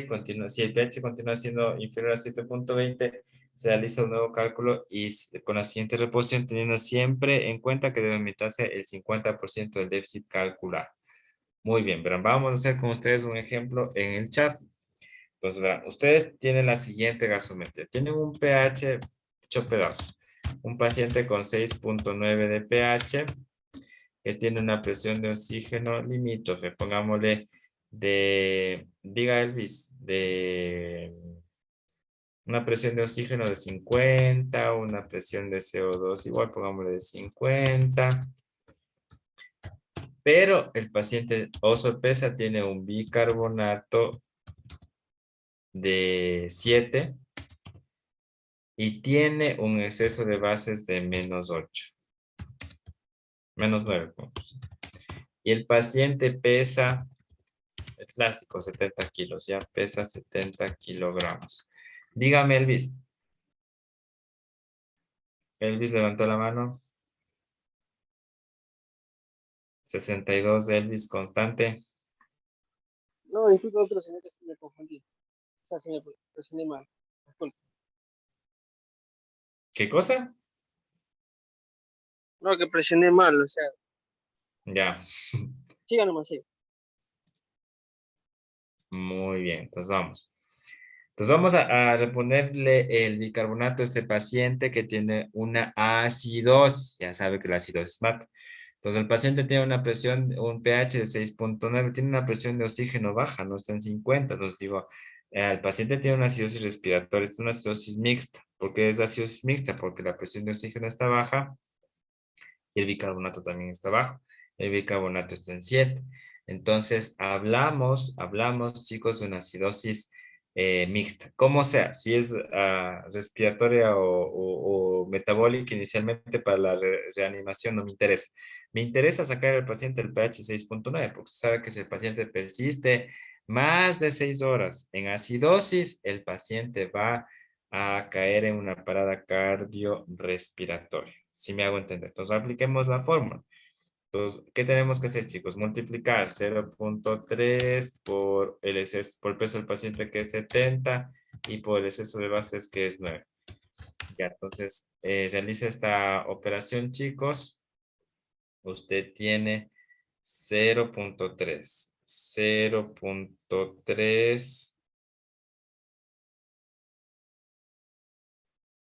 Speaker 1: continúa, si el pH continúa siendo inferior a 7.20, se realiza un nuevo cálculo y con la siguiente reposición, teniendo siempre en cuenta que debe administrarse el 50% del déficit calculado. Muy bien, verán, vamos a hacer con ustedes un ejemplo en el chat. Entonces, verán, ustedes tienen la siguiente gasometría. Tienen un pH hecho pedazos. Un paciente con 6.9 de pH que tiene una presión de oxígeno limítrofe. Pongámosle diga Elvis, de una presión de oxígeno de 50, una presión de CO2 igual, pongámosle de 50. Pero el paciente, oh sorpresa, tiene un bicarbonato de 7 y tiene un exceso de bases de menos 8. Menos 9. Y el paciente pesa, el clásico, 70 kilos, ya pesa 70 kilogramos. Dígame, Elvis. Elvis levantó la mano. 62, Elvis, constante.
Speaker 5: No, disculpe, pero señor, que me confundí. O sea, señor, presioné mal. Disculpe.
Speaker 1: ¿Qué cosa?
Speaker 5: No, que presioné mal, o sea,
Speaker 1: Ya.
Speaker 5: siga nomás, sí.
Speaker 1: Muy bien, entonces vamos. Pues vamos a reponerle el bicarbonato a este paciente que tiene una acidosis. Ya sabe que la acidosis mata. Entonces el paciente tiene una presión, un pH de 6.9, tiene una presión de oxígeno baja, no está en 50. Entonces digo, el paciente tiene una acidosis respiratoria, es una acidosis mixta. ¿Por qué es acidosis mixta? Porque la presión de oxígeno está baja y el bicarbonato también está bajo. El bicarbonato está en 7. Entonces hablamos, chicos, de una acidosis mixta. Como sea, si es respiratoria o metabólica inicialmente para la reanimación no me interesa. Me interesa sacar al paciente el pH 6.9 porque se sabe que si el paciente persiste más de 6 horas en acidosis, el paciente va a caer en una parada cardiorrespiratoria. Si me hago entender. Entonces apliquemos la fórmula. Entonces, ¿qué tenemos que hacer, chicos? Multiplicar 0.3 por el exceso, por el peso del paciente, que es 70, y por el exceso de bases, que es 9. Ya, entonces, realiza esta operación, chicos. Usted tiene 0.3. 0.3.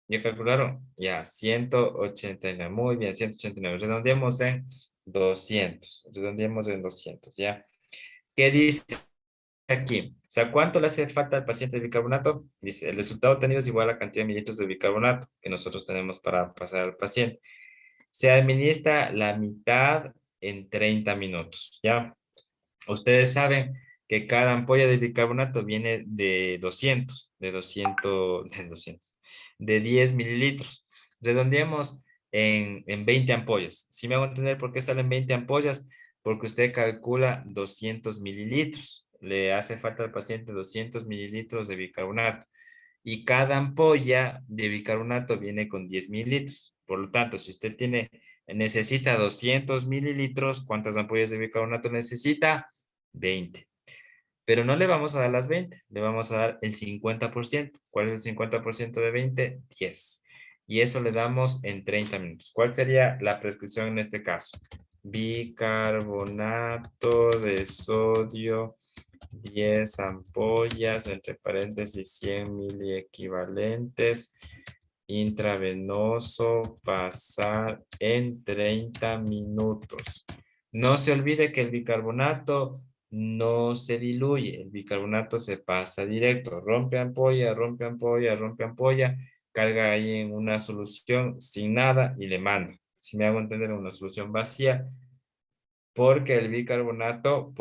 Speaker 1: ¿Ya calcularon? Ya, 189. Muy bien, 189. Redondeamos en 200. Redondeamos en 200, ¿ya? ¿Qué dice aquí? O sea, ¿cuánto le hace falta al paciente de bicarbonato? Dice, el resultado obtenido es igual a la cantidad de mililitros de bicarbonato que nosotros tenemos para pasar al paciente. Se administra la mitad en 30 minutos, ¿ya? Ustedes saben que cada ampolla de bicarbonato viene de 10 mililitros. Redondeemos en 20 ampollas. Si me hago entender por qué salen 20 ampollas, porque usted calcula 200 mililitros. Le hace falta al paciente 200 mililitros de bicarbonato. Y cada ampolla de bicarbonato viene con 10 mililitros. Por lo tanto, si usted necesita 200 mililitros, ¿cuántas ampollas de bicarbonato necesita? 20. Pero no le vamos a dar las 20, le vamos a dar el 50%. ¿Cuál es el 50% de 20? 10. Y eso le damos en 30 minutos. ¿Cuál sería la prescripción en este caso? Bicarbonato de sodio, 10 ampollas, entre paréntesis 100 miliequivalentes, intravenoso, pasar en 30 minutos. No se olvide que el bicarbonato no se diluye, el bicarbonato se pasa directo, rompe ampolla, rompe ampolla, rompe ampolla, carga ahí en una solución sin nada y le manda. Si me hago entender, una solución vacía, porque el bicarbonato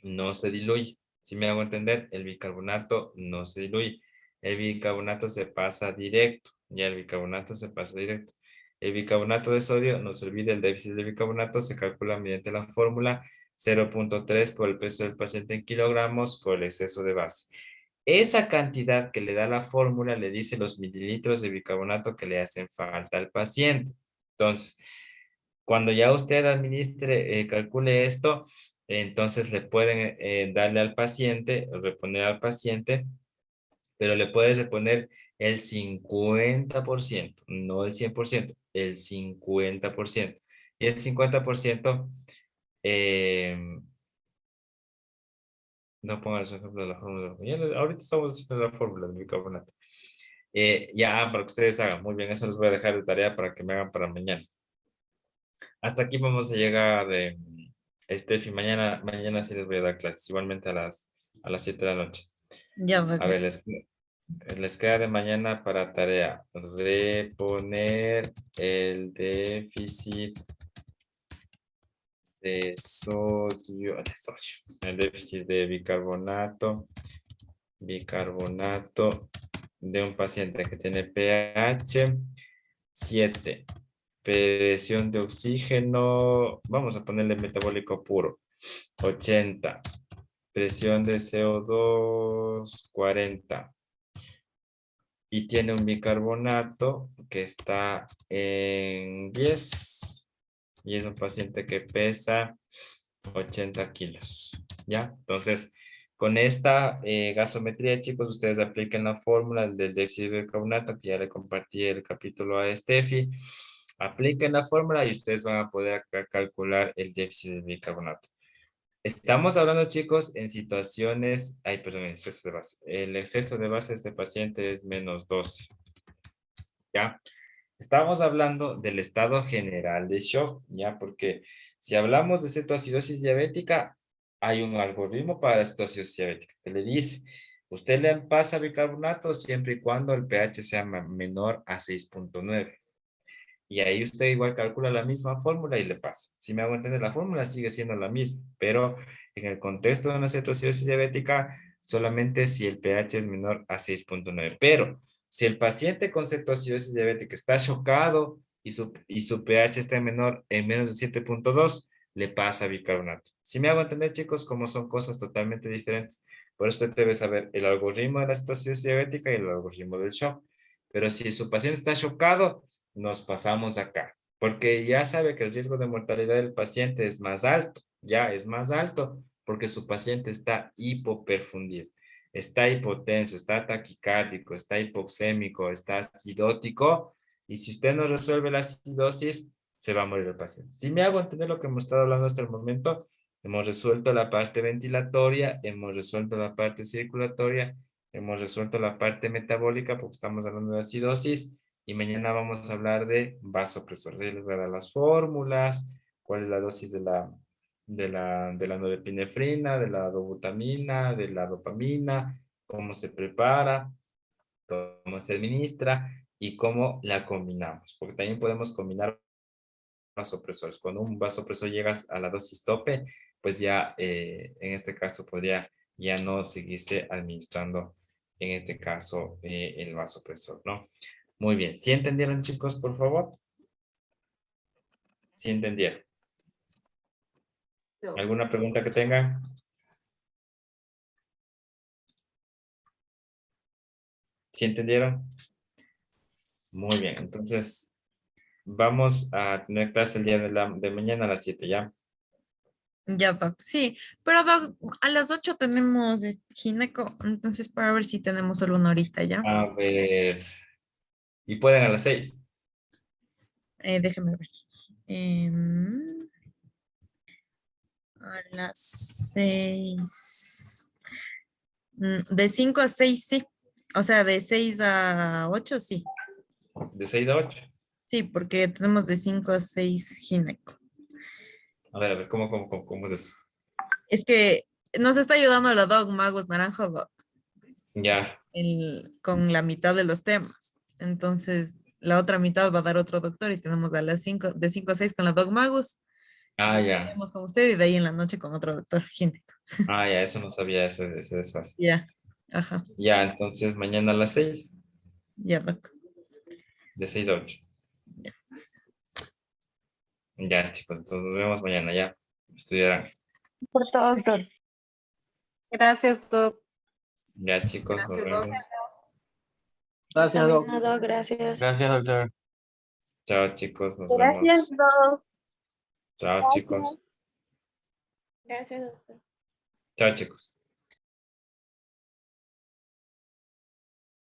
Speaker 1: no se diluye. Si me hago entender, el bicarbonato no se diluye. El bicarbonato se pasa directo. Ya el bicarbonato se pasa directo. El bicarbonato de sodio, no se olvide, el déficit de bicarbonato se calcula mediante la fórmula 0.3 por el peso del paciente en kilogramos por el exceso de base. Esa cantidad que le da la fórmula le dice los mililitros de bicarbonato que le hacen falta al paciente. Entonces, cuando ya usted administre, calcule esto, entonces le pueden darle al paciente, reponer al paciente, pero le puedes reponer el 50%, no el 100%, el 50%. Y el 50%, no pongan el ejemplo de la fórmula. Ahorita estamos haciendo la fórmula del bicarbonato. Ya, para que ustedes hagan. Muy bien, eso les voy a dejar de tarea para que me hagan para mañana. Hasta aquí vamos a llegar, Steffi. Mañana sí les voy a dar clases, igualmente a las 7 de la noche.
Speaker 4: Ya,
Speaker 1: A ver, les queda de mañana para tarea reponer el déficit de sodio, el déficit de bicarbonato de un paciente que tiene pH 7. Presión de oxígeno, vamos a ponerle metabólico puro, 80. Presión de CO2, 40. Y tiene un bicarbonato que está en 10. Y es un paciente que pesa 80 kilos. ¿Ya? Entonces, con esta gasometría, chicos, ustedes apliquen la fórmula del déficit de bicarbonato, que ya le compartí el capítulo a Steffi. Apliquen la fórmula y ustedes van a poder calcular el déficit de bicarbonato. Estamos hablando, chicos, en situaciones, perdón, exceso de base. El exceso de base de este paciente es menos 12. ¿Ya? Estamos hablando del estado general de shock, ¿ya? Porque si hablamos de cetoacidosis diabética, hay un algoritmo para la cetoacidosis diabética que le dice, usted le pasa bicarbonato siempre y cuando el pH sea menor a 6.9. Y ahí usted igual calcula la misma fórmula y le pasa. Si me hago entender, la fórmula sigue siendo la misma, pero en el contexto de una cetoacidosis diabética, solamente si el pH es menor a 6.9. Pero si el paciente con cetoacidosis diabética está chocado y su pH está menor en menos de 7.2, le pasa bicarbonato. Si me hago entender, chicos, cómo son cosas totalmente diferentes. Por eso usted debe saber el algoritmo de la cetoacidosis diabética y el algoritmo del shock. Pero si su paciente está chocado, nos pasamos acá, porque ya sabe que el riesgo de mortalidad del paciente es más alto, ya es más alto, porque su paciente está hipoperfundido, está hipotenso, está taquicárdico, está hipoxémico, está acidótico, y si usted no resuelve la acidosis, se va a morir el paciente. Si me hago entender lo que hemos estado hablando hasta el momento, hemos resuelto la parte ventilatoria, hemos resuelto la parte circulatoria, hemos resuelto la parte metabólica, porque estamos hablando de acidosis, y mañana vamos a hablar de vasopresor. Les voy a dar las fórmulas, cuál es la dosis de la norepinefrina, de la dobutamina, de la dopamina, cómo se prepara, cómo se administra y cómo la combinamos. Porque también podemos combinar vasopresores. Cuando un vasopresor llega a la dosis tope, pues ya en este caso podría ya no seguirse administrando, en este caso, el vasopresor, ¿no? Muy bien. ¿Sí entendieron, chicos, por favor? ¿Sí entendieron? ¿Alguna pregunta que tengan? ¿Sí entendieron? Muy bien. Entonces, vamos a tener clase el día de mañana a las 7, ¿ya?
Speaker 4: Ya, Doc. Sí, pero Doc, a las 8 tenemos gineco, entonces para ver si tenemos solo una horita ya.
Speaker 1: A ver. Y pueden a las 6.
Speaker 4: Déjeme ver. A las 6. De 5 a 6, sí. O sea, de 6 a 8, sí.
Speaker 1: De 6 a 8.
Speaker 4: Sí, porque tenemos de 5 a 6 gineco.
Speaker 1: A ver, ¿cómo es eso?
Speaker 4: Es que nos está ayudando la Doc Magus Naranjo, Doc,
Speaker 1: Ya.
Speaker 4: con la mitad de los temas. Entonces, la otra mitad va a dar otro doctor y tenemos a las 5, de 5 a 6 con la Doc Magus.
Speaker 1: Ah, ya.
Speaker 4: Tenemos con usted y de ahí en la noche con otro doctor gineco.
Speaker 1: Ah, ya, eso no sabía, ese desfase.
Speaker 4: Ya, ajá,
Speaker 1: Ya, entonces mañana a las 6,
Speaker 4: ya, Doc.
Speaker 1: de 6 a 8. Ya, chicos, entonces nos vemos mañana, ya. Estudiarán.
Speaker 2: Por todo, doctor. Gracias, Doc.
Speaker 1: Ya, chicos, nos vemos.
Speaker 5: Gracias, Doc.
Speaker 2: También, Doc, gracias.
Speaker 3: Gracias, doctor.
Speaker 1: Chao, chicos, nos
Speaker 2: Gracias,
Speaker 1: vemos.
Speaker 2: Doc.
Speaker 1: Chao, chicos.
Speaker 2: Gracias, doctor.
Speaker 1: Chao, chicos.